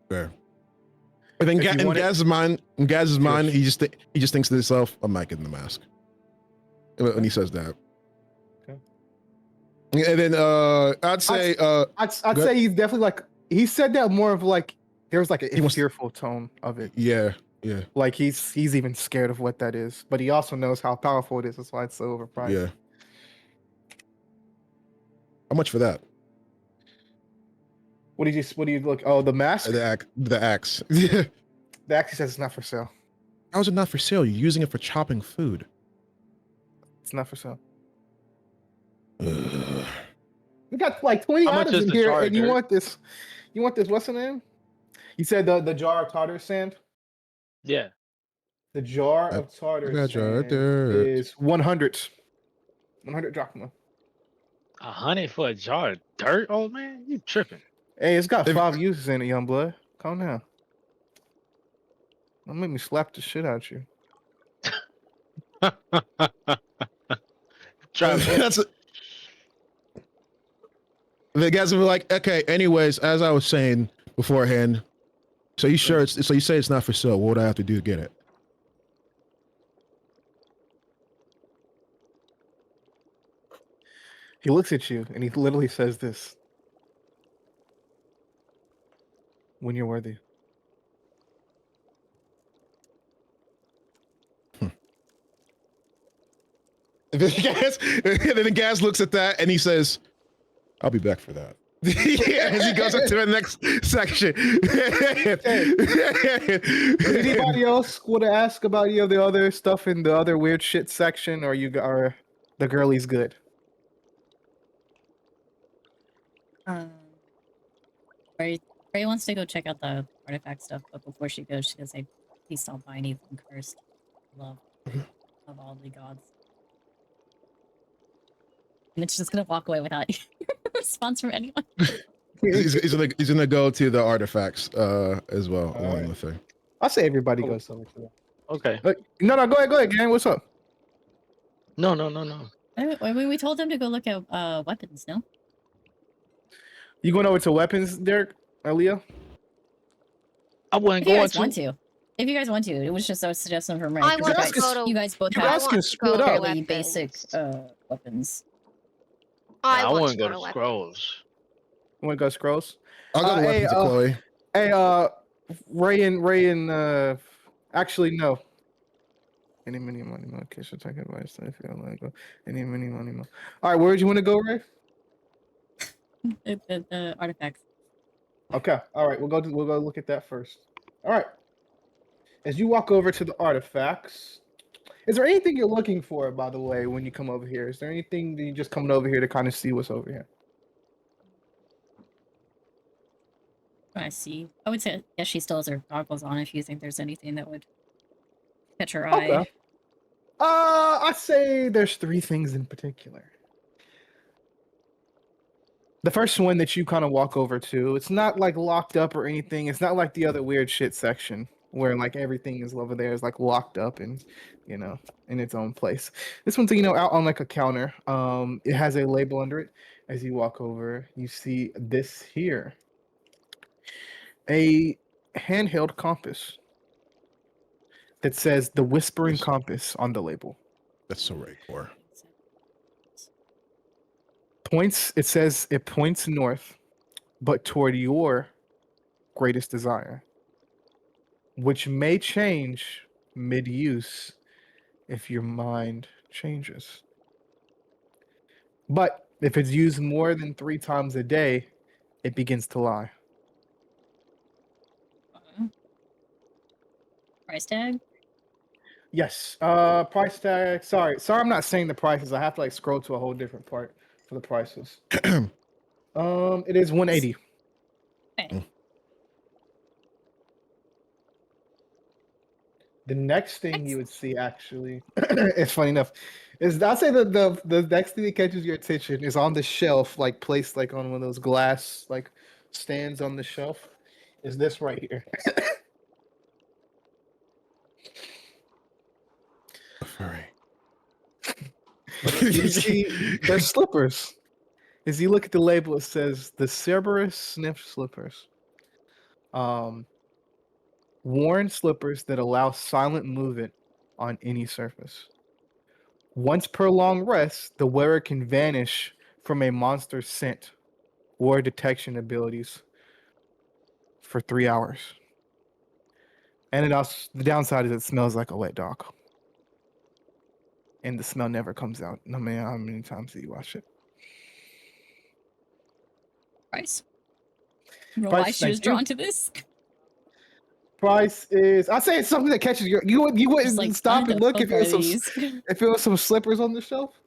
Fair. And then If you in want it- Gaz's mind, Yes. he just thinks to himself, "I'm not getting the mask." When he says that. Okay. And then I'd say I'd say he's definitely like he said that more of like there's like He a wants- fearful tone of it. yeah. Like he's even scared of what that is, but he also knows how powerful it is. That's why it's so overpriced. Yeah. How much for that? What do you look? Oh, the mask. The axe. The axe says it's not for sale. How is it not for sale? You're using it for chopping food. It's not for sale. Ugh. We got like 20 How much items is in the here, jar, and you Dirk? want this? You want this? What's the name? You said the jar of tartar sand. Yeah. The jar I- of tartar I got jar sand dirt. is 100. 100 drachma. 100 for a jar of dirt, old man? You tripping. Hey, it's got If- 5 uses in it, young blood. Calm down. Don't make me slap the shit out you. Travis, That's the guys will be like, okay. Anyways, as I was saying beforehand, so you sure it's so you say it's not for sale? What would I have to do to get it? He looks at you and he literally says this. When you're worthy. And then the Gaz looks at that and he says, "I'll be back for that." As he goes up to the next section. Did anybody else want to ask about any of the other stuff in the other weird shit section, or are the girlies good? Ray wants to go check out the artifact stuff, but before she goes, she goes, "Hey, please don't buy anything cursed. Love all the gods." And it's just gonna walk away without a response from anyone. he's gonna go to the artifacts as well All along right. with her. I say everybody goes over to that. okay. No, go ahead, gang. What's up? No. I mean, we told him to go look at weapons. No, You going over to weapons, Derek? Leo? I wasn't if you going guys to. want to. If you guys want to, it was just a suggestion from Ray. I 'cause want guys to can- go to. you guys both you have guys can want to split go up. to fairly basic weapons. weapons. I I want want to to go go to weapons. Scrolls. You want to go scrolls? I'll go to Hey, weapons, Chloe. Hey, Ray and actually no. Any mini money mo. Okay, so take advice. If you don't like go. Any mini money mo. All right, where do you want to go, Ray? The artifacts. Okay. All right. We'll go look at that first. All right. As you walk over to the artifacts, is there anything you're looking for, by the way, when you come over here? Is there anything that you just coming over here to kind of see what's over here? I see. I would say, yes, she still has her goggles on. If you think there's anything that would catch her eye. Okay. I say there's 3 things in particular. The first one that you kind of walk over to, it's not like locked up or anything. It's not like the other weird shit section where like everything is over there is like locked up and in its own place. This one's out on like a counter. It has a label under it. As you walk over, you see this here. A handheld compass. that says the Whispering Yes. Compass on the label. That's so right, Core. It says it points north, but toward your greatest desire, which may change mid-use if your mind changes. But if it's used more than 3 times a day, it begins to lie. Price tag? Yes. Price tag. Sorry, I'm not saying the prices. I have to like scroll to a whole different part for the prices. It is 180. Okay. The next thing you would see, actually, it's funny enough, is I'd say the next thing that catches your attention is on the shelf, like placed like on one of those glass like stands on the shelf. Is this right here? Furry. You see, they're slippers. As you look at the label, it says the Cerberus Sniff Slippers. Worn slippers that allow silent movement on any surface. Once per long rest, the wearer can vanish from a monster's scent or detection abilities for 3 hours. And it also, the downside is it smells like a wet dog. And the smell never comes out, no matter how many times you wash it. Price. I don't know why Price, she was thank you. drawn to this. Price is, I'd say it's something that catches your, you Just wouldn't like, stop what and the look if fuck it are was some, these? if it was some slippers on the shelf.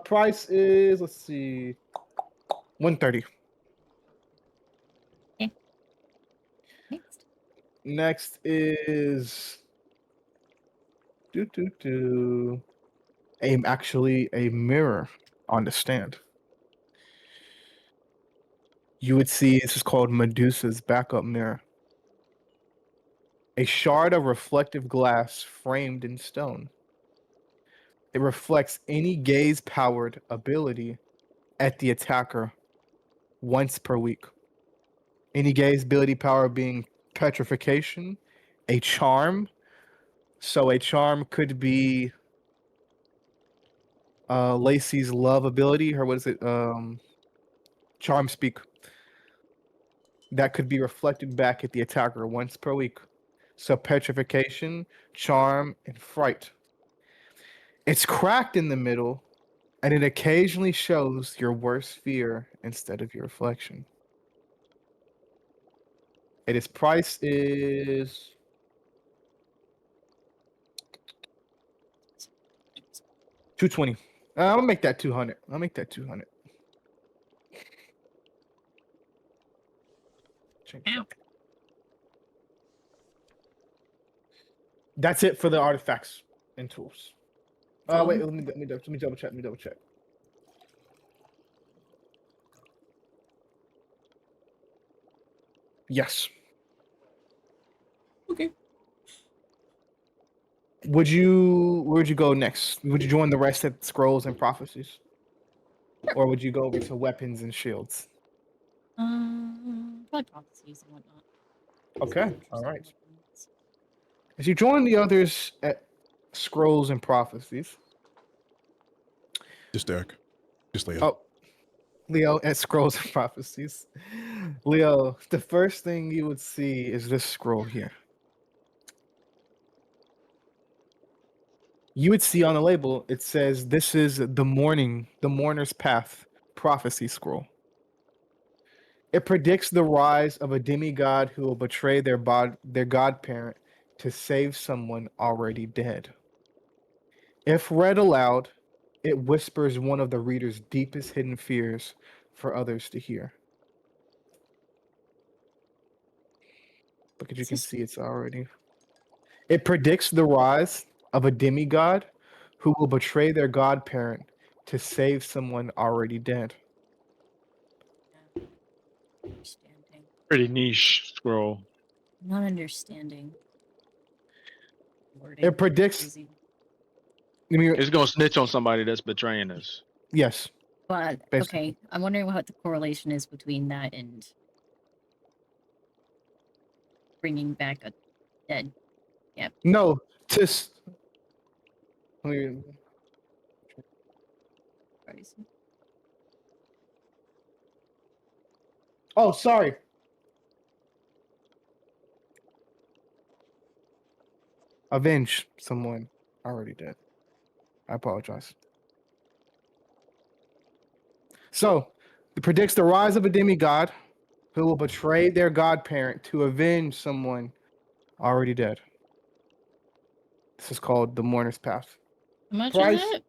Price is, let's see, 130. Next. Next is actually a mirror on the stand. You would see this is called Medusa's backup mirror. A shard of reflective glass framed in stone. It reflects any gaze-powered ability at the attacker once per week. Any gaze ability power being petrification, a charm. So a charm could be Lacey's love ability, or what is it? Charm speak. That could be reflected back at the attacker once per week. So petrification, charm, and fright. It's cracked in the middle, and it occasionally shows your worst fear instead of your reflection. And its price is 220. I'll make that 200. I'll make that 200. Change Ow. that. That's it for the artifacts and tools. Wait, let me double check. Let me double check. Yes. Okay. Where'd you go next? Would you join the rest at scrolls and prophecies? Or would you go over to weapons and shields? Probably prophecies and whatnot. Okay, all right. As you join the others at scrolls and prophecies. Just Derek. Just Leo. Oh, Leo at scrolls and prophecies. Leo, the first thing you would see is this scroll here. You would see on the label, it says this is the mourner's path prophecy scroll. It predicts the rise of a demigod who will betray their godparent to save someone already dead. If read aloud, it whispers one of the reader's deepest hidden fears for others to hear. But as you can see, it's already. It predicts the rise of a demigod who will betray their godparent to save someone already dead. Understanding. Pretty niche scroll. Not understanding. Wording. It predicts. Crazy. It's gonna snitch on somebody that's betraying us. Yes. But Basically. okay, I'm wondering what the correlation is between that and bringing back a dead No, let me- Oh, sorry. Avenge someone. Already dead. I apologize. So, it predicts the rise of a demigod who will betray their godparent to avenge someone already dead. This is called the Mourner's Path. How much Price- is it?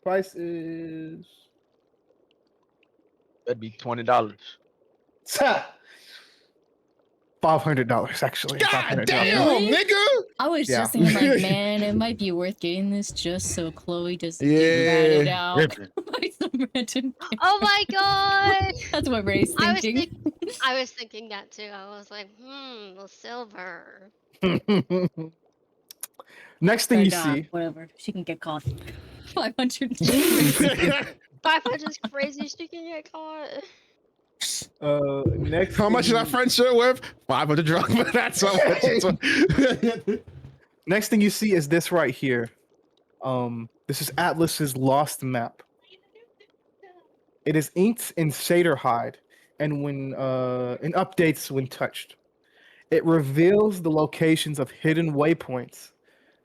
Price is That'd be $20. $500 actually. God $500. damn, Really? nigga. I was Yeah. just thinking, like, man, it might be worth getting this just so Chloe doesn't get Yeah. ratted out Ripping. by some random. Oh my god! That's what Ray's I was thinking. I was thinking that too. I was like, well, silver. Next thing Or you God, see, whatever. She can get caught. 500. 500 is crazy. She can get caught. next How much is thing- that friendship worth? 500 drachma. That's how much. Next thing you see is this right here. This is Atlas's lost map. It is inked in satyr hide, and when in updates when touched, it reveals the locations of hidden waypoints,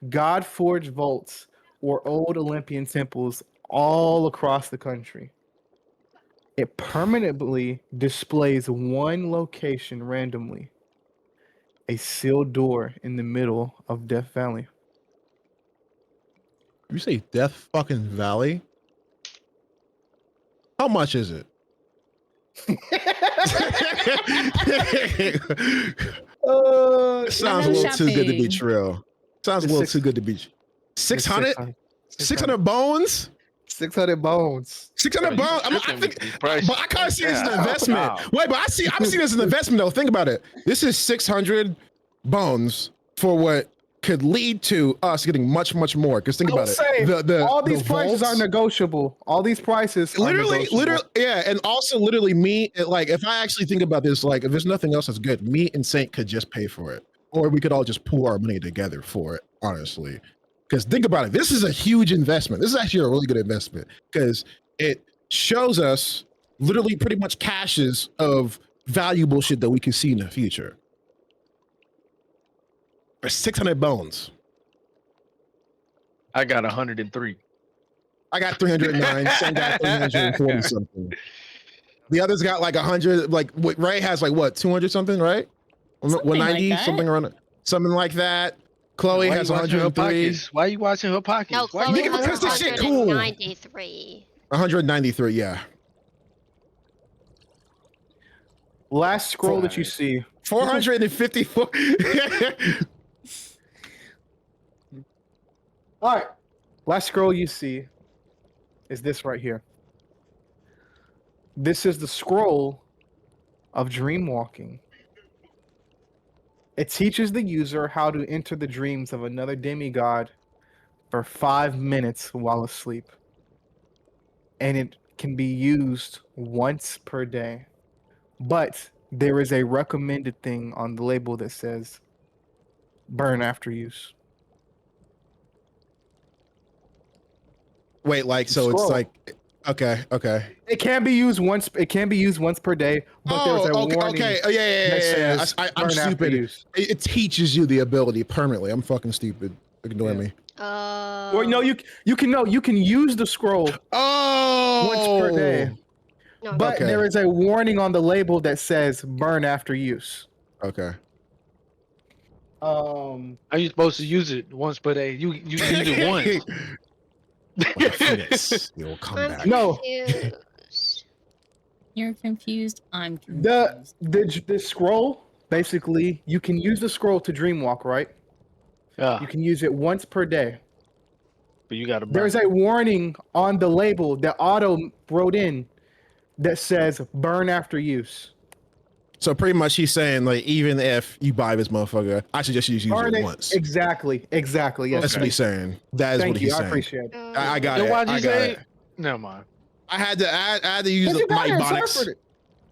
god-forged vaults, or old Olympian temples all across the country. It permanently displays one location randomly: a sealed door in the middle of Death Valley. You say Death fucking Valley? How much is it? Sounds a little too good to be shopping. true. Sounds a It's little six- too good to be. 600? 600 bones? 600 bones. 600 Bro, you bones? I tripping think, with these prices. but I kind of see this as an Yeah. investment. Wow. Wait, but I'm seeing this as an investment though. Think about it. This is 600 bones for what could lead to us getting much, much more. Because think I will about say, it. all these the prices are vaults- negotiable. All these prices are literally, negotiable. yeah, and also literally me, like if I actually think about this, like if there's nothing else that's good, me and Saint could just pay for it, or we could all just pool our money together for it, honestly. Because think about it, this is a huge investment. This is actually a really good investment because it shows us literally pretty much caches of valuable shit that we can see in the future. For 600 bones. I got 103. I got 309. Sam got 340 something. The others got like 100. Like Ray has like what 200 something, right? Something 190, like that. something like that. Chloe Why has you watching her 103. pockets? Why you watching her pockets? No, Why Chloe you Nigga, has because this shit cool. 193. 193, yeah. Last scroll that you see. 454. All right. Last scroll you see is this right here. This is the scroll of dream walking. It teaches the user how to enter the dreams of another demigod for 5 minutes while asleep. And it can be used once per day. But there is a recommended thing on the label that says burn after use. Wait, like so it's Scroll. like okay. It can be used once. It can be used once per day, but there's a okay, warning. okay. Oh, yeah. that says I'm burn after stupid. use. It teaches you the ability permanently. I'm fucking stupid. Ignore Yeah. me. Or no, you can use the scroll Oh, once per day, No, but Okay. there is a warning on the label that says burn after use. Okay. How you supposed to use it once per day? You use it once. Yes, you'll come I'm back. No. confused. You're confused. I'm confused. The scroll basically you can use the scroll to dreamwalk, right? Yeah, You can use it once per day. but you gotta. There's a warning on the label that Otto wrote in that says burn after use. So pretty much he's saying like even if you buy this motherfucker, I suggest you use Burn it it once. exactly. Yes. That's what he's saying. That is Thank what you. he's I saying. appreciate it. I got Then it. why'd you I got say? it. Never mind. I had to use You my gotta bonics. interpret it.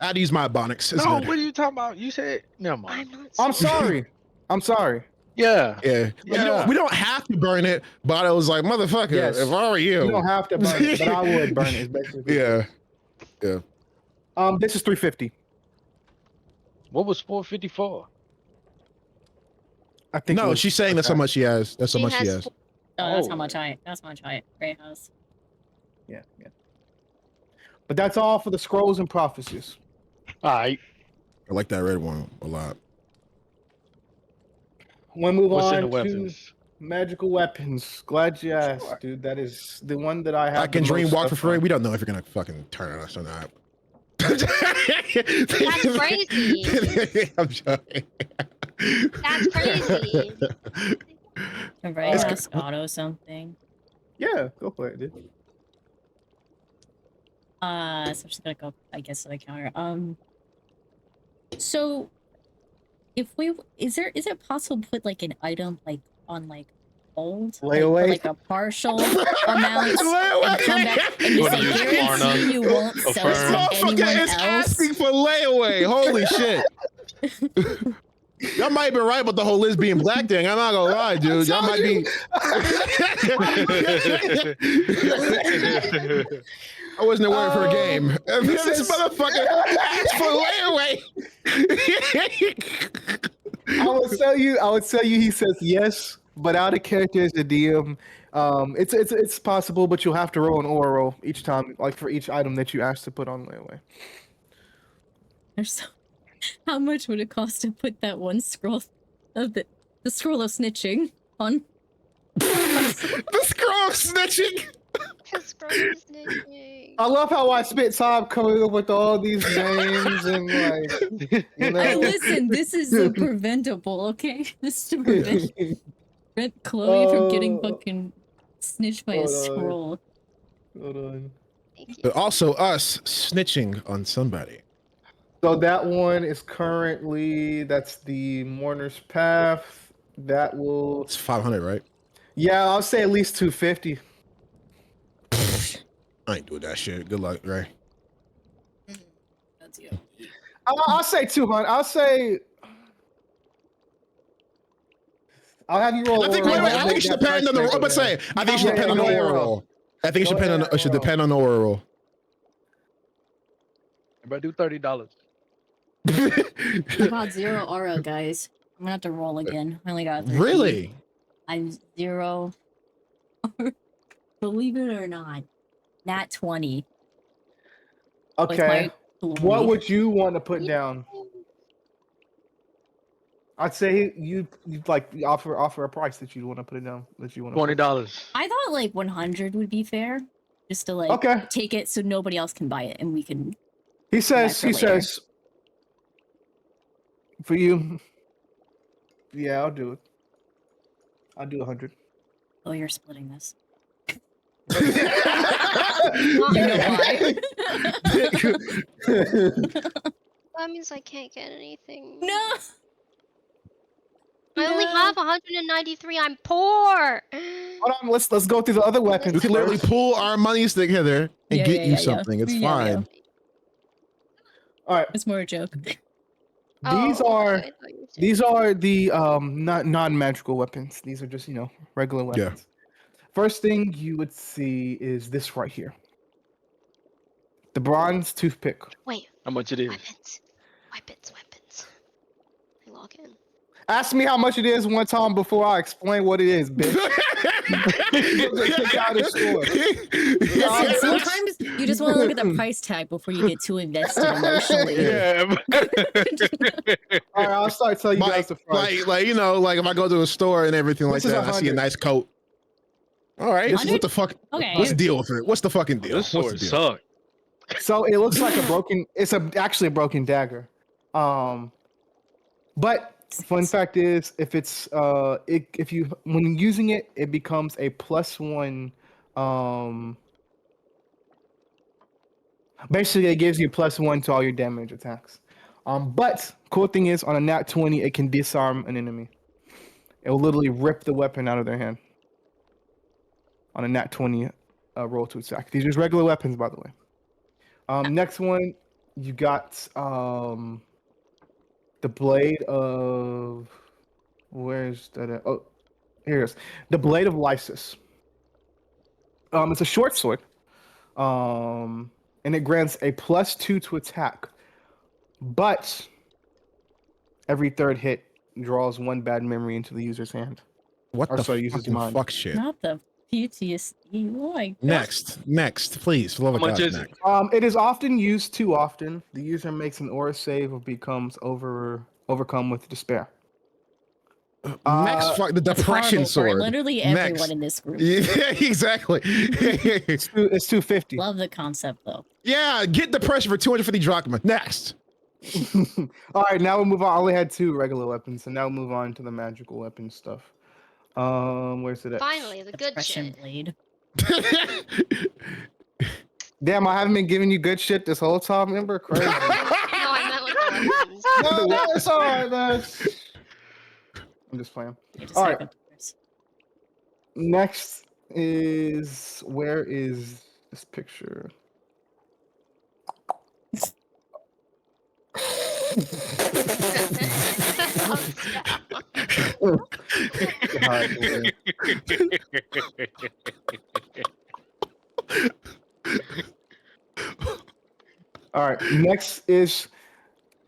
I had to use my bonics. It's No, good. what are you talking about? You said never mind. I'm not. I'm saying- sorry. I'm sorry. Yeah. Yeah. Yeah. We don't have to burn it, but I was like, motherfucker, Yes. if I were you. You don't have to burn it, but I would burn it. Is basically. Yeah. Yeah. This is 350. What was 454? I think. it No, was she's saying that's how that. much she has. That's how She much she has has. Oh, that's how Oh. much Ray has. Yeah. But that's all for the scrolls and prophecies. All right. I like that red one a lot. We'll move What's in on the to weapons? magical weapons. Glad you asked, dude. That is the one that I have. I can the dream most walk for stuff free. on. We don't know if you're gonna fucking turn on us or not. That's crazy. I'm joking. That's crazy. Can Ray It's ask Otto something? Yeah, go for it, dude. So I'm just gonna go, I guess, to the counter. So if is it possible to put like an item like on like hold, like, for, Layaway? like a partial amount, Layaway. and come back and What just is say this, Klarna? guarantee you won't A sell it firm? to anyone Motherfucker is else. asking for layaway. Holy shit. Y'all might have been right about the whole Liz being black thing. I'm not gonna lie, dude. Y'all might be. I wasn't aware for a game. This motherfucker asked for layaway. I would tell you. He says yes, but out of character as a DM, it's possible, but you'll have to roll an aura roll each time, like for each item that you ask to put on layaway. How much would it cost to put that one scroll of the scroll of snitching on? The scroll of snitching. His girl is snitching. I love how I spent time coming up with all these names and like, you Hey, know. listen, this is preventable, okay? This is to prevent Chloe from getting fucking snitched by a hold on. scroll. Hold on. Thank you. But also us snitching on somebody. So that one is currently, that's the Mourner's Path. That will, It's 500, right? yeah, I'll say at least 250. I ain't doing that shit. Good luck, Ray. That's you. I'll say 200. I'll have you roll. I think aura roll I and think it make should that depend on the. price I'm gonna say. I think it should Yeah, depend on the go ahead, aura roll. roll. I think it should Go depend ahead, on. It should roll. depend on the aura roll. Everybody do $30. I got 0 aura, guys. I'm gonna have to roll again. I only got 13. Really? I'm 0. Believe it or not, nat 20. with Okay. my What glory. would you want to put down? I'd say you like offer a price that you want to put it down. That you want to. $20. I thought like 100 would be fair, just to like Okay. take it so nobody else can buy it and we can. He says. for He later. says. For you. Yeah, I'll do it. I'll do 100. Oh, you're splitting this. Not You know really. why? That means I can't get anything. No. I only No. have 193. I'm poor. Hold on. Let's go through the other weapons. We can literally first. pool our monies together and Yeah, get yeah, you yeah, something. It's Yeah, yeah. fine. All right. It's more a joke. These Oh, are I thought you were saying- These are the not non-magical weapons. These are just, regular Yeah. weapons. First thing you would see is this right here. The bronze toothpick. Wait, How much it is? weapons. I log in. Ask me how much it is one time before I explain what it is, bitch. Check out the store. Listen, sometimes you just want to look at the price tag before you get too invested emotionally. Yeah. All right, I'll start telling you guys the price. like if I go to a store and everything like This is that, I see a 100. nice coat. All right, This is what the fuck? Okay. What's the deal with it? What's the fucking deal? This What's the sword deal? suck. So it looks like a broken. It's actually a broken dagger. But fun fact is, if it's if you when using it, it becomes a +1. Basically, it gives you +1 to all your damage attacks. But cool thing is, on a nat 20, it can disarm an enemy. It will literally rip the weapon out of their hand. On a nat 20 roll to attack. These are just regular weapons, by the way. Next one, you got the blade of Where's that at? Oh, here it is. The Blade of Lysis. It's a short sword. And it grants a +2 to attack. But every third hit draws 1 bad memory into the user's hand. What Or the sorry, user's fucking mind. fuck shit? Not the PTSD. Oh my god. Next, please. For the love How of much God, is it? next. It is often used too often. The user makes an aura save or becomes overcome with despair. Next, fuck the That's depression horrible for sword. literally everyone Next. in this group. Yeah, exactly. It's 250. Love the concept though. Yeah, get depression for 250 drachma. Next. All right, now we'll move on. I only had 2 regular weapons, so now we'll move on to the magical weapon stuff. Where's it at? Finally, the good Depression shit. blade. Damn, I haven't been giving you good shit this whole time, Ember. Crazy. No, I meant with the weapons. No, it's all right, man. I'm just playing. You just All have right. good numbers. Next is where is this picture? God, man. All right. Next is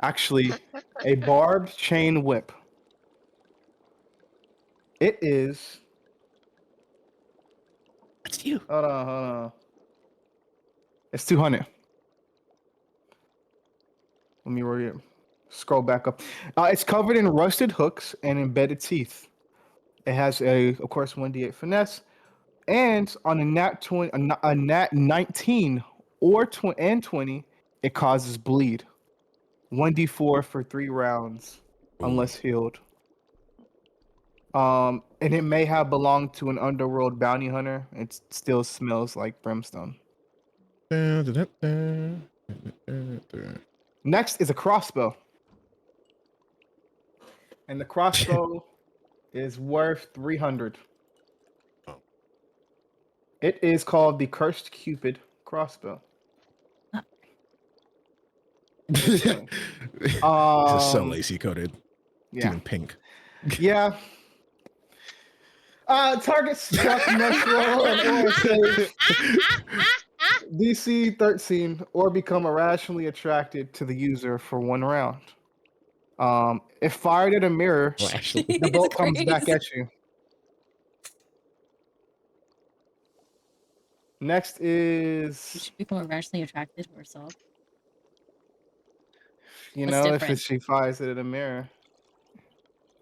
actually a barbed chain whip. It is. That's you. Hold on. It's 200. Let me scroll back up. It's covered in rusted hooks and embedded teeth. It has of course, 1d8 finesse, and on a nat 20, a nat 19 or 20, it causes bleed. 1d4 for 3 rounds, unless healed. And it may have belonged to an underworld bounty hunter. It still smells like brimstone. Next is a crossbow. And the crossbow is worth 300. Oh. It is called the Cursed Cupid crossbow. This is so lacy coded. It's Yeah. even pink. Yeah. Target struck must roll an aura save DC 13 or become irrationally attracted to the user for 1 round. If fired at a mirror, Actually, the bolt comes back at you. Next You is, should become irrationally attracted to herself. you What's know, different? if she fires it at a mirror.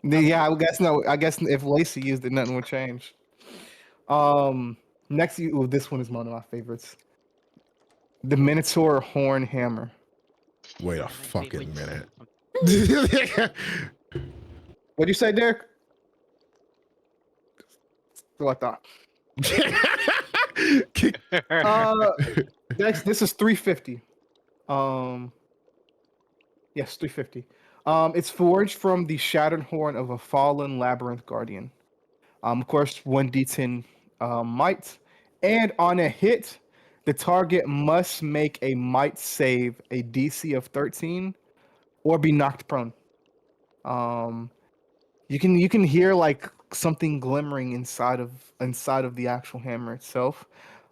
Yeah, I guess no. I guess if Lacey used it, nothing would change. Next, this one is one of my favorites. The Minotaur Horn Hammer. wait a Wait, fucking minute. What'd you say, Derek? That's what I thought. Next, this is 350. Yes, 350. It's forged from the shattered horn of a fallen labyrinth guardian. Of course, 1d10 might, and on a hit, the target must make a might save, a DC of 13, or be knocked prone. You can hear like something glimmering inside of the actual hammer itself,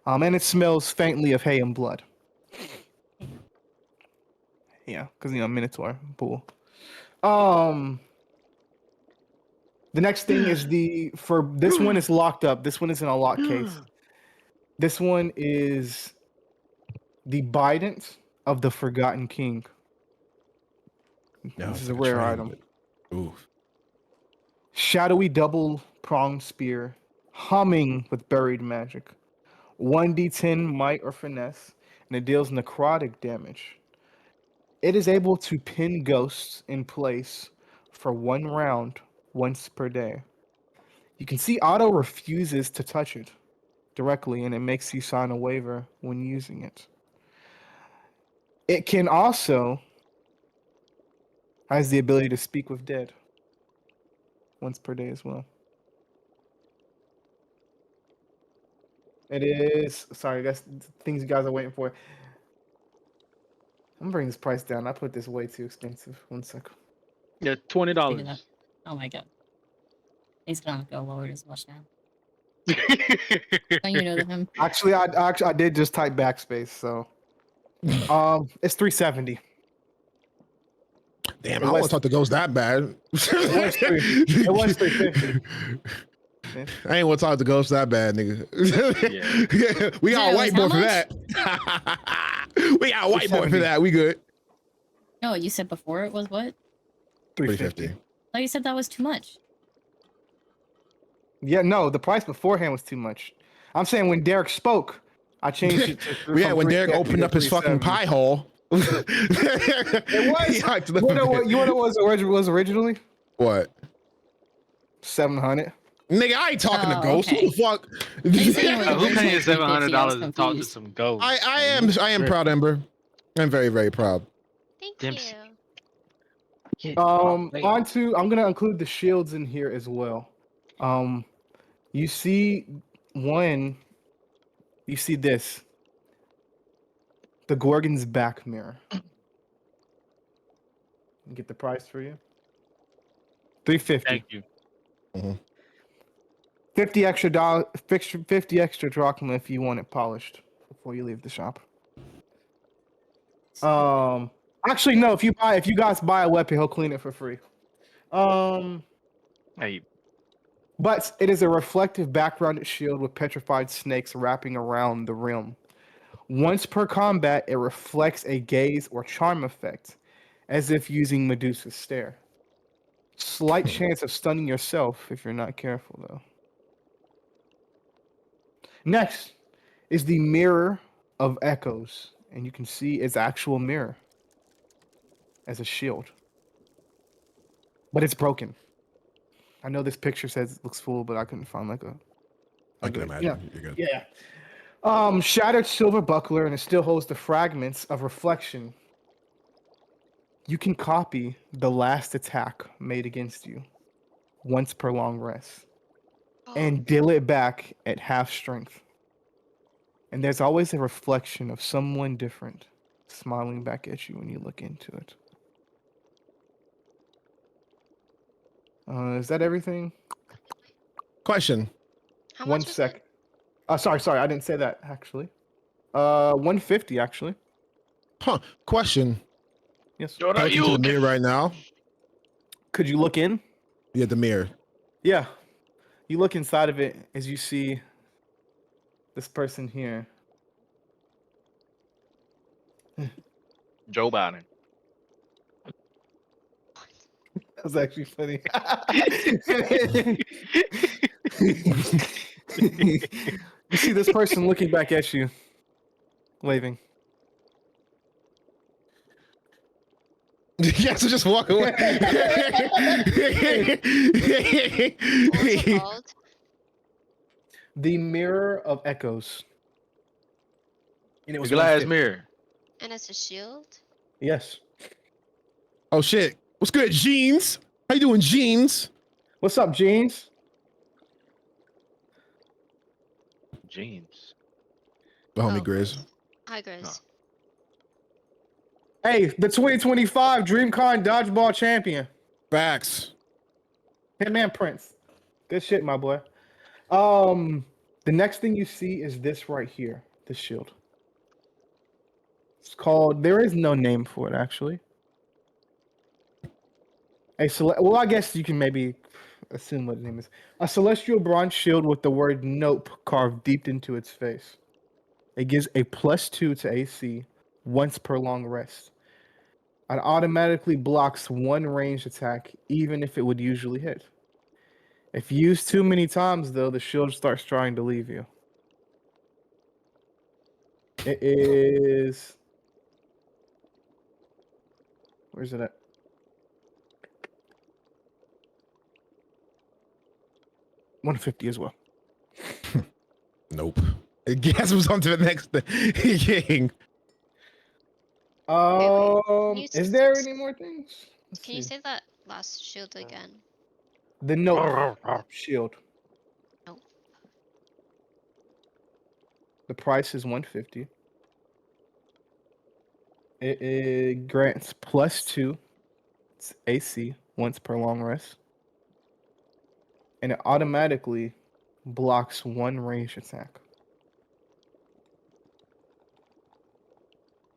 and it smells faintly of hay and blood. Yeah, because Minotaur pool. The next thing is for this one is locked up. This one is in a lock case. This one is the Bident of the Forgotten King. No, This is it's a like rare train, item. but- Oof. Shadowy double pronged spear, humming with buried magic. 1d10 might or finesse, and it deals necrotic damage. It is able to pin ghosts in place for 1 round once per day. You can see Otto refuses to touch it directly, and it makes you sign a waiver when using it. It can also has the ability to speak with dead once per day as well. It is, sorry, that's things you guys are waiting for. I'm gonna bring this price down. I put this way too expensive. 1 second. Yeah, Figure that. $20. Oh my god. He's gonna go lower as much now. Don't you know him? Actually, I did just type backspace, so it's 370. Damn, It I was- always thought the ghost that bad. It was 350. I ain't want to talk to ghost that bad, nigga. We got a It white was boy how for that. We got a white boy for 370. that. We good. No, you said before it was what? 350. Oh, you said that was too much. Yeah, no, the price beforehand was too much. I'm saying when Derek spoke, I changed it to. Yeah, from when Derek 350 opened to up his fucking 370. pie hole. It was. He hiked it up You a know what? bit. You know what was originally What? 700. Nigga, I ain't talking to Oh, ghosts. okay. Who the fuck? They say it was Who originally paying $700 $350, I was to talk to confused. some ghosts? I am Tripping. proud, Ember. I'm very, very proud. Thank Dempsey. you. I'm gonna include the shields in here as well. You see you see this. The Gorgon's back mirror. Get the price for you. 350. Thank you. 50 extra dollar 50 extra drachma if you want it polished before you leave the shop. Actually no, if you guys buy a weapon, he'll clean it for free. Hey, But it is a reflective backgrounded shield with petrified snakes wrapping around the rim. Once per combat, it reflects a gaze or charm effect, as if using Medusa's stare. Slight chance of stunning yourself if you're not careful, though. Next is the Mirror of Echoes, and you can see its actual mirror as a shield. But it's broken. I know this picture says it looks full, but I couldn't find like a... I can imagine. You're good. Yeah. Shattered silver buckler, and it still holds the fragments of reflection. You can copy the last attack made against you once per long rest and deal it back at half strength. And there's always a reflection of someone different smiling back at you when you look into it. Is that everything? Question. How One much was sec. it? Sorry, I didn't say that actually. 150 actually. Huh. Question. Yes. Jordan, Can I are look into you the mirror right now? Could you look in? Yeah, the mirror. Yeah. You look inside of it as you see this person here. Joe Biden? That was actually funny. You see this person looking back at you, waving. Yes, just walk away. What was it called? The Mirror of Echoes. And it The was glass 150. mirror. And it's a shield? Yes. Oh shit. What's good, Jeans? How you doing, Jeans? What's up, Jeans? Jeans. The homie Oh, Grizz. Hi, Grizz. Hey, the 2025 DreamCon Dodgeball Champion. Facts. Hitman Prince. Good shit, my boy. The next thing you see is this right here, the shield. It's called, there is no name for it, actually. Well, I guess you can maybe assume what the name is. A celestial bronze shield with the word nope carved deep into its face. It gives a +2 to AC once per long rest. It automatically blocks one ranged attack, even if it would usually hit. If used too many times, though, the shield starts trying to leave you. It is... Where's it at? $150 as well. Nope. Guess what's on to the next thing. you Is there any more things? Let's Can you see. say that last shield again? The note shield. Nope. The price is $150. It grants +2 AC once per long rest. and it automatically blocks one range attack.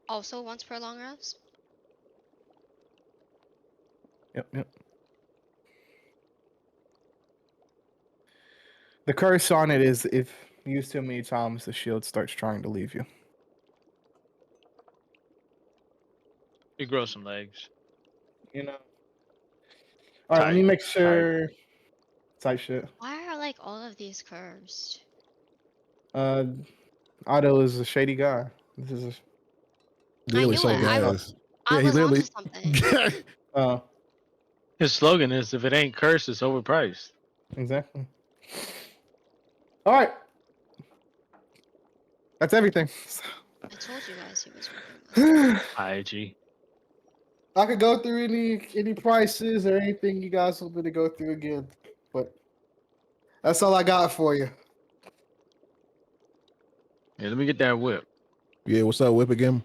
Also once per long rest. Yep. The curse on it is if used too many times, the shield starts trying to leave you. You grow some legs. You know. All right, let me Tight. make sure. Type shit. Why are like all of these cursed? Otto is a shady guy. This is Literally knew so it. gas. I Yeah, he was onto literally. something. a His slogan is if it ain't cursed, it's overpriced. exactly. All right, that's everything. I told you guys he was working with. IG. I could go through any prices or anything you guys want me to go through again, but that's all I got for you. Yeah, let me get that whip. Yeah, what's that whip again?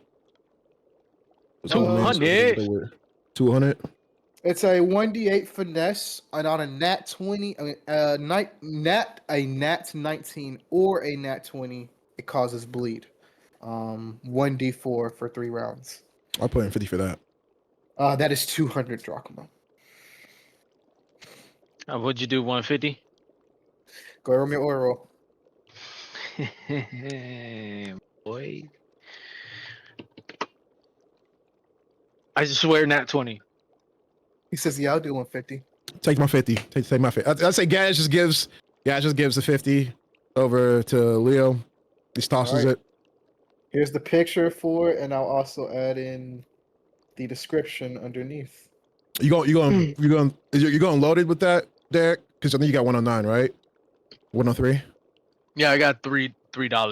What's my man said he 200. got the whip? 200. It's a 1d8 finesse, and on a nat 20, a nat 19 or a nat 20, it causes bleed. 1d4 for 3 rounds. I'll put in 50 for that. That is 200 drachma. What'd you do? 150? Go roll me oral. Boy. I just swear nat 20. He says, "Yeah, I'll do 150." Take my 50. Take my 50. I'd say Gaz just gives the 50 over to Leo. He tosses Alright. it. Here's the picture for it, and I'll also add in the description underneath. You going loaded with that, Derek? Because I think you got 109, right? 103. Yeah, I got $3.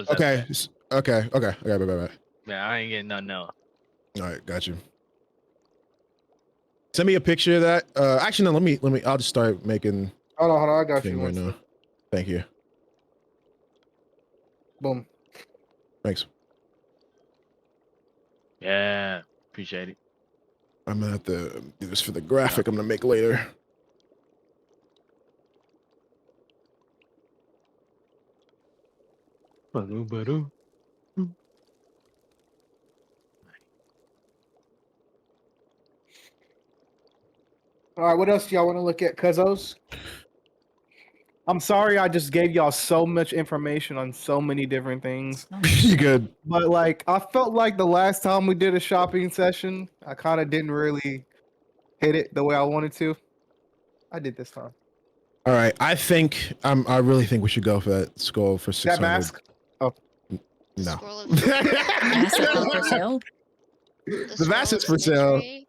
Okay. Okay. Bye. Yeah, I ain't getting nothing else. All right, got you. Send me a picture of that. Actually, no. Let me. I'll just start making Hold on, I got thing you. right now. Thank you. Boom. Thanks. Yeah, appreciate it. I'm gonna have to do this for the graphic. I'm gonna make later. Ba-doo. Alright, what else do y'all want to look at, cuzzos? I'm sorry I just gave y'all so much information on so many different things. You good? But like I felt like the last time we did a shopping session, I kind of didn't really hit it the way I wanted to. I did this time. All right. I think I really think we should go for that skull for 600. That mask? Oh, The No. scroll of Mask is not for sale. The mask is for sale. Symmetry.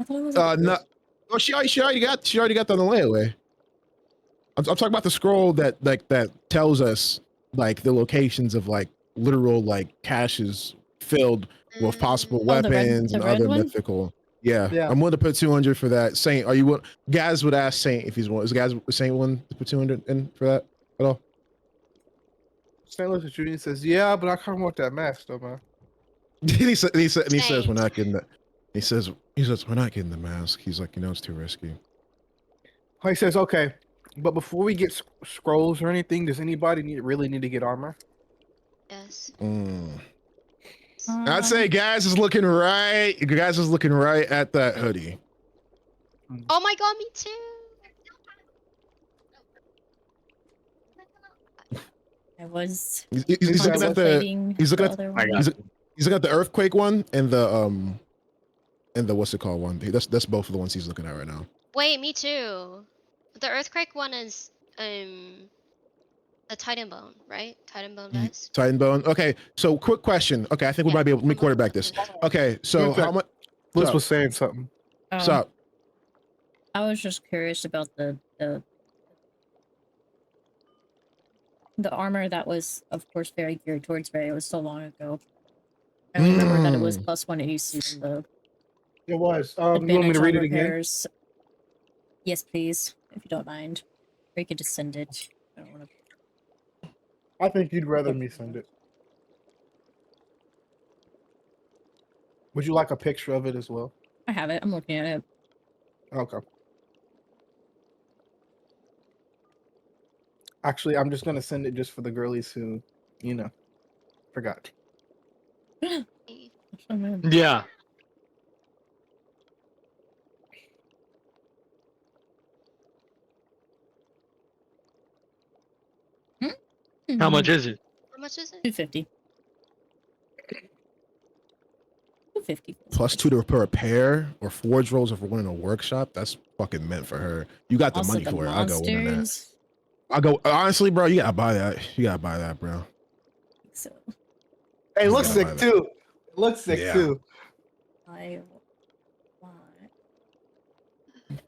I thought it was. No. Oh, she already got that on the layaway. I'm talking about the scroll that tells us like the locations of like literal like caches filled with possible Oh, the red- weapons the and red other one? mythical. Yeah, Yeah. I'm willing to put 200 for that. Saint, are you what? Gaz would ask Saint if he's one. Is Gaz Saint one to put 200 in for that at all? St. Louis Junior says, "Yeah, but I kind of want that mask, though, man." he says Saint. we're not getting that. He says we're not getting the mask. He's like, it's too risky. He says, "Okay, but before we get scrolls or anything, does anybody really need to get armor?" Yes. I'd say Gaz is looking right. Gaz is looking right at that hoodie. Oh my god, me too. I was He's He's looking at the contemplating he's looking the at other I one. got he's looking at the earthquake one and the what's it called one. That's both of the ones he's looking at right now. Wait, me too. The earthquake one is the Titan bone, right? Titan bone vest. Titan bone. Okay, so quick question. Okay, I think we Yeah. might be able. Let me quarterback this. Okay, so Okay. how much? Liz So, was saying something. so I was just curious about the armor that was, of course, very geared towards Ray. It was so long ago. I remember that it was +1 AC in the It was. You want me advantage to on read it again? repairs. Yes, please, if you don't mind. Or you could just send it. I don't want to. I think you'd rather me send it. Would you like a picture of it as well? I have it. I'm looking at it. Okay. Actually, I'm just gonna send it just for the girlies who, forgot. Oh, man. Yeah. How much is it? How much is it? 250. 250. Plus 2 to repair or forge rolls if we're winning a workshop. That's fucking meant for her. You got the Also, money the for it. I'll go in on that. monsters. I'll go. Honestly, bro, you gotta buy that. You gotta buy that, bro. So Hey, it You looks gotta buy sick that. too. It looks sick Yeah. too. I want. Okay,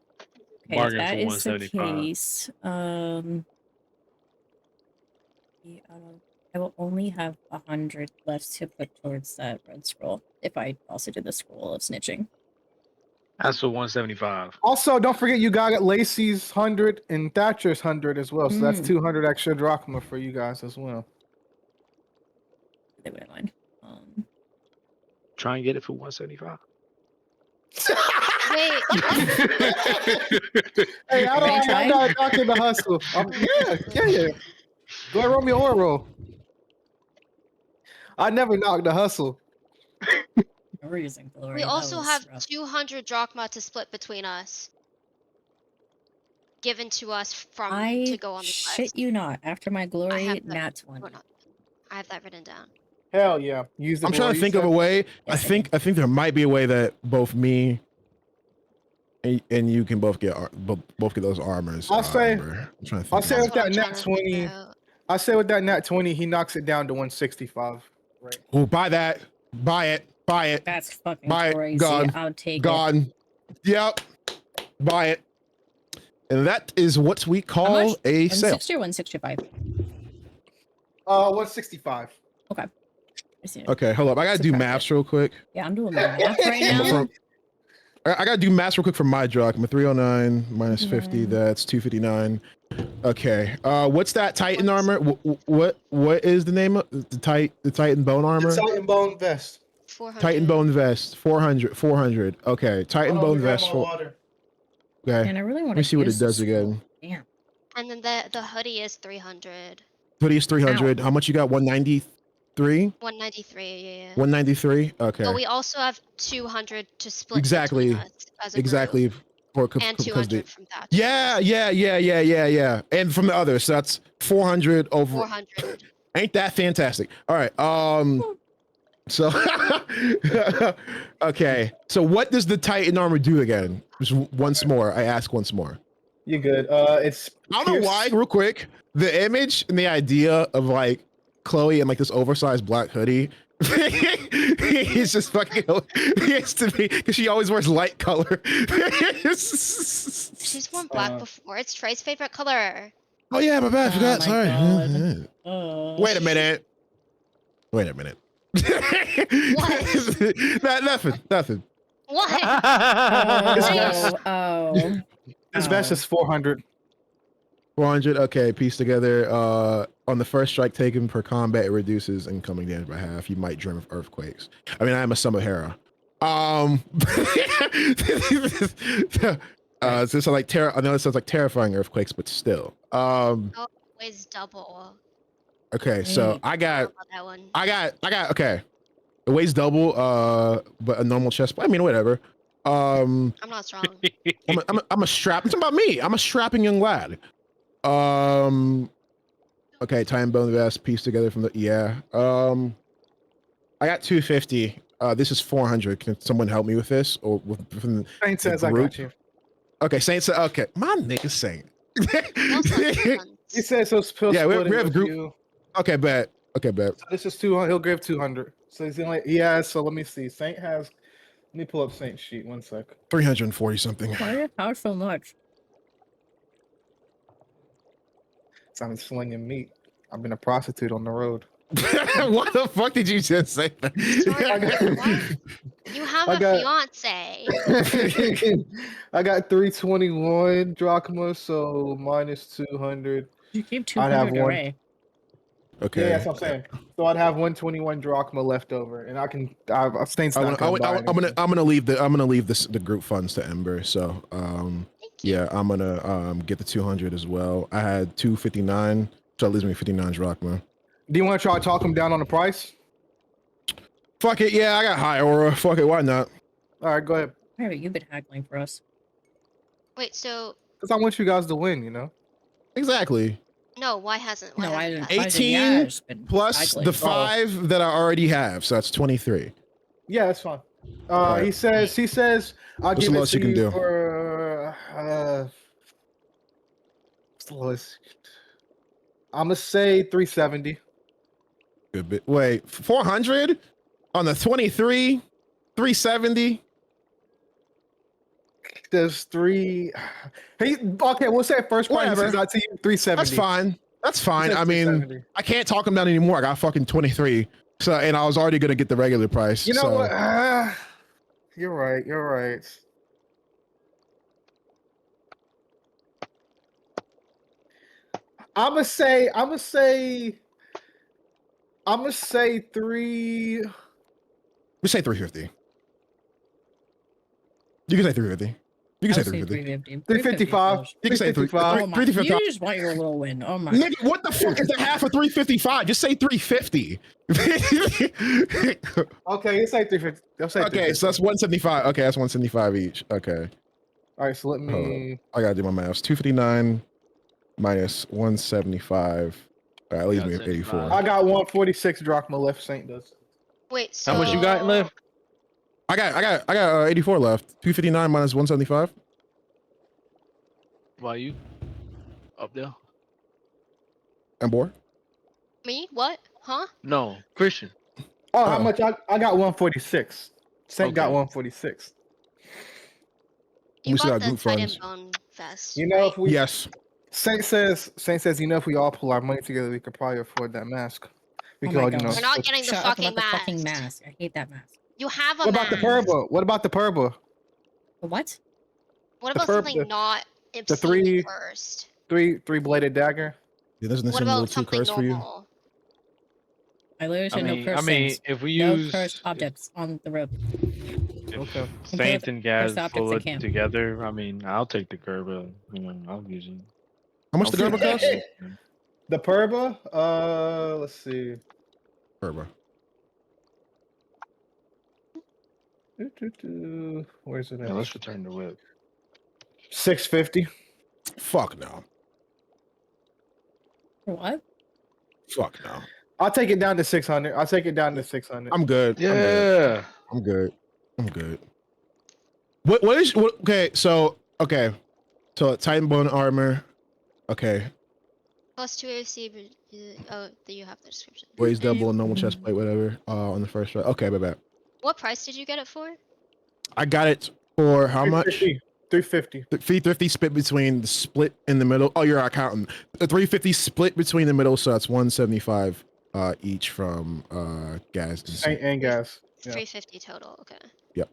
if Bargain that for is the 175. case, I will only have 100 left to put towards that red scroll if I also do the scroll of snitching. That's for 175. Also, don't forget you got Lacey's 100 and Thatcher's 100 as well. So that's 200 extra drachma for you guys as well. They wouldn't mind. Try and get it for 175. Wait. Hey, Can I try? I'm not knocking the hustle. Yeah. Go ahead, roll me a horror roll. I never knocked the hustle. We're using glory. We that also was have rough. 200 drachma to split between us. Given to us from I to go on the shit quest. you not. After my glory, have that- nat 20. Or not. I have that written down. Hell yeah. Use the I'm trying glory, to you think of said? a way. Yes, I think there might be a way that both me and you can both get both get those armors. I'll say- Amber. I'm trying to think. I'll say That's with what that I'm nat trying to figure 20, out. I say with that nat 20, he knocks it down to 165. Right. Oh, buy that. Buy it. Buy it. That's fucking Buy it. crazy. Gone. I'll take it. Gone. Yep. Buy it. And that is what we How call much? a sale. 160 or 165? 165. I see it. Okay, hold up. I gotta do Subtract maths real quick. Yeah, I'm doing my math right now. I gotta do maths real quick for my drug. I'm a 309 minus 50. Yeah. That's 259. Okay. What's that Titan armor? What is the name of the Titan bone armor? The Titan Bone Vest. 400. Titan bone vest. 400. Okay. Titan Hold on, bone let me grab vest. my water. Okay. And I really want Let me to see what it does again. Damn. And then the hoodie is 300. Hoodie is 300. How much you got? 193. 193. Yeah. 193. Okay. But we also have 200 to split Exactly. between us as a Exactly. group. And Because 200 from that. yeah. And from the others, so that's 400 over. 400. Ain't that fantastic? All right. So okay. So what does the Titan armor do again? Just once more. I ask once more. You good? It's. I don't know why. Real quick, the image and the idea of like Chloe in like this oversized black hoodie. It's just fucking hilarious to me because she always wears light color. She's worn black before. It's Trey's favorite color. Oh yeah, my bad. I Oh forgot. my Sorry. God. Wait a minute. Wait a minute. Nothing. What? Oh. His vest is 400. 400. Okay, piece together. On the first strike taken per combat, it reduces incoming damage by half. You might dream of earthquakes. I mean, I am a summer hero. So it's like I know it sounds like terrifying earthquakes, but still. Weighs double. Okay, so I got About that one. okay. It weighs double, but a normal chest. I mean, whatever. I'm not strong. I'm a strap. It's about me. I'm a strapping young lad. Okay, Titan bone vest pieced together from the I got 250. This is 400. Can someone help me with this or from Saint says I group? got you. Okay, Saint. Okay, my nigga Saint. He says he'll split. Yeah, we it have a with group. you. Okay, bet. Okay, bet. So this is 200. He'll give 200. So he's gonna. So let me see. Saint has. Let me pull up Saint's sheet. 1 sec. 340 something. Why do you have so much? So I'm slinging meat. I've been a prostitute on the road. What the fuck did you just say? Sorry, what? You have a fiance. I got 321 drachma, so minus 200. You keep I'd have 200 one. array. Okay. Yeah, that's what I'm saying. So I'd have 121 drachma left over, and I can. Saint's not gonna buy I'm gonna leave the group funds to Ember. So Thank you. Yeah, I'm gonna get the 200 as well. I had 259, so that leaves me 59 drachma. Do you want to try to talk him down on the price? Fuck it, yeah, I got high aura. Fuck it, why not? All right, go ahead. Why have you been haggling for us? Wait, so Because I want you guys to win, you know? Exactly. no, why hasn't why No, I hasn't didn't. that? 18 been plus haggling. the 5 that I already have, so that's 23. Yeah, that's fine. Right. He says, I'll What's give the it lowest to you can you do? for, what's the lowest? I'm going to say 370. Good bit. Wait, 400 on the 23, 370. There's three. Hey, okay, we'll say first price. Whatever. He says out to you 370. That's fine. That's He fine. says I mean, 370. I can't talk him down anymore. I got fucking 23. So, and I was already gonna get the regular price. You know so. what? You're right. You're right. I'm gonna say three. We say 350. You can say 350. You can say 350. 355. You can say 355. Oh my! 355. You just want your little win. Oh my! Nigga, what the fuck is the half of 355? Just say 350. Okay, you say 350. They'll say Okay, so that's 175. Okay, that's 175 each. Okay. all right. So let Hold me. I gotta do my math. 259 minus 175. All right, leaves me at 84. I got 146 drachma left. Saint does. Wait, so How much you got left? I got 84 left. 259 minus 175. Why you up there? And more. Me? What? Huh? No, Christian. Oh, how much? I got 146. Saint got Okay. 146. You We still bought got the group Titan funds. Bone vest. You know, right? if we Yes. Saint says, you know, if we all pull our money together, we could probably afford that mask. We Oh could my all, you know. gosh. We're not getting the Shut up fucking about the fucking mask. mask. I hate that mask. You have a What about the mask. purba? What about the purba? The what? What the about purb- something the- not the obscenely three- cursed? Three bladed dagger. Yeah, doesn't this What seem a little about too something cursed for you? normal? I literally said no cursed things. if we No use cursed objects on the road. if Okay. Saint and Gaz cursed objects pull they it can. together, I mean, I'll take the Gerber. You know, I'll use it. How much the I'll Gerber figure cost? it out. The purba. Let's see. Gerber. Where's it Yeah, at? let's return the whip. 650. Fuck no. For what? Fuck no. I'll take it down to 600. I'll take it down to 600. I'm good. Yeah. I'm good. I'm good. What is what okay, so Titan bone armor. Okay. Plus 2 AC, but oh, there you have the description. Weighs double And a normal chest plate, whatever. On the first try. Okay, bye. what price did you get it for? I got it for how much? 350. 350 split in the middle. Oh, you're accounting. The 350 split between the middle, so that's 175 each from Gaz and Saint. And gas. Yeah. 350 total. Okay. Yep.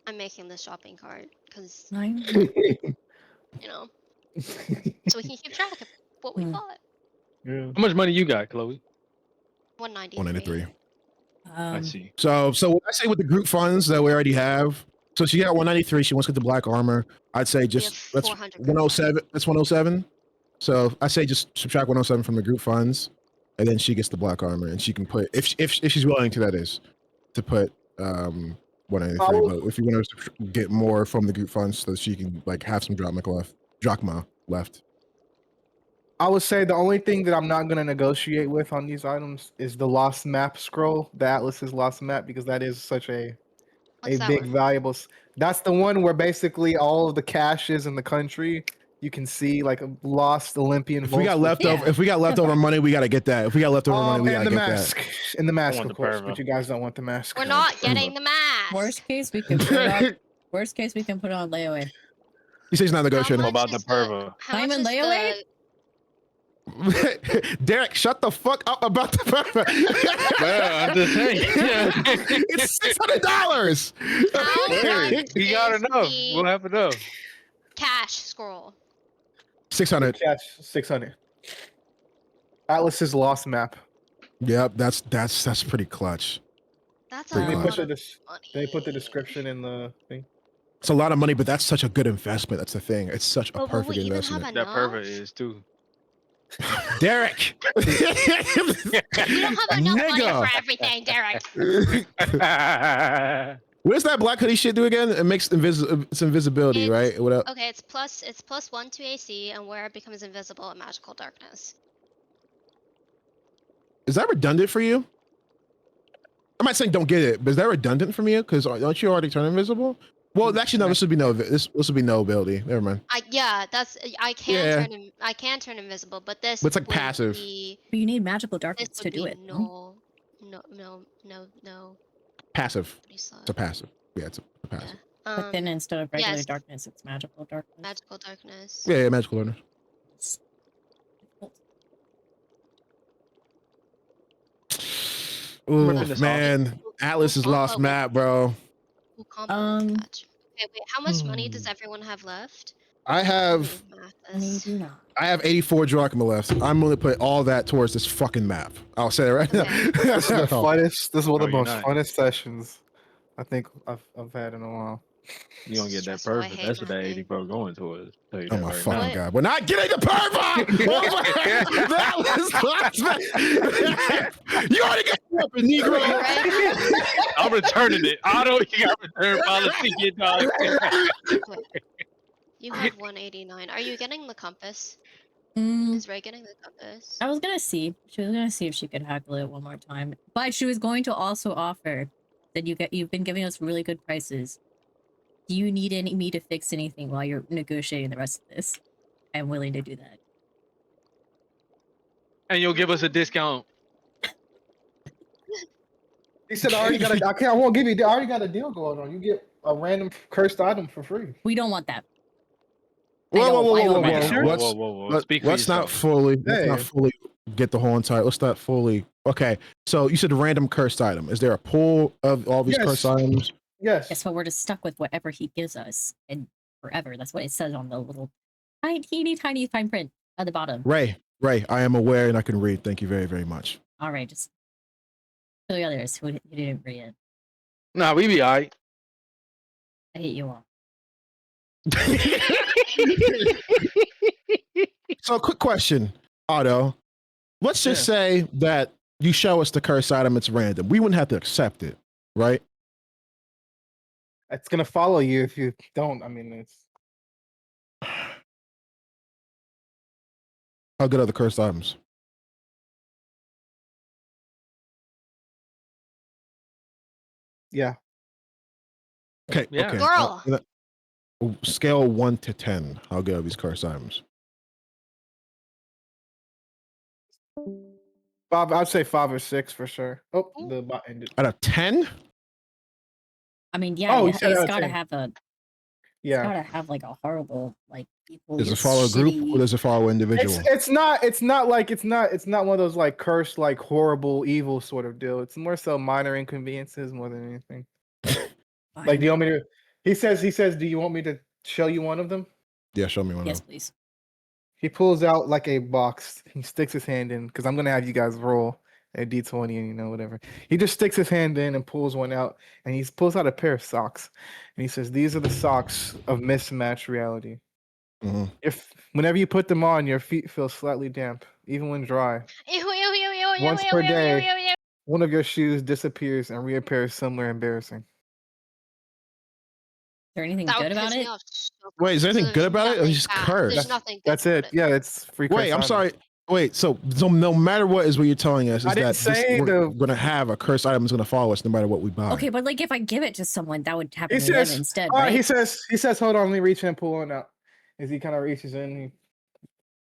I'm making the shopping cart because Nine? you know, so we can keep track of what we Hmm. bought. Yeah. How much money you got, Chloe? 193. I see. So what I say with the group funds that we already have. So she got 193. She wants to get the black armor. I'd say just have that's 400 107. That's 107. So I say just subtract 107 from the group funds, and then she gets the black armor, and she can put if she's willing to, that is, to put 193. But if you want to get more from the group funds, so that she can like have some drachma left. I would say the only thing that I'm not going to negotiate with on these items is the lost map scroll, the Atlas's lost map, because that is such a What's that big one? valuable. That's the one where basically all of the caches in the country you can see like a lost Olympian. If we got vaults with- leftover, if we got leftover money, we gotta get that. If we got leftover money, we and gotta the get mask, and the mask, want of the course. perma. But you guys don't want the mask. We're not getting the mask. Worst case, we can put it on. Worst case, we can put it on layaway. He says he's not How negotiating. What much about the is perva? How much Diamond is layaway? the Derek, shut the fuck up about the perma. Well, I'm just saying. It's $600. How much We got is enough. the We'll have enough. cash scroll? 600. Cash 600. Atlas's lost map. Yep, that's pretty clutch. That's a Pretty They lot put much. of the money. they put the description in the thing. It's a lot of money, but that's such a good investment. That's the thing. It's such a But will perfect we even have investment. That enough? perfect is too. Derek! We don't have enough money Nigga. for everything, Derek. What does that black hoodie shit do again? It makes it's invisibility, right? What up? Okay, it's +1 to AC, and where it becomes invisible in magical darkness. Is that redundant for you? I'm not saying don't get it, but is that redundant for you? Because don't you already turn invisible? Well, actually, no. This would be no. This would be no ability. Never mind. I can turn invisible, but this. But it's like would passive. Be, But you need magical this darkness would to do be it. No? no. Passive. Pretty slow. It's a passive. Yeah, it's a passive. But then instead of regular yes. darkness, it's magical darkness. Magical darkness. Yeah, magical learner. It's difficult. Ooh, Ripping this off. man, Atlas is lost map, bro. We'll combo with that. Okay, wait. How much money Hmm. does everyone have left? I have And you do not. 84 drachma left. I'm gonna put all that towards this fucking map. I'll say it right now. Okay. This is the funnest. This is one of the No, you're most not. funnest sessions I think I've had in a while. You gonna get that Stressful, I perfect. hate That's what that mapping. 84 going towards. Tell you Oh that my right fucking now. god! We're not getting the perfect. That was last map. You already got the weapon, Negro. I'm returning it. Auto, you got return policy, you dog. You have 189. Are you getting the compass? Mm, Is Ray getting the compass? I was gonna see. She was gonna see if she could hackle it one more time. But she was going to also offer that you've been giving us really good prices. Do you need me to fix anything while you're negotiating the rest of this? I'm willing to do that. And you'll give us a discount. He said, "I already got a. I won't give you. I already got a deal going on. You get a random cursed item for free." We don't want that. Let's not fully get the whole entire. Let's not fully. Okay, so you said random cursed item. Is there a pool of all these cursed items? Yes. Yes, but we're just stuck with whatever he gives us and forever. That's what it says on the little tiny fine print at the bottom. Ray, I am aware and I can read. Thank you very, very much. All right, just for the others who didn't read it. Nah, we be alright. I hate you all. So, quick question, Otto. Let's just say that you show us the cursed item. It's random. We wouldn't have to accept it, right? It's gonna follow you if you don't. I mean, it's How good are the cursed items? yeah. Okay. Yeah. Okay. Girl. Scale 1 to 10. How good are these cursed items? 5. I'd say 5 or 6 for sure. Oh, Ooh. the bot ended. Out of 10? I mean, yeah, Oh, it's you said out of gotta 10. have a. It's Yeah. gotta have like a horrible like people. Does it just follow a group shitty- or does it follow an individual? It's not one of those like cursed, like horrible, evil sort of deal. It's more so minor inconveniences more than anything. Like, do you want me to? He says, do you want me to show you one of them? Yeah, show me one Yes, of them. please. He pulls out like a box. He sticks his hand in because I'm gonna have you guys roll a d20 and whatever. He just sticks his hand in and pulls one out, and he pulls out a pair of socks, and he says, "These are the socks of mismatched reality. Mhm. If whenever you put them on, your feet feel slightly damp, even when dry. Once per day, one of your shoes disappears and reappears somewhere embarrassing." Is there anything That would good about piss me it? off so Wait, is there much. anything So good there's about it? Or nothing he's just bad. cursed? There's nothing good That's about it. Yeah, it's free. Wait, cursed I'm items. sorry. Wait, so no matter what is what you're telling us is I didn't that say we're the- gonna have a cursed item that's gonna follow us no matter what we buy. Okay, but like if I give it to someone, that would happen He to them says, instead, all right, right? he says, hold on, let me reach in and pull one out. As he kind of reaches in, he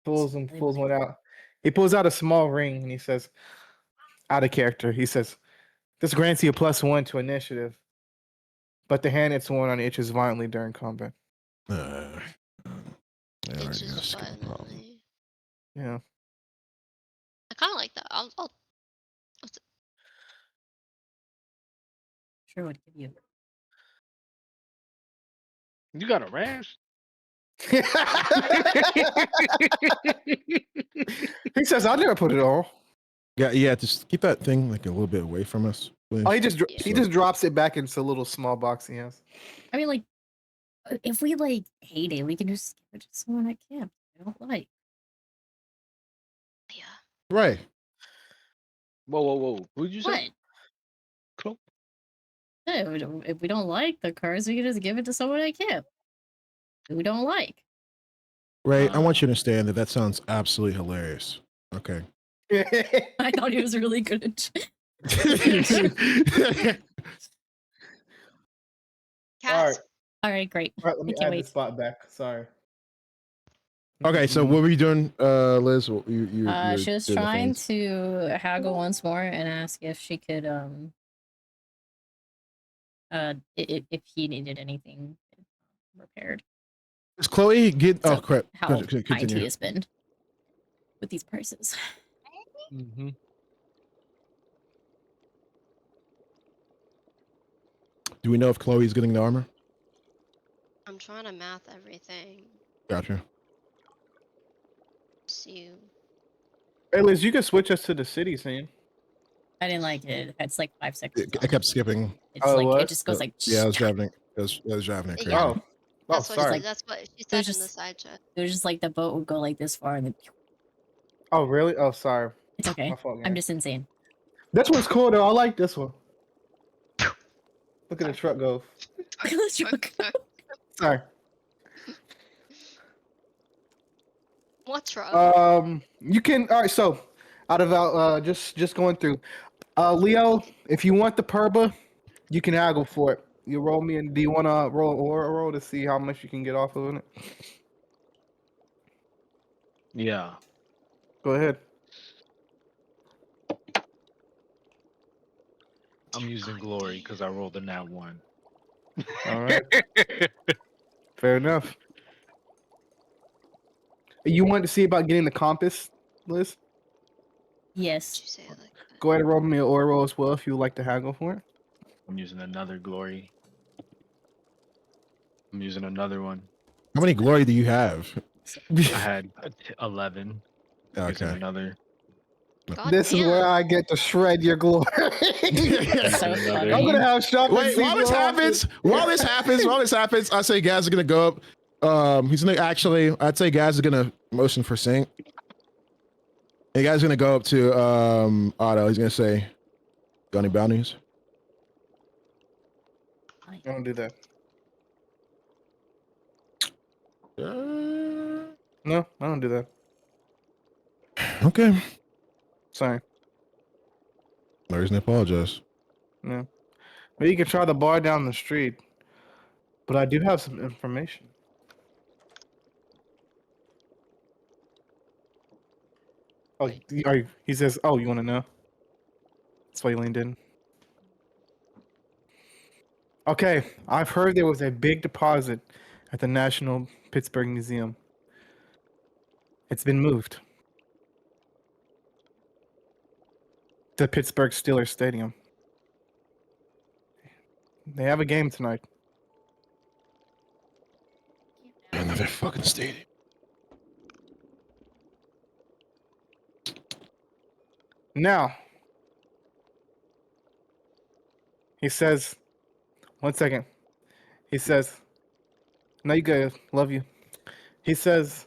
pulls one out. He pulls out a small ring and he says, out of character, he says, "This grants you a +1 to initiative, but the hand it's worn on itches violently during combat." Yeah, It's alright, just that's a problem. violently. Yeah. I kind of like that. I'll Sure would give you. You got a rash? He says, "I'll never put it on." Yeah, just keep that thing like a little bit away from us, please. Oh, he just Yeah. drops it back into a little small box he has. I mean, like If we like hate it, we can just give it to someone at camp I don't like. Yeah. Right. Whoa. Who'd you What? say? Chloe? Yeah, if we don't like the cars, we can just give it to someone at camp who we don't like. Ray, I want you to understand that that sounds absolutely hilarious. Okay. I thought he was really good at Cass. All right, great. All right, let I me can't add the wait. spot back. Sorry. Okay, so what were you doing, Liz? You She was doing the trying things. to haggle once more and ask if she could if he needed anything repaired. Is Chloe get? So Oh crap! how kind he Continue. has been with these prices. Mm-hmm. Do we know if Chloe's getting the armor? I'm trying to math everything. Gotcha. See. Hey Liz, you can switch us to the city scene. I didn't like it. It's like 5 seconds. I kept skipping. It's Oh, it like was? it just goes like Yeah, I was driving it. It was driving it crazy. Yeah. Oh, That's what sorry. that's what she was said in just- the side chat. it was just like the boat would go like this far and then Oh, really? Oh, sorry. it's okay. My fault, I'm man. just insane. This one's cool though. I like this one. Look at the truck go. Let's joke. Sorry. What's wrong? You can. All right. So, out of just going through, Leo, if you want the perba, you can haggle for it. You roll me, and do you want to roll to see how much you can get off of it? Yeah. Go ahead. I'm using glory because I rolled a nat 1. All right. Fair enough. You wanted to see about getting the compass, Liz? Did Yes. you say it like that? Go ahead and roll me an aura roll as well if you would like to haggle for it. I'm using another glory. I'm using another one. How many glory do you have? I had 11. Using Okay. another. God This is where damn. I get to shred your glory. So Another- funny. I'm gonna have Sean. Wait, while this happens, I say Gaz is gonna go up. He's gonna actually. I'd say Gaz is gonna motion for sync. And Gaz is gonna go up to Otto. He's gonna say, "Got any bounties?" I don't do that. No, I don't do that. Okay. Sorry. No reason to apologize. No. But you can try the bar down the street. But I do have some information. Oh, he says, "Oh, you want to know?" That's why you leaned in. Okay, I've heard there was a big deposit at the National Pittsburgh Museum. It's been moved. The Pittsburgh Steelers Stadium. They have a game tonight. Another fucking stadium. Now, he says, one second. He says, no, you guys, love you. He says,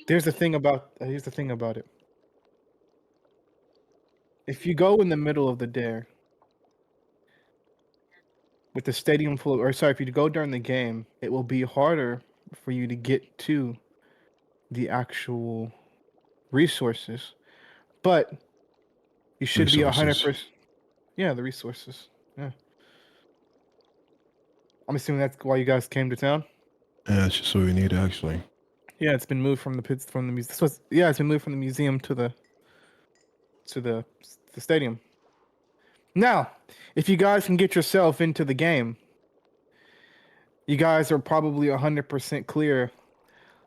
here's the thing about it. If you go in the middle of the day with the stadium full, or sorry, if you go during the game, it will be harder for you to get to the actual resources. But you should be 100%. Yeah, the resources. Yeah. I'm assuming that's why you guys came to town. Yeah, that's just what we need, actually. Yeah, it's been moved from the museum. Yeah, it's been moved from the museum to the stadium. Now, if you guys can get yourself into the game, you guys are probably 100% clear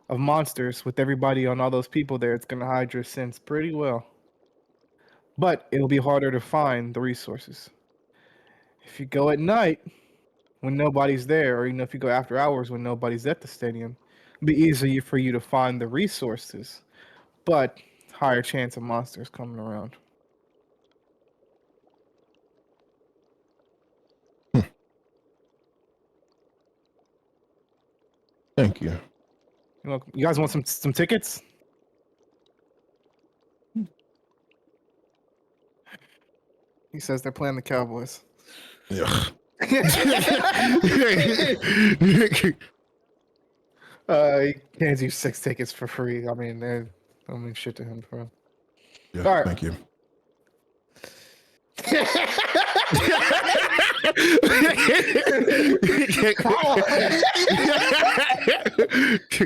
of monsters. With everybody on all those people there, it's gonna hide your sins pretty well. But it'll be harder to find the resources. If you go at night when nobody's there, or if you go after hours when nobody's at the stadium, it'll be easier for you to find the resources, but higher chance of monsters coming around. Thank you. You're welcome. You guys want some tickets? He says they're playing the Cowboys. Yeah. He hands you 6 tickets for free. I mean, they don't mean shit to him, bro. Yeah, All right. thank you.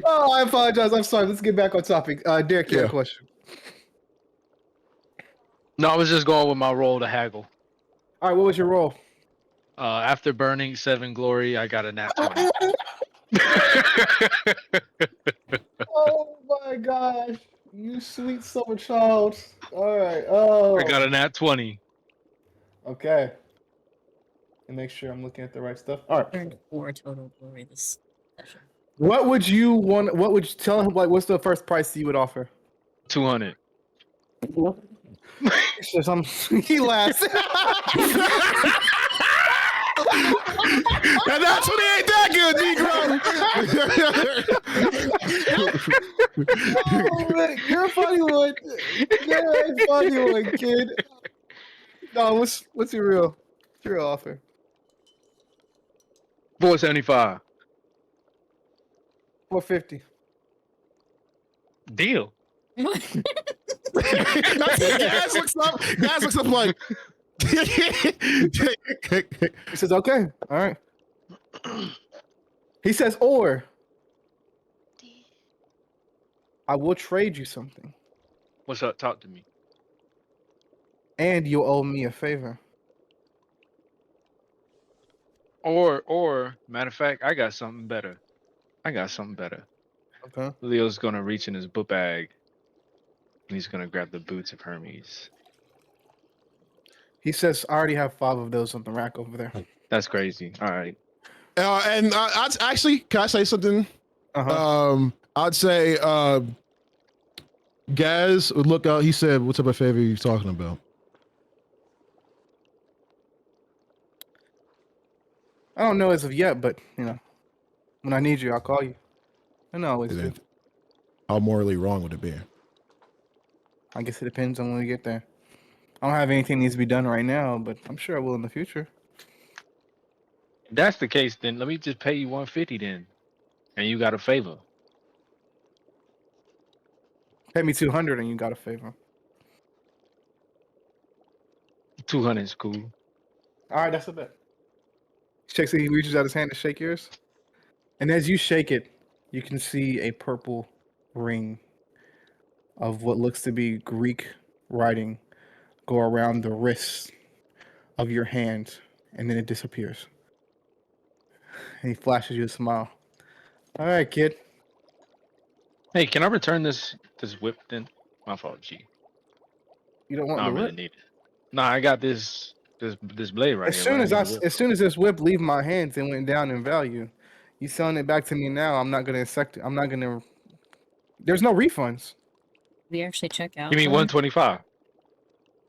Oh, I apologize. I'm sorry. Let's get back on topic. Derek, you had a Yeah. question. No, I was just going with my roll to haggle. All right, what was your role? After burning 7 glory, I got a nat 20. Oh my gosh, you sweet summer child. All right. I got a nat 20. Okay. And make sure I'm looking at the right stuff. All right. Earned 4 total glory this session. What would you want? What would you tell him? Like, what's the first price you would offer? 200. He laughs. And that's what he ain't that good, Negro. Oh, man, you're a funny one. You're a funny one, kid. No, what's your real offer? 475. 450. Deal. Guys looks up like. He says, okay, all right. He says, or I will trade you something, What's up? Talk to me. and you'll owe me a favor. Or matter of fact, I got something better. Okay. Leo's gonna reach in his book bag and he's gonna grab the boots of Hermes. He says, I already have 5 of those on the rack over there. That's crazy. All right. And I'd actually, can I say something? Uh-huh. I'd say Gaz would look out. He said, "What type of favor are you talking about?" I don't know as of yet, but when I need you, I'll call you. And I always do. How morally wrong would it be? I guess it depends on when we get there. I don't have anything that needs to be done right now, but I'm sure I will in the future. If that's the case, then let me just pay you 150 then. And you got a favor. Pay me 200 and you got a favor. 200 is cool. All right, that's a bet. Checks it. He reaches out his hand to shake yours. And as you shake it, you can see a purple ring of what looks to be Greek writing go around the wrist of your hand, and then it disappears. And he flashes you a smile. All right, kid. Hey, can I return this whip then? My fault, G. You don't want No, I the really whip? need it. Nah, I got this blade right As here. soon but as I need a whip. as soon as this whip leave my hands, it went down in value. You selling it back to me now? I'm not gonna accept it. I'm not gonna. There's no refunds. We actually check out. Give me though? 125.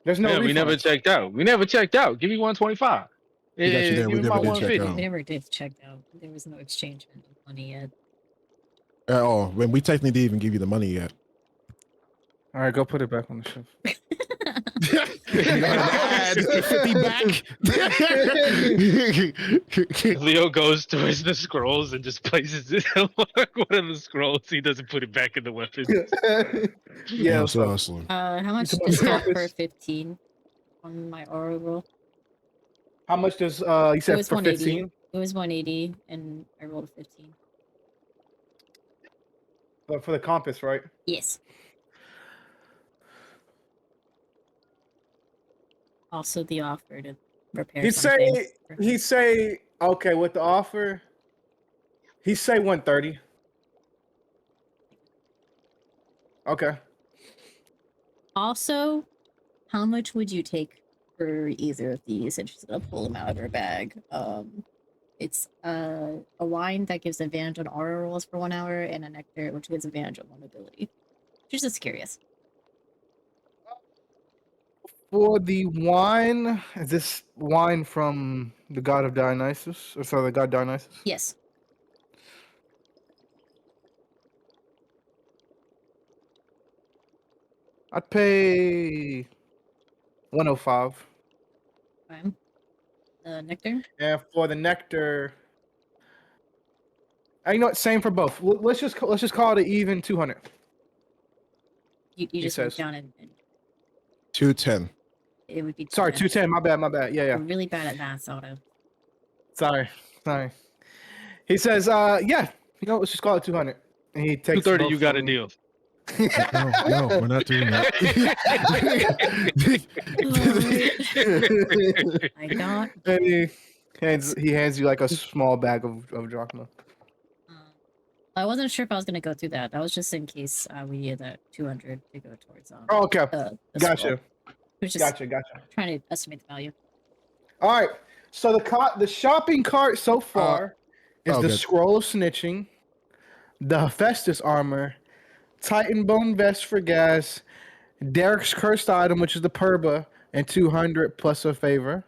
There's no Yeah, refunds. we never checked out. Give me 125. We got you there. Give We me my never did check 150. out. We never did check out. There was no exchange of money yet. At all. When we technically didn't even give you the money yet. All right, go put it back on the shelf. Add 50 back. Leo goes towards the scrolls and just places it on one of the scrolls. He doesn't put it back in the weapon. Yeah. Hustle, So, hustle. How much talking about discount for compass? 15 on my aura roll? how much does you It said was for 180. 15? It was 180, and I rolled a 15. For the compass, right? Yes. Also, the offer to repair He'd something. say okay with the offer. He'd say 130. Okay. Also, how much would you take for either of these? And she's gonna pull them out of her bag. It's a wine that gives advantage on aura rolls for 1 hour, and a nectar which gives advantage on one ability. She's just curious. For the wine, is this wine from the god of Dionysus? Or sorry, the god Dionysus? Yes. I'd pay 105. Okay. The nectar. And for the nectar, you know what? Same for both. Let's just call it an even 200. You just wrote says. down and 210. it would be Sorry, 210. 210. My bad. Yeah. We're really bad at math, Soto. Sorry. He says, yeah, you know, let's just call it 200. And he takes 230, both you got a from me. deal. No, we're not doing that. I got. And he hands you like a small bag of drachma. I wasn't sure if I was gonna go through that. That was just in case we needed that 200 to go towards. Oh, okay. The Gotcha. scroll. Which is Gotcha. trying to estimate the value. All right. So the shopping cart so far is the good. scroll of snitching, the Hephaestus armor, Titan bone vest for gas, Derek's cursed item, which is the Purba, and 200 plus a favor.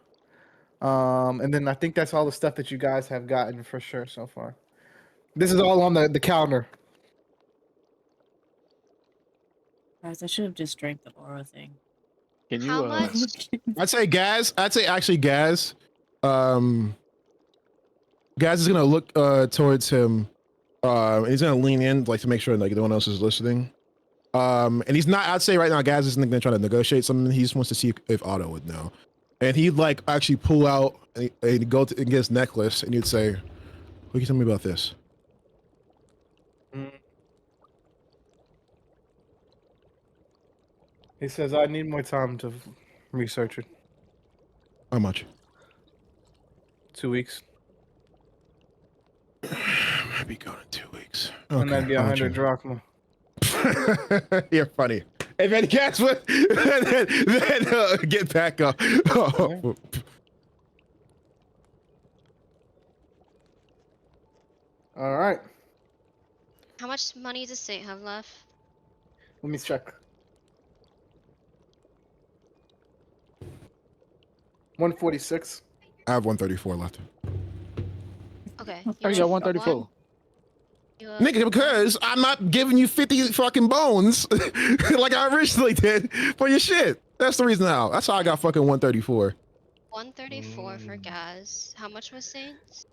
And then I think that's all the stuff that you guys have gotten for sure so far. This is all on the counter. Guys, I should have just drank the aura thing. Can you How much? I'd say Gaz. I'd say actually Gaz. Gaz is gonna look towards him. He's gonna lean in like to make sure like no one else is listening. And he's not. I'd say right now Gaz isn't gonna try to negotiate something. He just wants to see if Otto would know. And he'd like actually pull out and go and get his necklace, and he'd say, "What can you tell me about this?" He says, I need more time to research it. How much? 2 weeks. Might be going in 2 weeks. And that'd be how much 100 drachma. You're funny. And then guess what? then get back up. Oh. All right. How much money does Saint have left? Let me check. 146. I have 134 left. Okay. I you got want 134. one? You, Nigga, because I'm not giving you 50 fucking bones like I originally did for your shit. That's the reason how. That's how I got fucking 134. 134 for gas. How much was Saint's?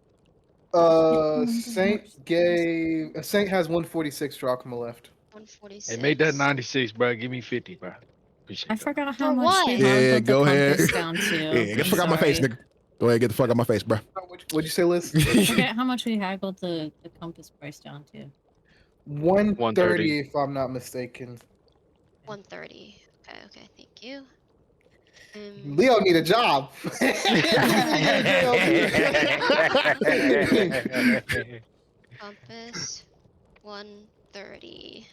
Saint has 146 drachma left. 146. Hey, make that 96, bro. Give me 50, bro. Appreciate I that. forgot how For much what? we Yeah, haggled the go ahead. compass down to. Yeah, get the I'm fuck out my face, sorry. nigga. Go ahead, get the fuck out my face, bro. What'd you say, Liz? I forget how much we haggled the compass price down to. 130, if I'm not mistaken. 130. Okay, thank you. Leo need a job. Compass 130.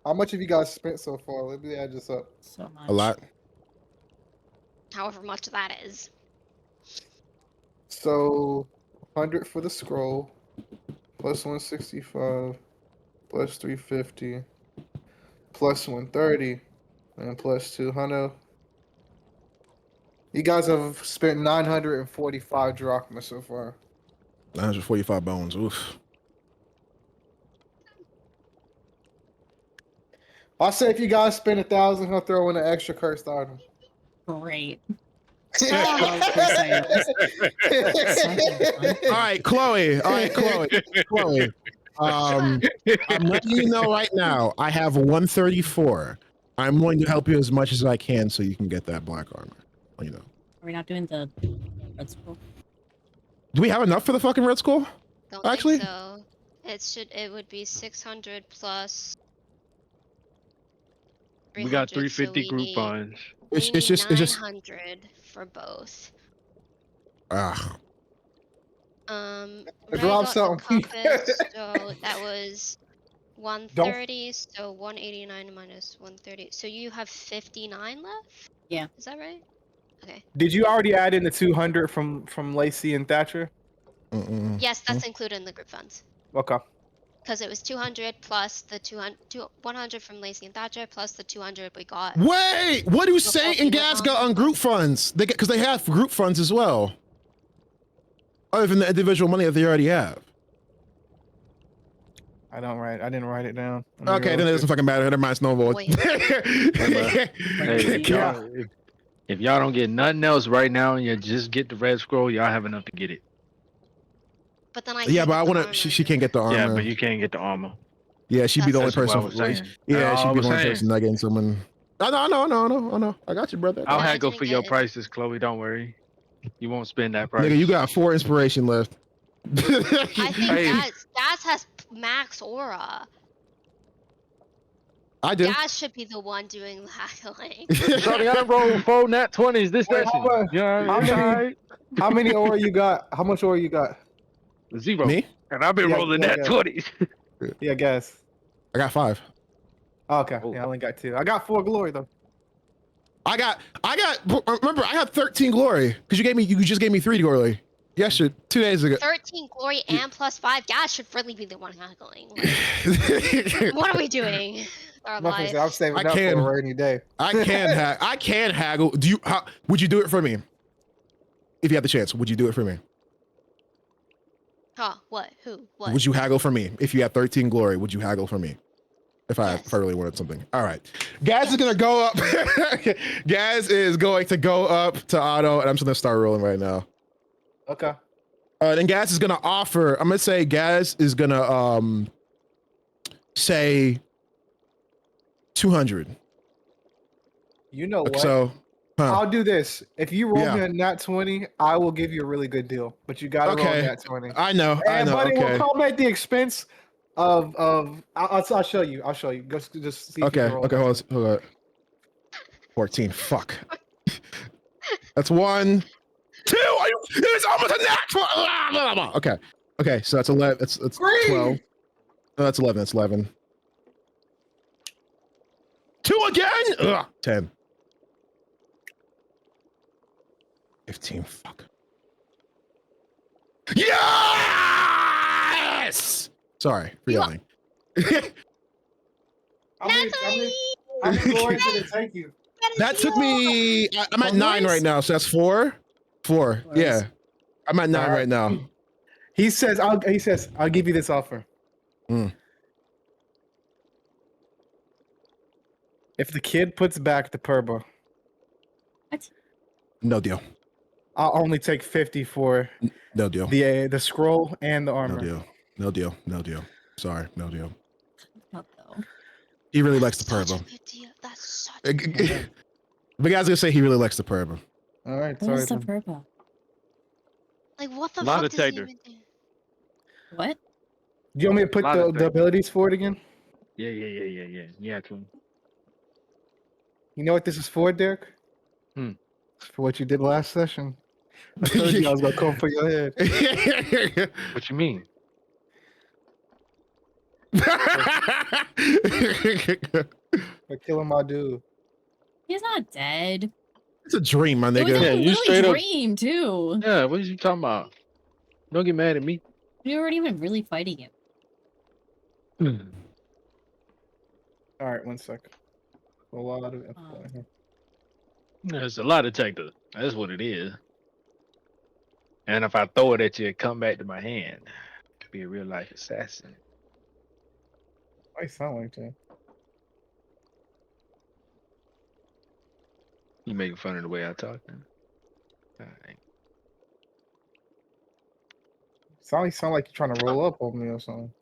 How much have you guys spent so far? Let me add this up. So much. A lot. However much that is. So 100 for the scroll, plus 165, plus 350, plus 130, and plus 200. You guys have spent 945 drachma so far. 945 bones. Oof. I'll say if you guys spend 1,000, he'll throw in an extra cursed item. Great. All right, Chloe. Chloe. I'm letting you know right now. I have 134. I'm willing to help you as much as I can so you can get that black armor. You know. Are we not doing the red scroll? Do we have enough for the fucking red skull? Don't Actually? think so. It would be 600 plus. We got 300, so 350 we group need- funds. we It's need just 900 for both. Ah. When It I drops got out. the compass, so that was 130, so 189 minus 130. So you have 59 left? Yeah. Is that right? Okay. Did you already add in the 200 from Lacey and Thatcher? Yes, that's included in the group funds. Okay. Because it was 200 plus the 100 from Lacey and Thatcher plus the 200 we got. Wait, what do Before Saint we and were Gas on got the on group funds? They because they have group funds as well. Other than the individual money that they already have. I didn't write it down. I'm gonna be Okay, then it real doesn't fucking matter. Never mind, snowball. Wait. Hey, if Yeah. y'all don't get nothing else right now, and you just get the red scroll, y'all have enough to get it. But then I Yeah, can't but get I the want to. armor. She can't get the Yeah, armor. but you can't get the armor. Yeah, she'd be the only That's what I person. was saying. Yeah, That's she'd all I be the was only saying. person not getting someone. I know. I know. I got you, brother. I I'll got Yeah, I haggle didn't for your get it. prices, Chloe. Don't worry. You won't spend that you. price. Nigga, you got 4 inspiration left. I think Hey. Gas has max aura. I do. Gas should be the one doing the haggling. Shorty, I done rolled 4 nat 20s this Wait, session. how Yeah, it's many- alright. How many aura you got? How much aura you got? 0. Me? And I've been Yeah, rolling yeah, nat yeah. 20s. Yeah, guess. I got 5. Oh, okay. Oh. Yeah, I only got 2. I got 4 glory though. I got. Remember, I got 13 glory because you just gave me 3 glory. Yesterday, 2 days ago. 13 glory and +5. Gas should really be the one haggling. Like, what are we doing? with Our I'm not gonna life. say I'm saving I that can. for a rainy day. I can haggle. Would you do it for me? If you had the chance, would you do it for me? Huh? What? Who? What? Would you haggle for me if you had 13 glory? Would you haggle for me? If I Yes. really wanted something. All right. Gaz is gonna go up. Gaz is going to go up to Otto, and I'm just gonna start rolling right now. Okay. Then Gaz is gonna offer. I'm gonna say Gaz is gonna say 200. You know Okay, what? so I'll do this. If you roll Yeah. me a nat 20, I will give you a really good deal. But you gotta roll a Okay. nat 20. I know. But it will Okay. come at the expense of I'll show you. I'll show you. Just see if you Okay. can roll. Okay. a nat Hold on. 14. Fuck. That's 1. 2. It's almost a nat 20. Okay. Okay. So that's 11. That's 12. No, that's 11. That's 11. 2 again. 10. 15. Fuck. Yes. Sorry for yelling. How many glory did it take you? That took me. I'm at 9 right now, so that's 4. 4. Yeah, I'm at 9 right now. He says I'll give you this offer. Mm. If the kid puts back the Purba, No deal. I'll only take 50 for No deal. the scroll and the No armor. deal. No deal. No deal. Sorry. No deal. Not though. He really likes the Such a Purba. good deal. That's such a good deal. But guys gonna say he really likes the Purba. All right, What sorry. is the then. purple? Like, what the Lot fuck of does he Taker. even do? What? Do you want me to put Lot of the things. abilities for it again? Yeah. Yeah, Chloe. You know what this is for, Derek? Hmm. For what you did last session. I told you I was gonna come for your head. What you mean? For killing my dude. He's not dead. It's a dream, my It was nigga. a Yeah, you literally straight up- dream too. Yeah, what are you talking about? Don't get mad at me. We weren't even really fighting him. All right, 1 sec. A lot of info here. There's a lot of Taker. That's what it is. And if I throw it at you, it come back to my hand. Could be a real life assassin. Why sound like that? You making fun of the way I talk now? Alright. Sound like you're trying to roll up on me or something.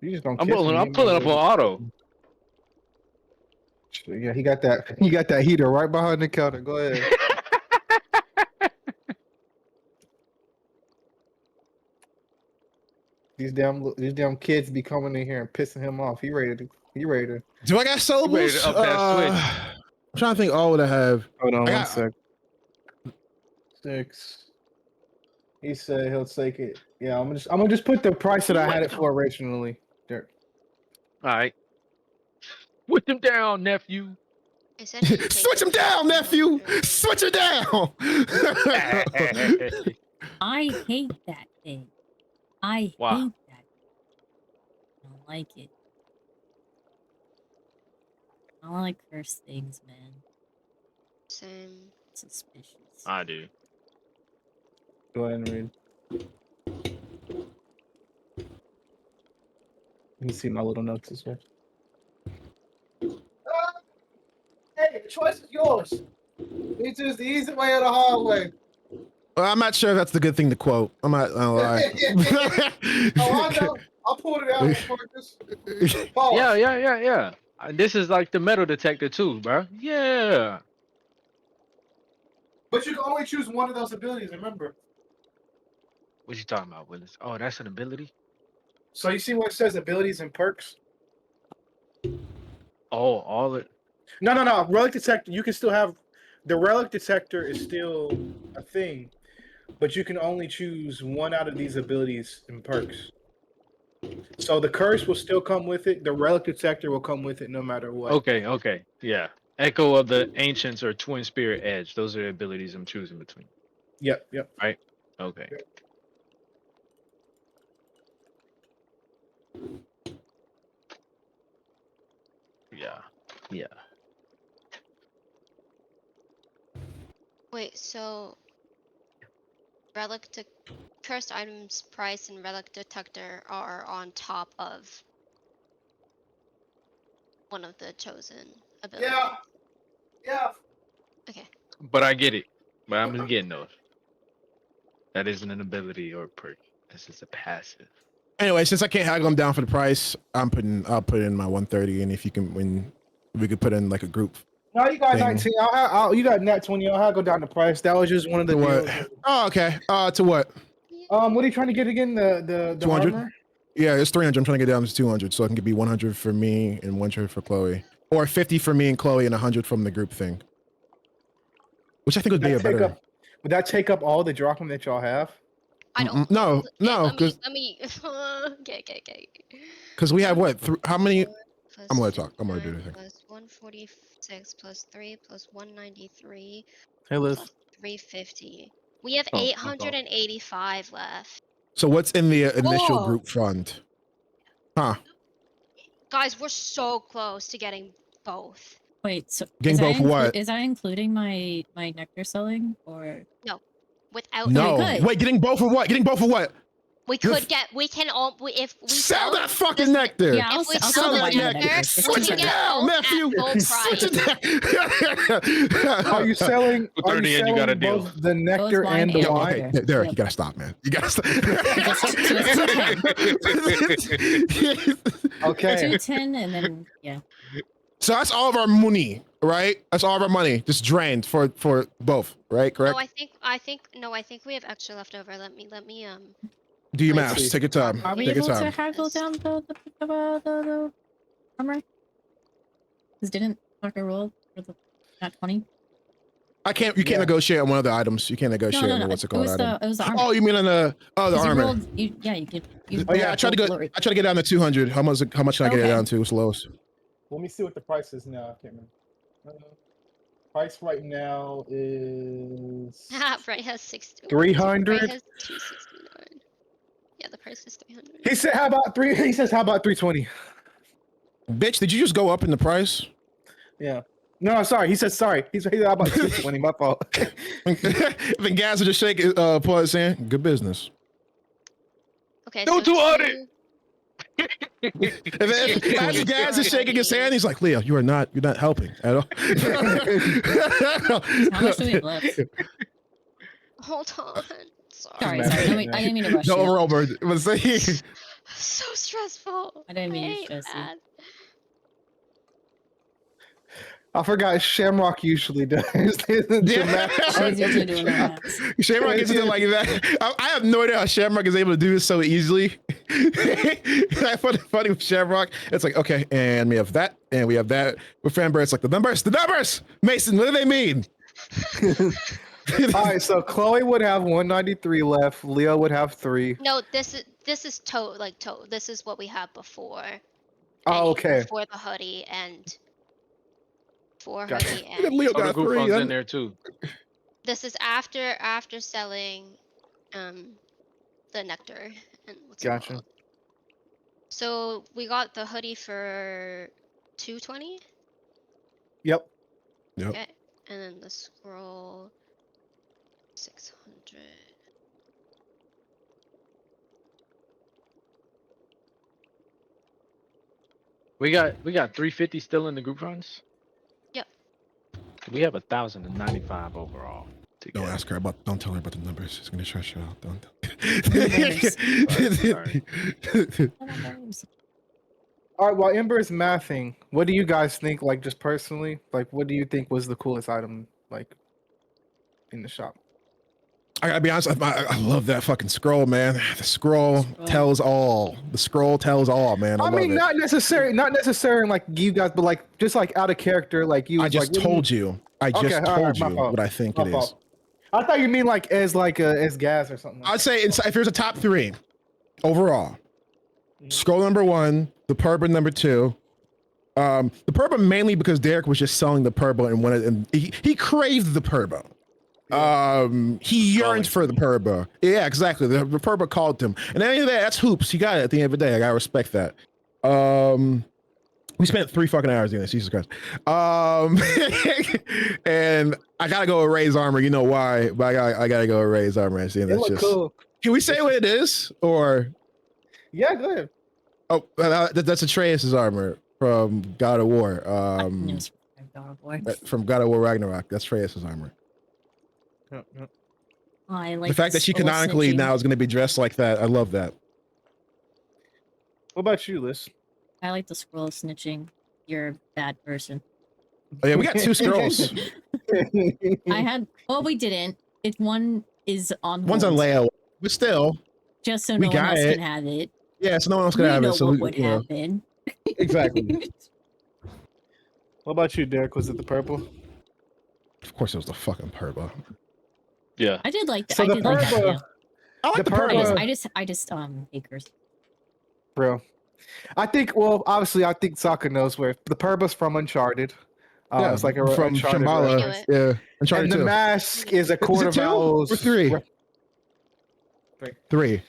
You just don't I'm kiss pulling me. up on auto. Yeah, he got that. He got that heater right behind the counter. Go ahead. These damn kids be coming in here and pissing him off. He ready to. Do I got syllables? to up that switch. I'm trying to think all what I have. Hold on I 1 got- sec. 6. He said he'll take it. Yeah, I'm gonna just put the price that I had it for originally. There. Alright. Put them down, nephew. Essentially, Switch him down, nephew. Switch him down. I hate that thing. I Why? hate that. I don't like it. I don't like cursed things, man. Same. Suspicious. I do. Go ahead and read. You see my little notes as well. Hey, the choice is yours. It's just the easy way or the hard way. Well, I'm not sure if that's the good thing to quote. I'm not gonna lie. Oh, I know. I pulled it out on purpose. Pause. Yeah. This is like the metal detector too, bro. Yeah. But you can only choose one of those abilities, remember. What you talking about, Willis? Oh, that's an ability. So you see what it says abilities and perks? Oh, all it. No. Relic detector, you can still have the relic detector is still a thing, but you can only choose one out of these abilities and perks. So the curse will still come with it. The relic detector will come with it no matter what. Okay. Yeah. Echo of the Ancients or Twin Spirit Edge. Those are the abilities I'm choosing between. Yep. Right? Okay. Yeah. Wait, so relic to cursed items price and relic detector are on top of one of the chosen abilities. Yeah. Okay. But I get it. But I'm just getting those. That isn't an ability or a perk. This is a passive. Anyway, since I can't haggle them down for the price, I'll put in my 130, and if you can we could put in like a group. No, you got thing. 19. You got net 20. I'll have to go down the price. That was just one of the To what? deals. Oh, okay. To what? What are you trying to get again? The 200? armor? Yeah, it's 300. I'm trying to get down to 200, so I can be 100 for me and 100 for Chloe, or 50 for me and Chloe, and 100 from the group thing. Which I think would be a better. Would that take up all the drachma that y'all have? I don't. No, Let because me. Okay. we have what? How many? Plus I'm gonna talk. I'm gonna do 59 the thing. plus 146 plus 3 plus 193 Hey, Liz. plus 350. We have Oh, my fault. 885 left. So what's in the initial Whoa. group fund? Huh? Guys, we're so close to getting both. Wait, so Getting both what? is that including my nectar selling or Without No. good. Wait, getting both of what? Getting both of what? we could get. We can all. If we Sell that fucking this- nectar. Yeah, If we I'll sell sell the the wine and the nectar, nectar. It's we Switch can it get down, both nephew. at full Switch price. it down. Are you selling? Are 230 you and you got a selling deal. both the nectar wine and the and wine? nectar. Okay, Derek, Yep. you gotta stop, man. You gotta stop. So it's Okay. 210 and then yeah. So that's all of our money, right? That's all of our money just drained for both, right? Correct? I think we have extra left over. Let me Do your Let's maths. see. Take your time. Are we Take your able to time. haggle down the armor? Because didn't Tucker roll for the not 20? I can't. You can't Yeah. negotiate on one of the items. You can't negotiate No. on what's it It called? was Item. the armor. Oh, you mean on the the 'Cause you armor? rolled, you could. You Oh yeah, I tried to go. lower. I tried to get down to 200. How much can I get it Okay. down to? What's the lowest? Let me see what the price is now. I can't remember. Price right now is Bright has 60. 300. Bright has 269. Yeah, the price is 300. He said, "How about three?" He says, "How about 320?" Bitch, did you just go up in the price? Yeah. No, sorry. He said, "Sorry." He said, "How about 220?" My fault. The guys are just shaking. Paul saying, "Good business." Okay, No, so 200. And then as the guys are shaking his hand, he's like, "Leo, you're not helping at all." How much do we have left? Hold on. Sorry. Mad at I you, didn't mean to rush No you. overall bird. Was saying, So stressful. I didn't mean to hate stress you. that. I forgot Shamrock usually does. I was usually doing that. Shamrock isn't like that. I have no idea how Shamrock is able to do this so easily. I find it funny with Shamrock. It's like, okay, and we have that, and we have that. With Fanbird, it's like the numbers. Mason, what do they mean? All right, so Chloe would have 193 left. Leo would have 3. No, this is toe. This is what we had before. Oh, okay. Before the hoodie and for Gotcha. hoodie Look at and Leo Oh, the got group 3. funds in there too. this is after selling the nectar and what's it Gotcha. called. So we got the hoodie for 220. Yep. Okay, and then the scroll 600. We got 350 still in the group runs. Yep. We have 1,095 overall. Don't Together. ask her about. Don't tell her about the numbers. She's gonna trash you out. Don't. Sorry. All right, while Ember is mathing, what do you guys think? Like, just personally, like, what do you think was the coolest item, like, in the shop? I gotta be honest. I love that fucking scroll, man. The scroll tells all. The scroll tells all, man. I mean, love not necessarily like you guys, but like just like out of character, like you. I just told you. I just told you what I think it is. I thought you mean like as gas or something. I'd say if there's a top 3 overall, scroll number 1, the Purba number 2. The Purba mainly because Derek was just selling the Purba and he craved the Purba. He yearns for the Purba. Yeah, exactly. The Purba called him, and any of that's hoops. He got it at the end of the day. I gotta respect that. We spent 3 fucking hours doing this. Jesus Christ. And I gotta go with Ray's armor. You know why? But I gotta go with Ray's armor. It looks cool. Can we say what it is, or? Yeah, go ahead. Oh, that's Atreus' armor from God of War. From God of War Ragnarok. That's Atreus' armor. I like the fact that she canonically now is going to be dressed like that. I love that. What about you, Liz? I like the scroll snitching. You're a bad person. Oh yeah, we got 2 scrolls. We didn't. If one is on One's on layout, but still. Just so no one else can have it. Yeah, so no one else can have it. So what would happen. Exactly. What about you, Derek? Was it the purple? Of course it was the fucking Purba. Yeah. I did like that. So I did like that. Yeah. I like the Purba. I just acres. Bro. I think obviously I think Sokka knows where the Purba's from Uncharted. Yeah, it's like a from Uncharted Shambhala. reference. Yeah. Uncharted and the 2. mask is a quarter of owls. Or 3? 3.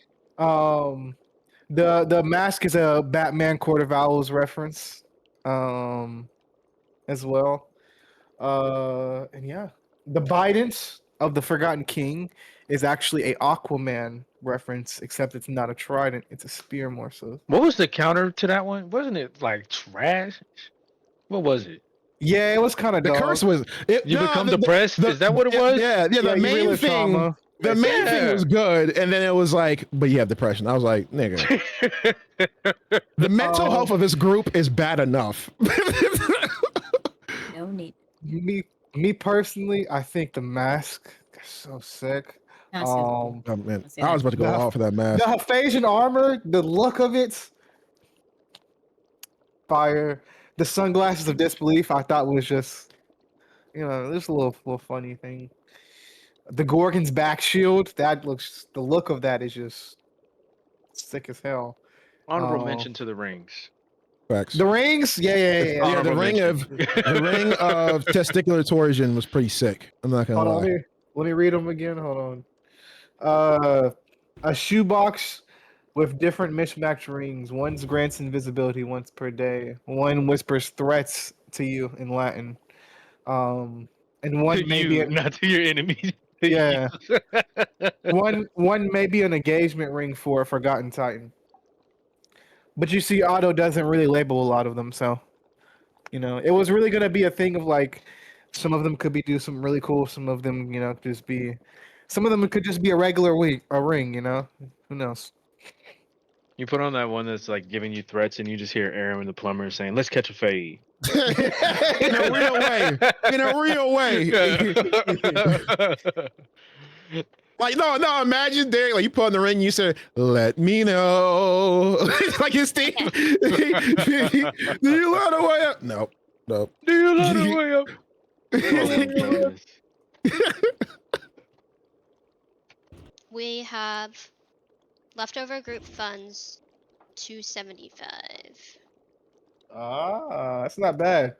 The mask is a Batman Court of Owls reference, as well. And yeah, the Bident of the Forgotten King is actually a Aquaman reference, except it's not a trident; it's a spear more so. What was the counter to that one? Wasn't it like trash? What was it? Yeah, it was kind of. The curse was you become depressed. Is that what it was? Yeah. The main thing. Trauma. The main thing was good, and then it was like, but you have depression. I was like, nigga. The mental health of this group is bad enough. No need. Me personally, I think the mask is so sick. Oh, man. I was about to go all for that mask. The Haphasian armor, the look of it, fire. The sunglasses of disbelief, I thought was just, just a little funny thing. The Gorgon's back shield, the look of that is just sick as hell. Honorable mention to the rings. Facts. The rings, yeah. The ring of testicular torsion was pretty sick. I'm not gonna lie. Let me read them again. Hold on. A shoebox with different mismatched rings. One's grants invisibility once per day. One whispers threats to you in Latin. And one To may you, be not to your enemies. Yeah. one may be an engagement ring for a Forgotten Titan. But you see, Otto doesn't really label a lot of them, so it was really gonna be a thing of like some of them could do something really cool, some of them, some of them could just be a regular ring, Who knows? You put on that one that's like giving you threats, and you just hear Aaron the plumber saying, "Let's catch a fade." In a real way. In a real way. Like, no, imagine Derek, like you put on the ring, you said, "Let me know." Like his team. Do you let the way up? No. Do you let the way up? We have leftover group funds 275. That's not bad.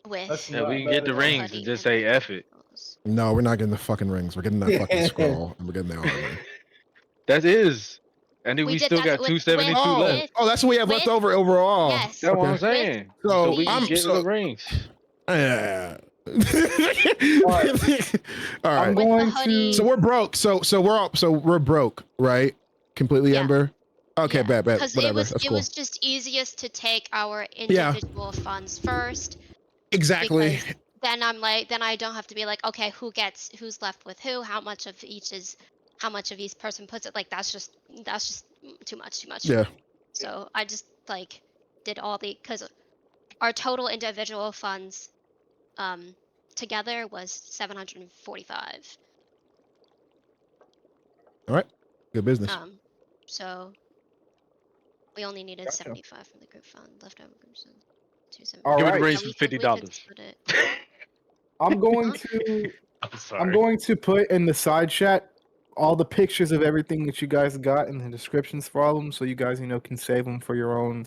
With Yeah, we can get the rings and just say F it. No, we're not getting the fucking rings. We're getting that fucking scroll, and we're getting the armor. That is. And then we still got 272 left. Oh, that's what we have left over overall. Yes. That's what I'm saying. So we can get the rings. Yeah. All right. I'm going to. So we're broke. So we're broke, right? Completely, Yeah. Ember. Okay, bad. Because Whatever. That's it cool. was just easiest to take our Yeah. individual funds first, Exactly. because then I'm like, then I don't have to be like, okay, who's left with who, how much of each person puts it. Like that's just too much for Yeah. me. So I just like did all because our total individual funds together was 745. All right. Good business. So we only needed Gotcha. 75 from the group fund, leftover group funds. All Give it a right. raise Yeah, for we could $50. split it. I'm going Huh? to I'm sorry. I'm going to put in the side chat all the pictures of everything that you guys got and the descriptions for all of them, so you guys can save them for your own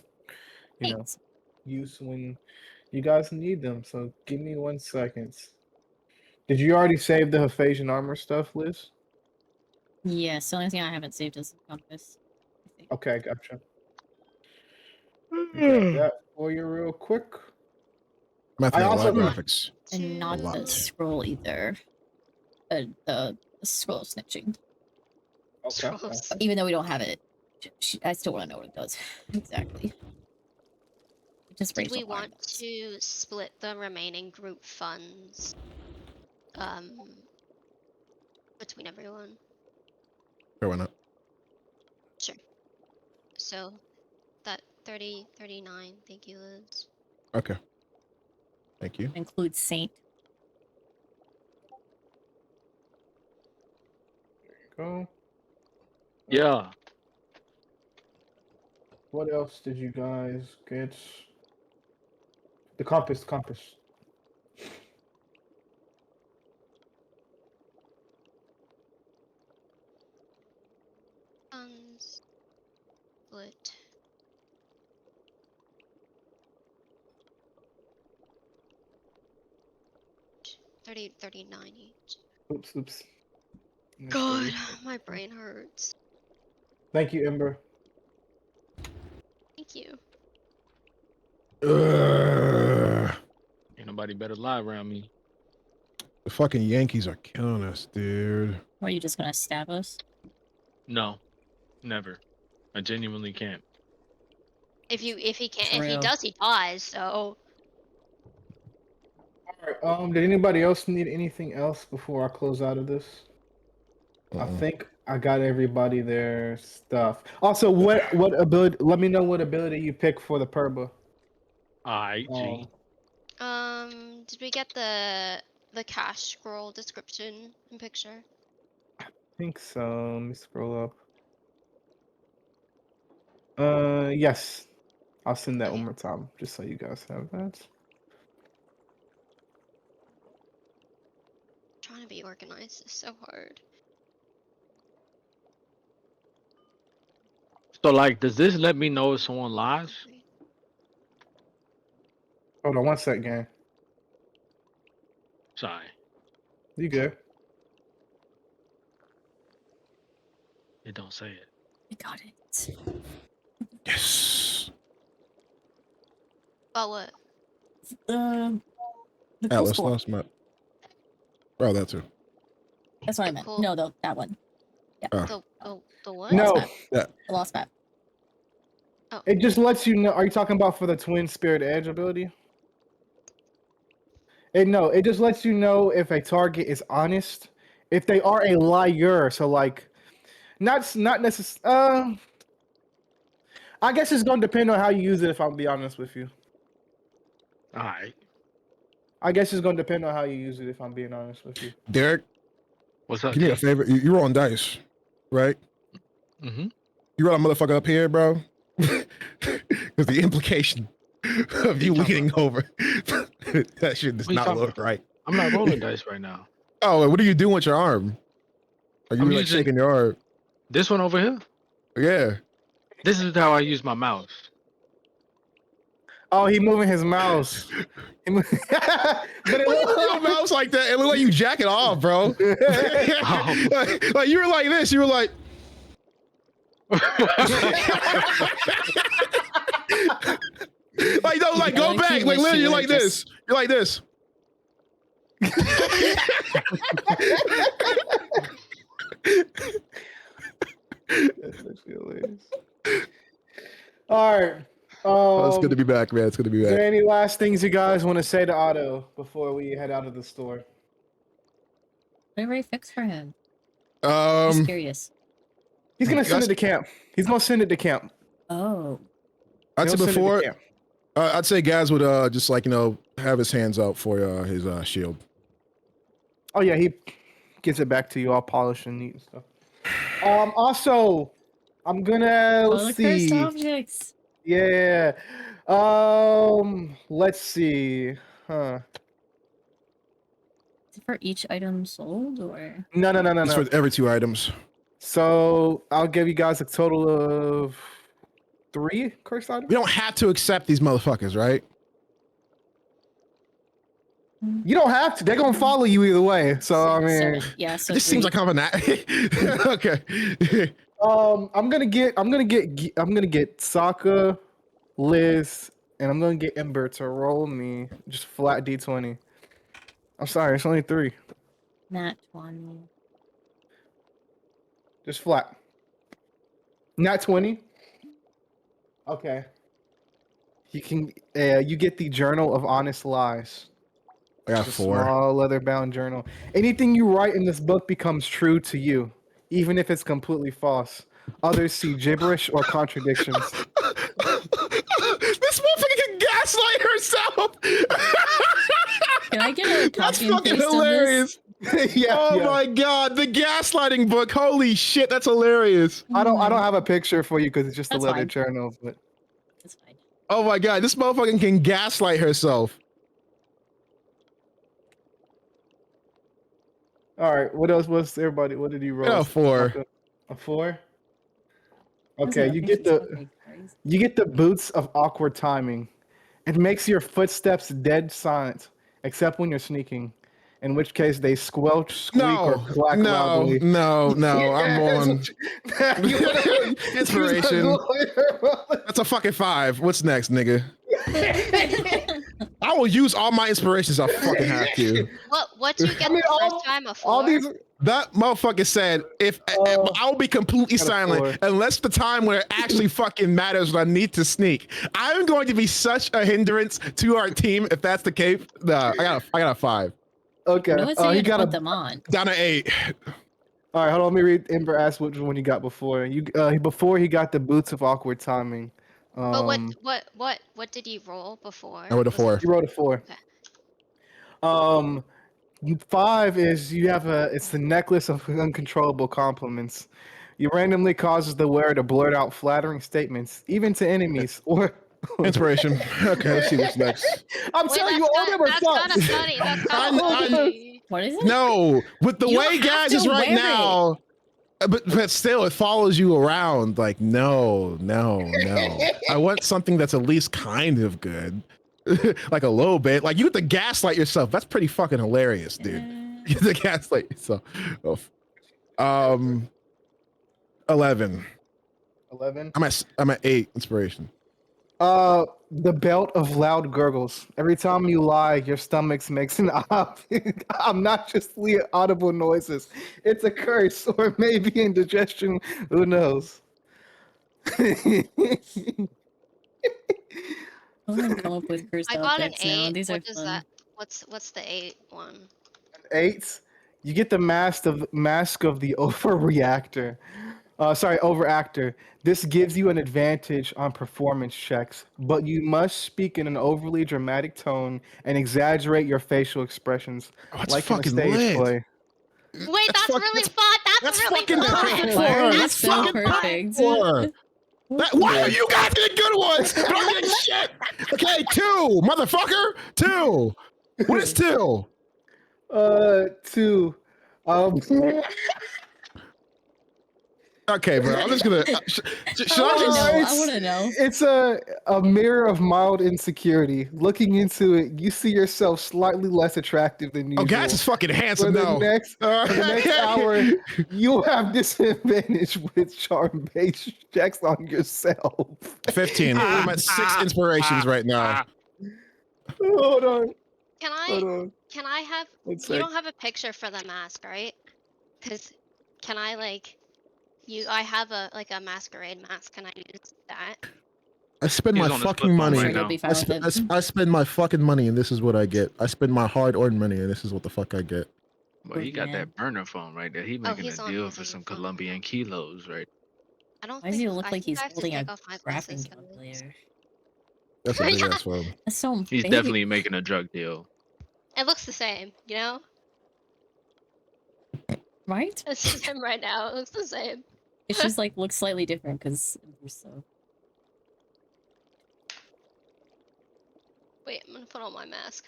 Thanks. use when you guys need them. So give me 1 second. Did you already save the Haphasian armor stuff, Liz? Yes, the only thing I haven't saved is the compass. I think. Okay, gotcha. Grab that for you real quick. Method I a lot also of graphics. And not A lot. the scroll either. The scroll snitching. Okay. Scrolls. Even though we don't have it, I still want to know what it does exactly. It just Did raised we alarm want bells. to split the remaining group funds between everyone? Sure, why not? Sure. So that 30, 39. Thank you, Liz. Okay. Thank you. Include Saint. Go. Yeah. What else did you guys get? The compass. Funds split. $30, 39 each. Oops. Missed God, those. my brain hurts. Thank you, Ember. Thank you. Ain't nobody better lie around me. The fucking Yankees are killing us, dude. Or are you just gonna stab us? No, never. I genuinely can't. If he can't, if he True. does, he dies. So All right. Did anybody else need anything else before I close out of this? I Uh-uh. think I got everybody their stuff. Also, what ability? Let me know what ability you pick for the Perba. Alright, G. did we get the cash scroll description and picture? I think so. Let me scroll up. Yes. I'll send that Okay. one more time, just so you guys have that. Trying to be organized is so hard. So, like, does this let me know if someone lies? Hold on 1 second, gang. Sorry. You good? It don't say it. I got it. Yes. About what? The cool Atlas school. lost map. Oh, that too. That's what I meant. Cool. No, that one. The what? No, map. Yeah. The lost map. it just lets you know. Are you talking about for the Twin Spirit Edge ability? It just lets you know if a target is honest, if they are a liar. So like, not necessarily. I guess it's gonna depend on how you use it. If I'll be honest with you, Alright. I guess it's gonna depend on how you use it. If I'm being honest with you. Derek, What's up, give me a G? favor. You were on dice, right? Mm-hmm. You roll a motherfucker up here, bro. Because the implication of you talking leaning over, that shit does What you not talking look right. I'm not rolling dice right now. Oh, what are you doing with your arm? Are you I'm like using- shaking your arm? This one over here? Yeah. This is how I use my mouse. Oh, he moving his mouse. But But it looked your mouse like that. It looked like you jacking off, bro. like you were like this. You were like. Like no, like go Low-key back. Like wish literally, you you're were like this. just- You're like this. That's actually hilarious. All right. Oh, it's good to be back, man. It's good to be Is there back. any last things you guys want to say to Otto before we head out of the store? What did Ray fix for him? Just curious. He's gonna send it That's- to camp. He's gonna send it to camp. Oh. I'd He'll say send it to before, camp. I'd say Gaz would just like have his hands out for his shield. Oh yeah, he gives it back to you all polished and neat and stuff. Also, I'm gonna All let's the cursed see. objects. Yeah. Let's see. Huh. Is it for each item sold or? No. It's for every 2 items. So I'll give you guys a total of 3 cursed items. We don't have to accept these motherfuckers, right? You don't have to. They're gonna follow you either way. So I mean, yeah. It So just seems like kind of an okay. I'm gonna get Sokka, Liz, and I'm gonna get Ember to roll me just flat D20. I'm sorry, it's only 3. Nat 20. Just flat. Not 20. Okay. You can. You get the Journal of Honest Lies. I got It's a 4. small leather-bound journal. Anything you write in this book becomes true to you, even if it's completely false. Others see gibberish or contradictions. This motherfucker can gaslight herself. Can I get a That's copy and fucking paste hilarious. of this? Yeah. Oh my god, the gaslighting book. Holy shit, that's hilarious. I don't have a picture for you because it's just That's a leather fine. journal. But That's fine. Oh my god, this motherfucker can gaslight herself. all right, what else? What's everybody? What did you roll? Yeah, 4. A 4. That's Okay, not you a get picture, the it's crazy. you get the boots of awkward timing. It makes your footsteps dead silent, except when you're sneaking, in which case they squelch, squeak, or No, clack loudly. I'm on You inspiration. That's a fucking 5. What's next, nigga? I will use all my inspirations. I fucking have to. What do you get mean, the all- first time? A 4? All these. That motherfucker said, "If I'll be completely got a silent 4. unless the time where it actually fucking matters when I need to sneak." I'm going to be such a hindrance to our team if that's the case. Nah, I got a 5. Okay. No one's He saying to got put a. them on. Down to 8. All right, hold on. Let me read. Ember asked which one you got before. Before he got the boots of awkward timing. But what did you roll before? I wrote a Was it 4. You wrote a 4. Okay. 5 is it's the necklace of uncontrollable compliments. You randomly causes the wearer to blurt out flattering statements, even to enemies. Or Inspiration. Okay, let's see what's next. I'm Wait, telling you, all them are that's kind of fucked. funny. That's I- kind of I- funny. What is it? No, with the You way have guys to is right wear it. now, but still, it follows you around. Like, no. I want something that's at least kind of good, like a little bit. Like you get to gaslight yourself. That's pretty fucking hilarious, dude. You get to gaslight yourself. 11. 11. I'm at 8 inspiration. The belt of loud gurgles. Every time you lie, your stomach makes an obnoxiously audible noises. It's a curse, or maybe indigestion. Who knows? I'm gonna come up with cursed I got an objects now. 8. These are What is fun. that? What's the 8 one? 8. You get the mask of the overreactor. Overactor. This gives you an advantage on performance checks, but you must speak in an overly dramatic tone and exaggerate your facial expressions, Oh, that's like in a fucking stage lit. play. Wait, that's really fun. That's That's really fucking fun. perfect for Why her. are you That's so fucking perfect? for her. Why are you guys getting good ones? But I'm getting shit. Okay, 2, motherfucker. 2. What is 2? 2. Okay, bro. I'm just gonna. Should I I just? want to know. It's a mirror of mild insecurity. Looking into it, you see yourself slightly less attractive than usual. Oh, guys is fucking For handsome the though. next hour, you'll have disadvantage with charm-based checks on yourself. 15. I'm at 6 inspirations right now. Hold on. Can Hold I on. have? One You sec. don't have a picture for the mask, right? Because can I like I have a masquerade mask. Can I use that? I spend He's my on his fucking flip phone money. I'm sure right you'll now. be fine with it. I spend my fucking money, and this is what I get. I spend my hard-earned money, and this is what the fuck I get. Well, he got Man. that burner phone right there. He Oh, making a he's on. deal He's for on some the phone. Colombian kilos, right? I don't Why does think. he look I like think he's I have to holding a take off my glasses. crafting guys. calculator? That's a big ass phone. That's so He's big. definitely making a drug deal. It looks the same, you know. Right? This is him right now. It looks the same. It's just like looks slightly different because we're so. Wait, I'm gonna put on my mask.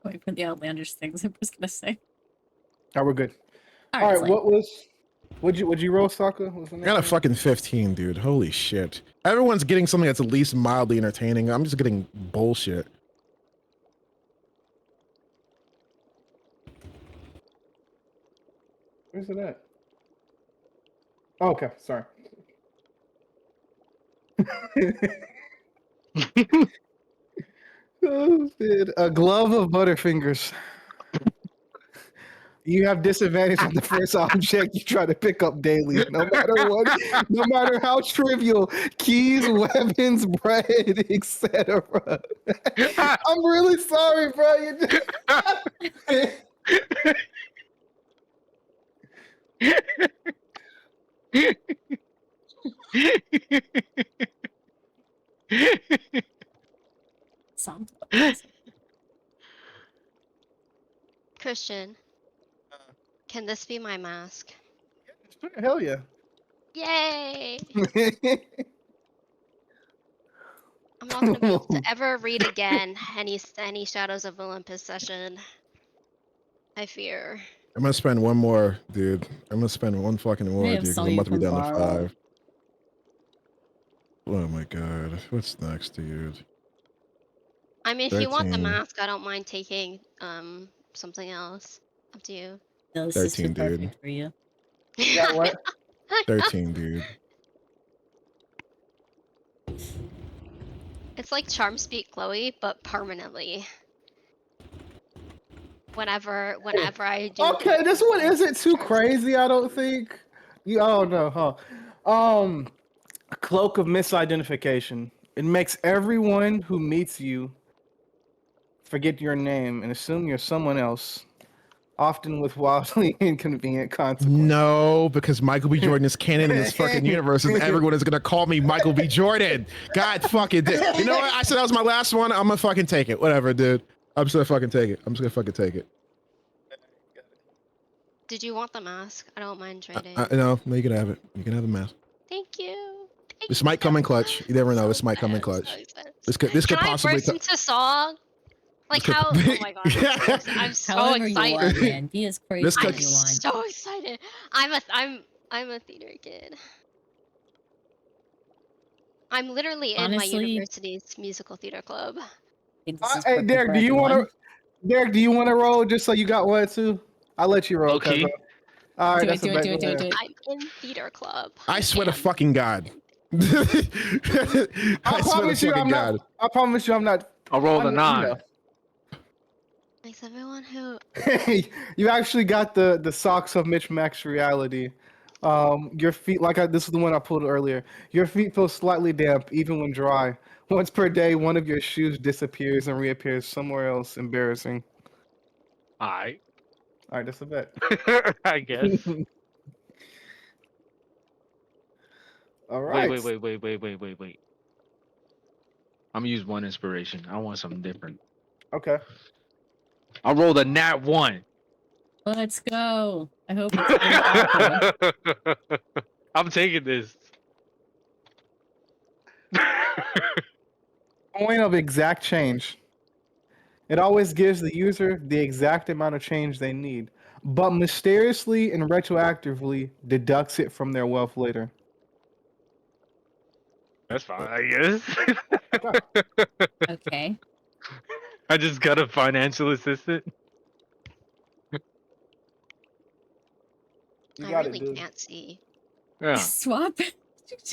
Wait for the outlandish things I was gonna say. Oh, we're good. All All right, right, Slay. what was? Would you roll, Sokka? Was the I next got a one? fucking 15, dude. Holy shit. Everyone's getting something that's at least mildly entertaining. I'm just getting bullshit. Where's it at? Oh, okay, sorry. Oh, shit. A glove of Butterfingers. You have disadvantage on the first object you try to pick up daily, no matter what, no matter how trivial. Keys, weapons, bread, etc. I'm really sorry, bro. Sound. Christian, can this be my mask? Hell yeah. Yay! I'm not gonna be able to ever read again any Shadows of Olympus session. I fear. I'm gonna spend one more, dude. I'm gonna spend one fucking more, have dude, because some I'm you about to be can down to borrow. 5. Oh my god. What's next, dude? I mean, if you want the 13. mask, I don't mind taking something else. Up to you. No, this is too 13, dude. perfect for you. Yeah, what? 13, dude. It's like Charm Speak Chloe, but permanently. Whenever I do. Okay, this one isn't too crazy, I don't think. You oh no, huh? Cloak of misidentification. It makes everyone who meets you forget your name and assume you're someone else, often with wildly inconvenient consequences. No, because Michael B. Jordan is canon in this fucking universe, and everyone is gonna call me Michael B. Jordan. God fucking dude. You know what? I said that was my last one. I'm gonna fucking take it. Whatever, dude. I'm just gonna fucking take it. I'm just gonna fucking take it. Did you want the mask? I don't mind trading. No, you can have it. You can have the mask. Thank you. Thank This you might come in so clutch. much. You never know. So This might come in excited, clutch. so excited. This could Can I possibly. burst into song? Like could- how? Oh my god! I'm so However excited. you want, man. Be as crazy This as could- I'm you want. so excited. I'm a theater kid. I'm literally in my Honestly- university's musical theater club. I think this is Hey, perfect Derek, for do you want everyone. to? Derek, do you want to roll just so you got one too? I'll let you roll. Okay. All right, Do it, that's do a it, bet. do it, do it, do it. I'm in theater club. I swear to am. fucking God. I I swear to promise you, fucking I'm God. not. I promise you, I'm not. I rolled a I'm- 9. Thanks everyone who. You actually got the socks of Mitch Max reality. Your feet, this is the one I pulled earlier. Your feet feel slightly damp even when dry. Once per day, one of your shoes disappears and reappears somewhere else. Embarrassing. Alright. All right, that's a bet. I guess. All right. Wait. I'm gonna use one inspiration. I want something different. Okay. I rolled a nat 1. Let's go. I hope it's awful. I'm taking this. Point of exact change. It always gives the user the exact amount of change they need, but mysteriously and retroactively deducts it from their wealth later. That's fine, I guess. Okay. I just got a financial assistant. You I got really it, dude. can't see. Yeah. Swap. Put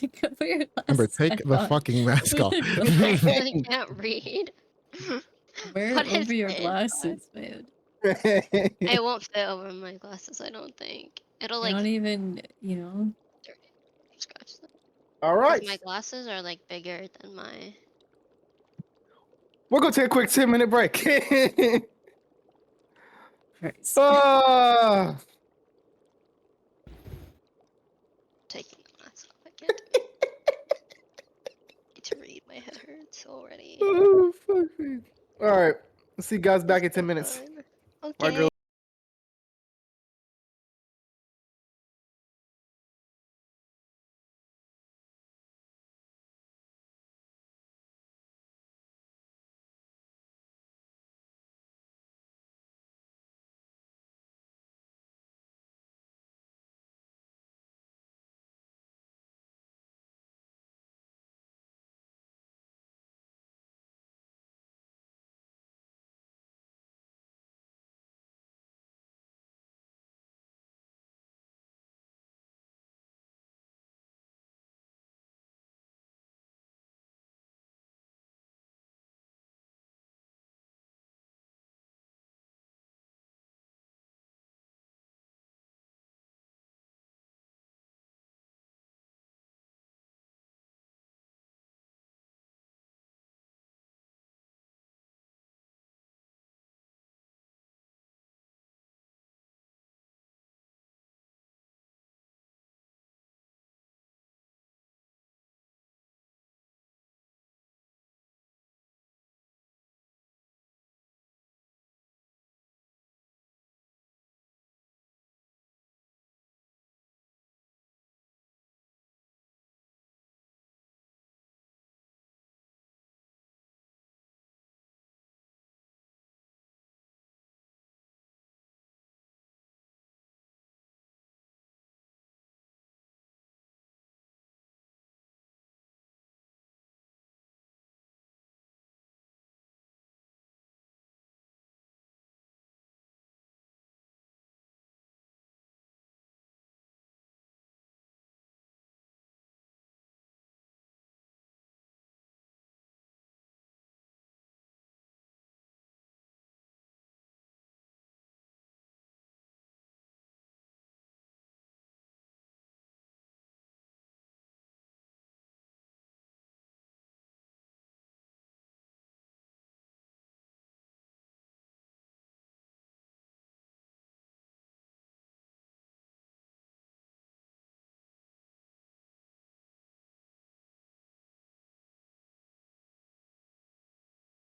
your Remember, glasses take back the on. fucking mask off. I really can't read. Wear What it is over your this? glasses, man. It won't fit over my glasses, I don't think. It'll You like don't even, scratch them. All 'Cause right. my glasses are like bigger than my. We're gonna take a quick 10-minute break. Christ. Ah. Taking the mask off. I can't. Need to read. My head hurts already. Oh, fuck me. All right. Let's see you guys back in 10 minutes. Fine. My Okay. girl.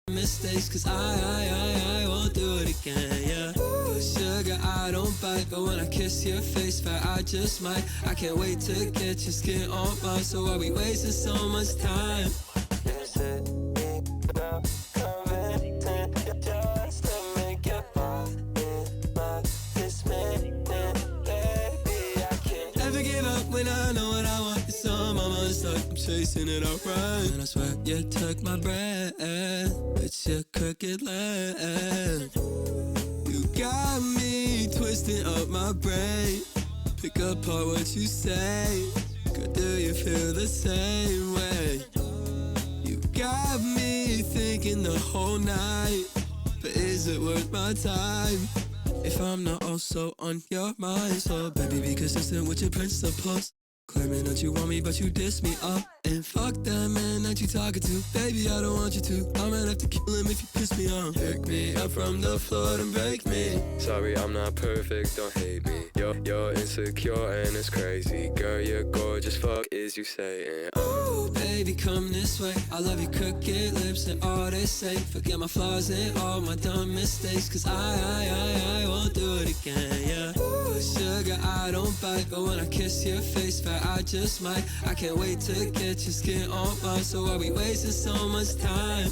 Mistakes, cause I won't do it again, yeah. Sugar, I don't bite, but when I kiss your face, fat, I just might. I can't wait to get your skin on mine, so why we wasting so much time? Never give up when I know what I want. It's on my mind, it's like I'm chasing it alright. And I swear you took my breath with your crooked leg. You got me twisting up my brain. Pick apart what you say. Girl, do you feel the same way? You got me thinking the whole night, but is it worth my time if I'm not also on your mind? So baby, be consistent with your principles. Claiming that you want me, but you diss me up. And fuck that man that you talking to. Baby, I don't want you to. I might have to kill him if you piss me off. Pick me up from the floor and break me. Sorry, I'm not perfect, don't hate me. You're insecure and it's crazy. Girl, you're gorgeous, fuck is you saying? Oh, baby, come this way. I love your crooked lips and all they say. Forget my flaws and all my dumb mistakes, cause I won't do it again, yeah. Sugar, I don't bite, but when I kiss your face, fat, I just might. I can't wait to get your skin on mine, so why we wasting so much time?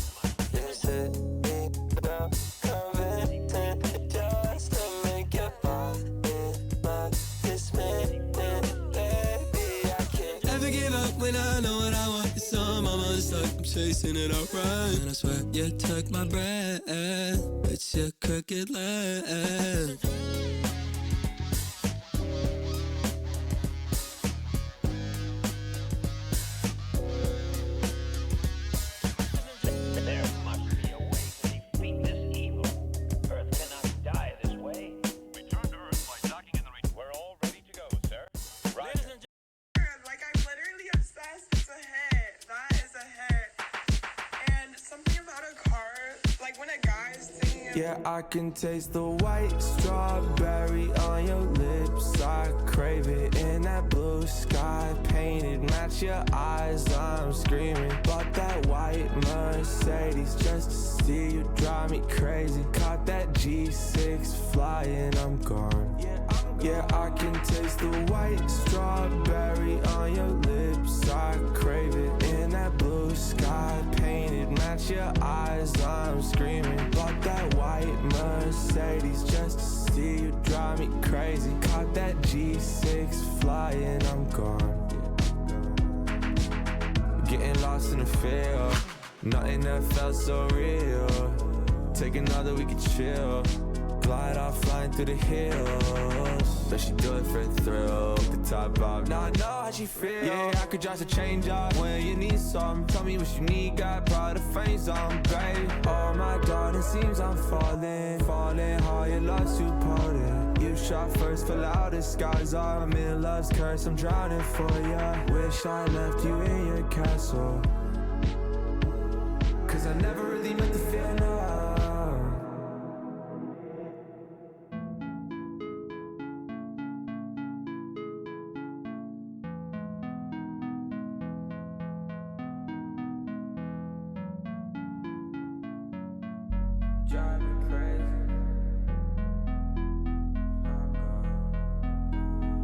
Never give up when I know what I want. It's on my mind, it's like I'm chasing it alright. And I swear you took my breath with your crooked leg. There must be a way to Yeah, I can taste the white strawberry on your lips. I crave it in that blue sky, painted, match your eyes. I'm screaming. Bought that white Mercedes just to see you drive me crazy. Caught that G6 flying, I'm gone. Yeah, I can taste the white strawberry on your lips. I crave it in that blue sky, painted, match your eyes. I'm screaming. Bought that white Mercedes just to see you drive me crazy. Caught that G6 flying, I'm gone. Getting lost in the field, nothing that felt so real. Take another, we could chill. Glide off, flying through the hills. Does she do it for the thrill? The top off, now I know how she feel. Yeah, I could just a change up when you need some. Tell me what you need, got brought the frames on, babe. Oh my God, it seems I'm falling hard, your love's too potent. You shot first, fell out, the skies are. I'm in love's curse, I'm drowning for ya. Wish I left you in your castle, cause I never really meant to feel no. Drive me crazy.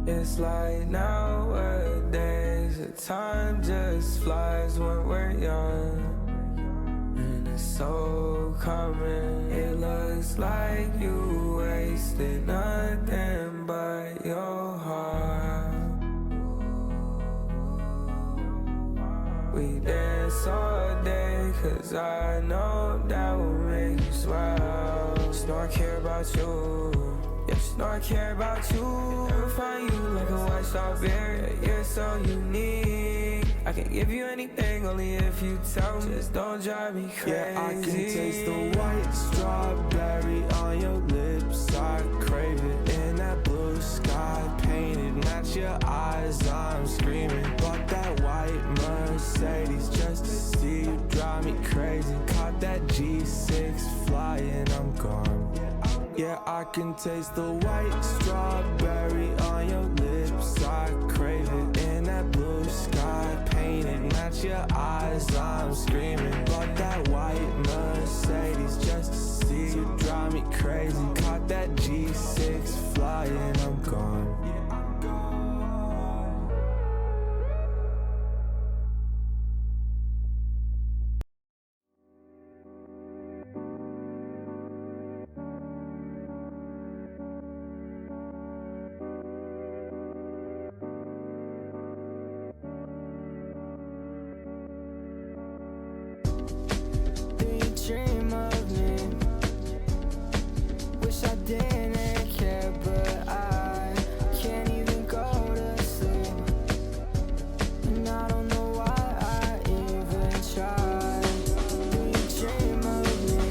It's like nowadays, the time just flies when we're young, and it's so common. It looks like you wasted nothing but your heart. We dance all day, cause I know that will make you smile. Just know I care about you. Yeah, just know I care about you. Never find you like a white strawberry. You're so unique. I can give you anything, only if you tell me. Just don't drive me crazy. Yeah, I can taste the white strawberry on your lips. I crave it in that blue sky, painted, match your eyes. I'm screaming. Bought that white Mercedes just to see you drive me crazy. Caught that G6 flying, I'm gone. Yeah, I can taste the white strawberry on your lips. I crave it in that blue sky, painted, match your eyes. I'm screaming. Bought that white Mercedes just to see you drive me crazy. Caught that G6 flying, I'm gone. Dream of me. Wish I didn't care, but I can't even go to sleep. And I don't know why I even tried. Do you dream of me?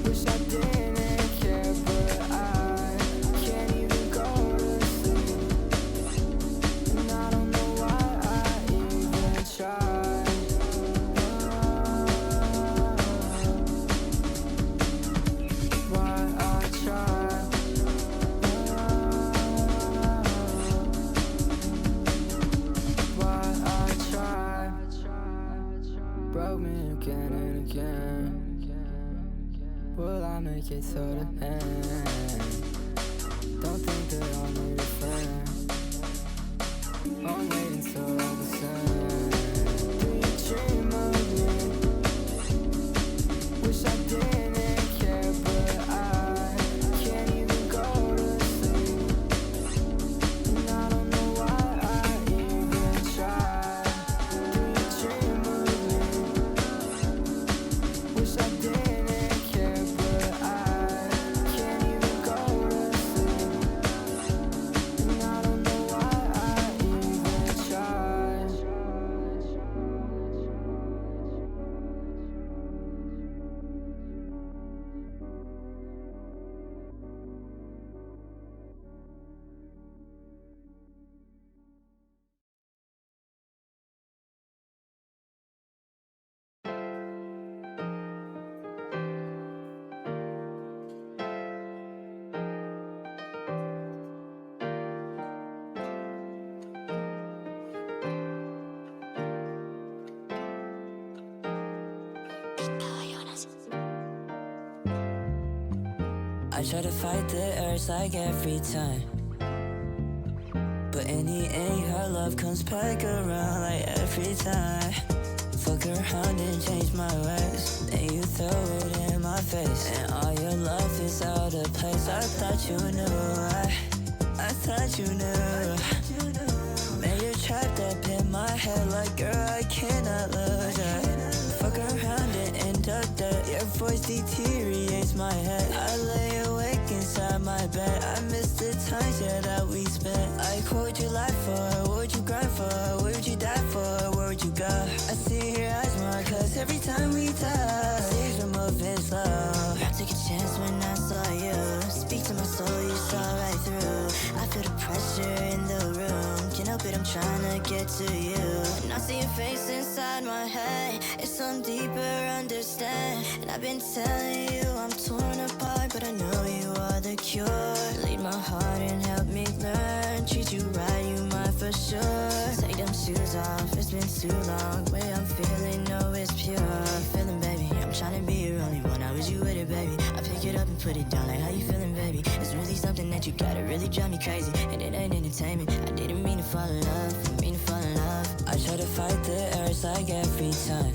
Wish I didn't care, but I can't even go to sleep. And I don't know why I even tried. Broke me again and again. Will I make it to the end? Don't think that I'll know your friend. I'm waiting till all the sun. Do you dream of me? Wish I didn't care, but I can't even go to sleep. And I don't know why I even tried. Do you dream of me? Wish I didn't care, but I can't even go to sleep. And I don't know why I even I try to fight the urge like every time, but in the end her love comes back around like every time. Fuck around and change my ways, then you throw it in my face, and all your love is out of place. I thought you knew, I thought you knew. Man, you're trapped up in my head like, girl, I cannot lose ya. Fuck around and end up dead. Your voice deteriorates my head. I lay awake inside my bed. I miss the times, yeah, that we spent. Like, what would you lie for? What would you grind for? What would you die for? Where would you go? I see your eyes more, cause every time we touch, things are moving slow. I took a chance when I saw you. Speak to my soul, you saw right through. I feel the pressure in the room. Can't help it, I'm trying to get to you. And I see your face inside my head. It's some deeper understand. And I've been telling you I'm torn apart, but I know you are the cure. Lead my heart and help me learn. Treat you right, you mine for sure. Take them shoes off, it's been too long. Way I'm feeling, no, it's pure. Feeling, baby, I'm trying to be your only one. I wish you with it, baby. I pick it up and put it down like how you feeling, baby. It's really something that you got, it really drive me crazy. And it ain't entertainment. I didn't mean to fall in love, didn't mean to fall in love. I try to fight the urge like every time,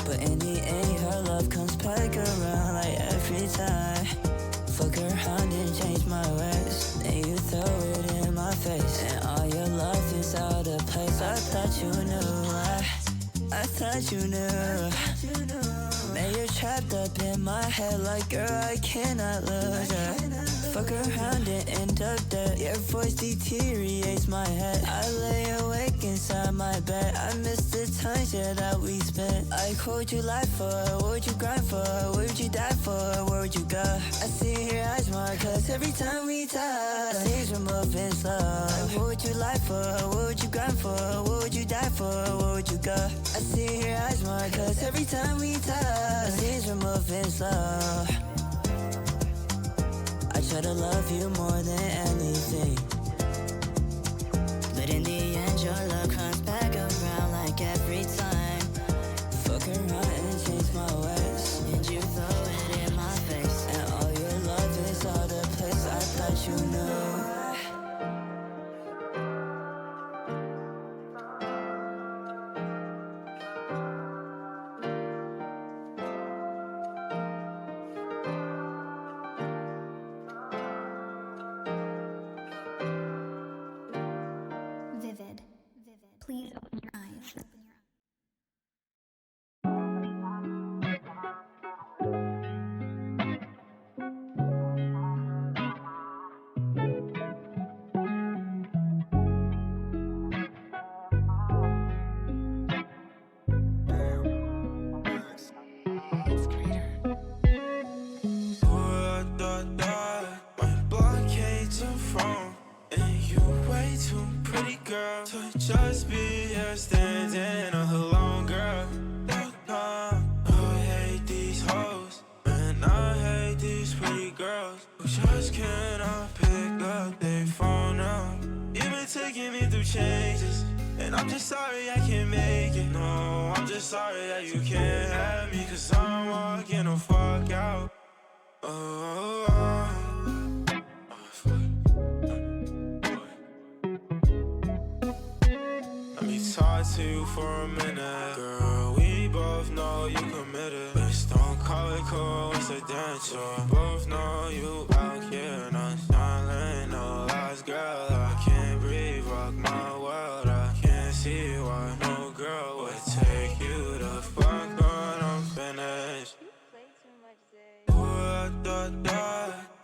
but in the end her love comes back around like every time. Fuck around and change my ways, then you throw it in my face, and all your love is out of place. I thought you knew, I thought you knew. Man, you're trapped up in my head like, girl, I cannot lose ya. Fuck around and end up dead. Your voice deteriorates my head. I lay awake inside my bed. I miss the times, yeah, that we spent. Like, what would you lie for? What would you grind for? What would you die for? Where would you go? I see your eyes more, cause every time we touch, things are moving slow. Like, what would you lie for? What would you grind for? What would you die for? Where would you go? I see your eyes more, cause every time we touch, things are moving slow. I try to love you more than anything, but in the end your love comes back around like every time. Fuck around and change my ways, and you throw it in my face, and all your love is out of place. I thought you knew. Vivid. Please open your eyes. Just be here standing alone, girl. I hate these hoes, and I hate these pretty girls who just cannot pick up their phone now. You've been taking me through changes, and I'm just sorry I can't make it. No, I'm just sorry that you can't have me, cause I'm walking the fuck out. Let me talk to you for a minute. Girl, we both know you committed. Bitch, don't call it coincidental. Both know you out here, not silent, no lies, girl. I can't breathe, rock my world. I can't see why no girl would take you to fuck when I'm finished.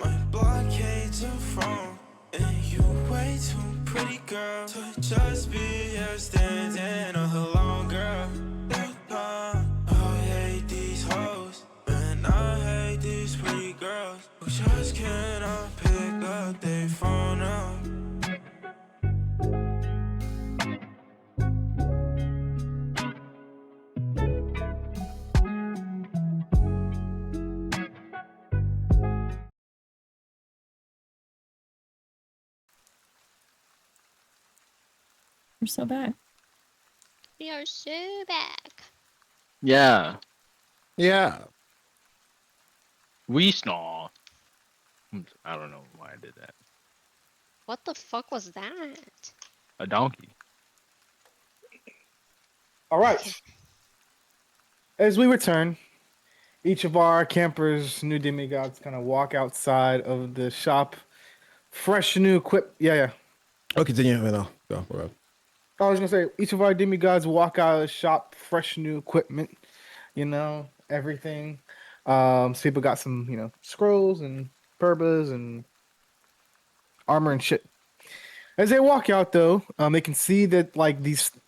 My blockades are from, and you way too pretty, girl, to just be here standing alone, girl. I hate these hoes, and I hate these pretty girls who just cannot pick up their phone now. We're so back. We are so back. Yeah. Yeah. We snore. I don't know why I did that. What the fuck was that? A donkey. All right. Okay. As we return, each of our campers, new demigods, kind of walk outside of the shop. Fresh new equip. Yeah. Oh, continue. No, go. Go. I was gonna say each of our demigods walk out of the shop, fresh new equipment. You know, everything. So people got some, scrolls and purbas and armor and shit. As they walk out, though, they can see that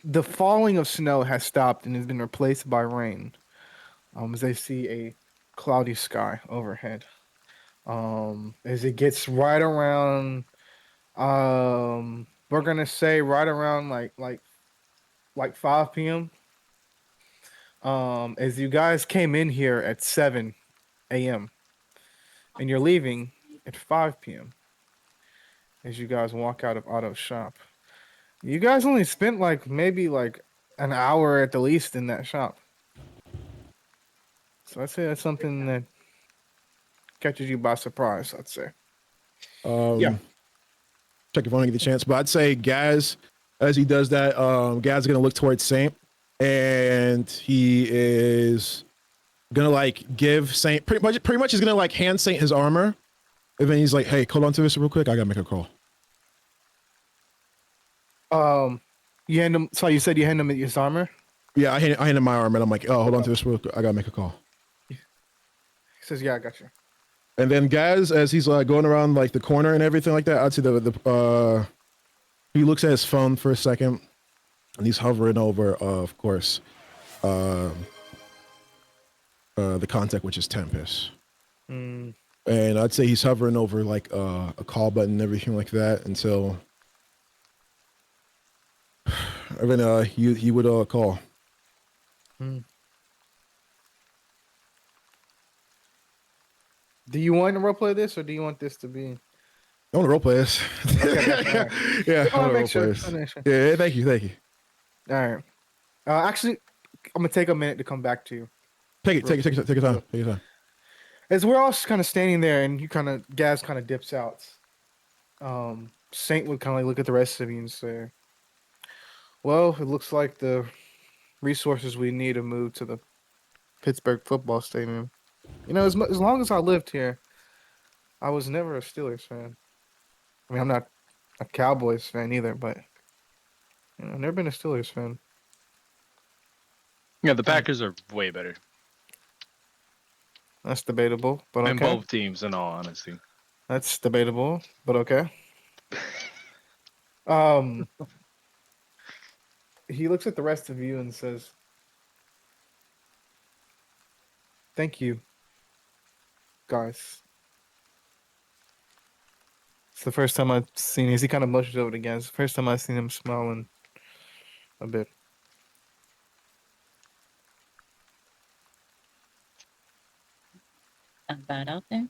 the falling of snow has stopped and has been replaced by rain. As they see a cloudy sky overhead. As it gets right around, we're gonna say right around like 5 p.m. As you guys came in here at 7 a.m. and you're leaving at 5 p.m. as you guys walk out of Otto's shop. You guys only spent maybe an hour at the least in that shop. So I'd say that's something that catches you by surprise, I'd say. Yeah. Check if I want to get the chance, but I'd say Gaz, as he does that, Gaz is gonna look towards Saint, and he is gonna give Saint pretty much. He's gonna hand Saint his armor, and then he's like, "Hey, hold on to this real quick. I gotta make a call." You hand him. So you said you hand him his armor. Yeah, I hand him my armor, and I'm like, "Oh, hold on to this real quick. I gotta make a call." He says, "Yeah, I got you." And then Gaz, as he's going around the corner and everything like that, I'd say he looks at his phone for a second, and he's hovering over, of course, the contact, which is Tempest. Mm. And I'd say he's hovering over a call button and everything like that until then he would call. Mm. Do you want to roleplay this, or do you want this to be? I want to roleplay this. Okay, Yeah, I want to roleplay make sure. this. Yeah, thank you. All right. Actually, I'm gonna take a minute to come back to you. Take your time. As we're all kind of standing there, and Gaz kind of dips out. Saint would kind of look at the rest of you and say, "Well, it looks like the resources we need to move to the Pittsburgh football stadium. As long as I lived here, I was never a Steelers fan. I mean, I'm not a Cowboys fan either, but I've never been a Steelers fan. Yeah, the Packers are way better. That's debatable, but And okay. both teams, in all honesty. That's debatable, but okay. Um, he looks at the rest of you and says, "Thank you, guys." It's the first time I've seen. He kind of motions over again. It's the first time I've seen him smiling a bit. Not bad out there.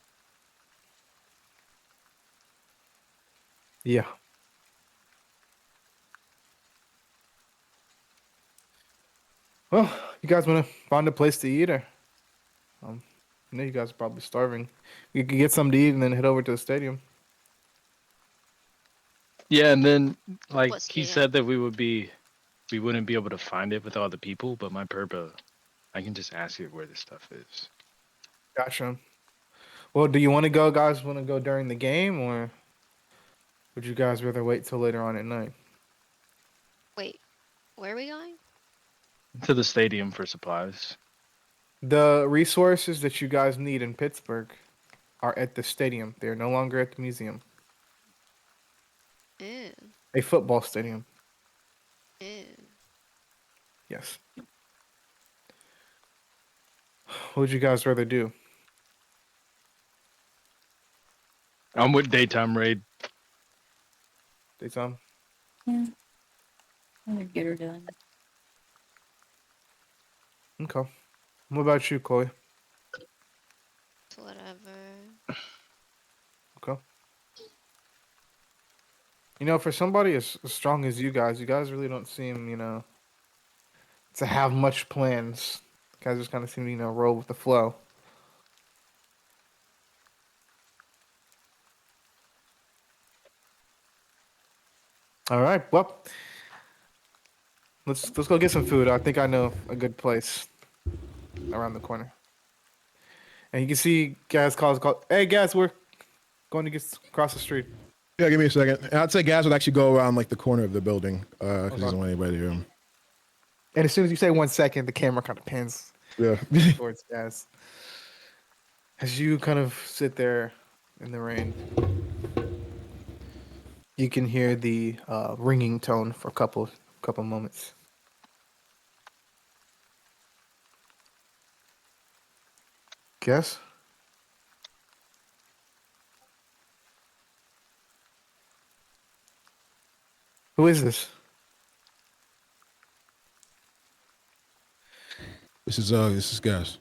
Yeah. Well, you guys want to find a place to eat, or I know you guys are probably starving. You could get something to eat and then head over to the stadium. Yeah, and then What's he the, said that we wouldn't be able to find it with all the people, but my purpose, I can just ask it where this stuff is. Gotcha. Well, do you want to go, guys? Want to go during the game, or would you guys rather wait till later on at night? Wait, where are we going? To the stadium for supplies. The resources that you guys need in Pittsburgh are at the stadium. They're no longer at the museum. Ew. A football stadium. Ew. Yes. What would you guys rather do? I'm with daytime raid. Daytime? Yeah. I'll get her done. Okay. What about you, Chloe? Whatever. Okay. For somebody as strong as you guys really don't seem, to have much plans. You guys just kind of seem to, roll with the flow. All right. Well, let's go get some food. I think I know a good place around the corner. And you can see Gaz call. Hey, Gaz, we're going to get across the street. Yeah, give me a second. And I'd say Gaz would actually go around like the corner of the building because he doesn't want anybody to hear him. And as soon as you say 1 second, the camera kind of pans Yeah. towards Gaz. As you kind of sit there in the rain, you can hear the ringing tone for a couple moments. Guess? Who is this? This is Gaz.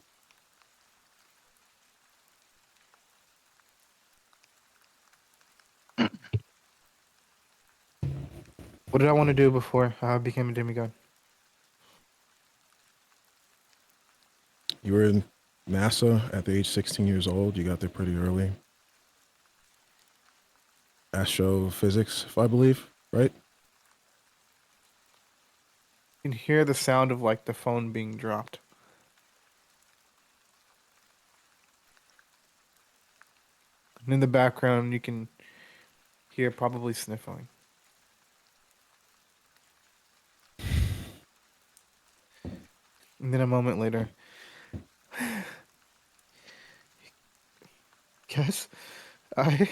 What did I want to do before I became a demigod? You were in NASA at the age 16 years old. You got there pretty early. Astrophysics, if I believe, right? You can hear the sound of like the phone being dropped. And in the background, you can hear probably sniffling. And then a moment later, guess I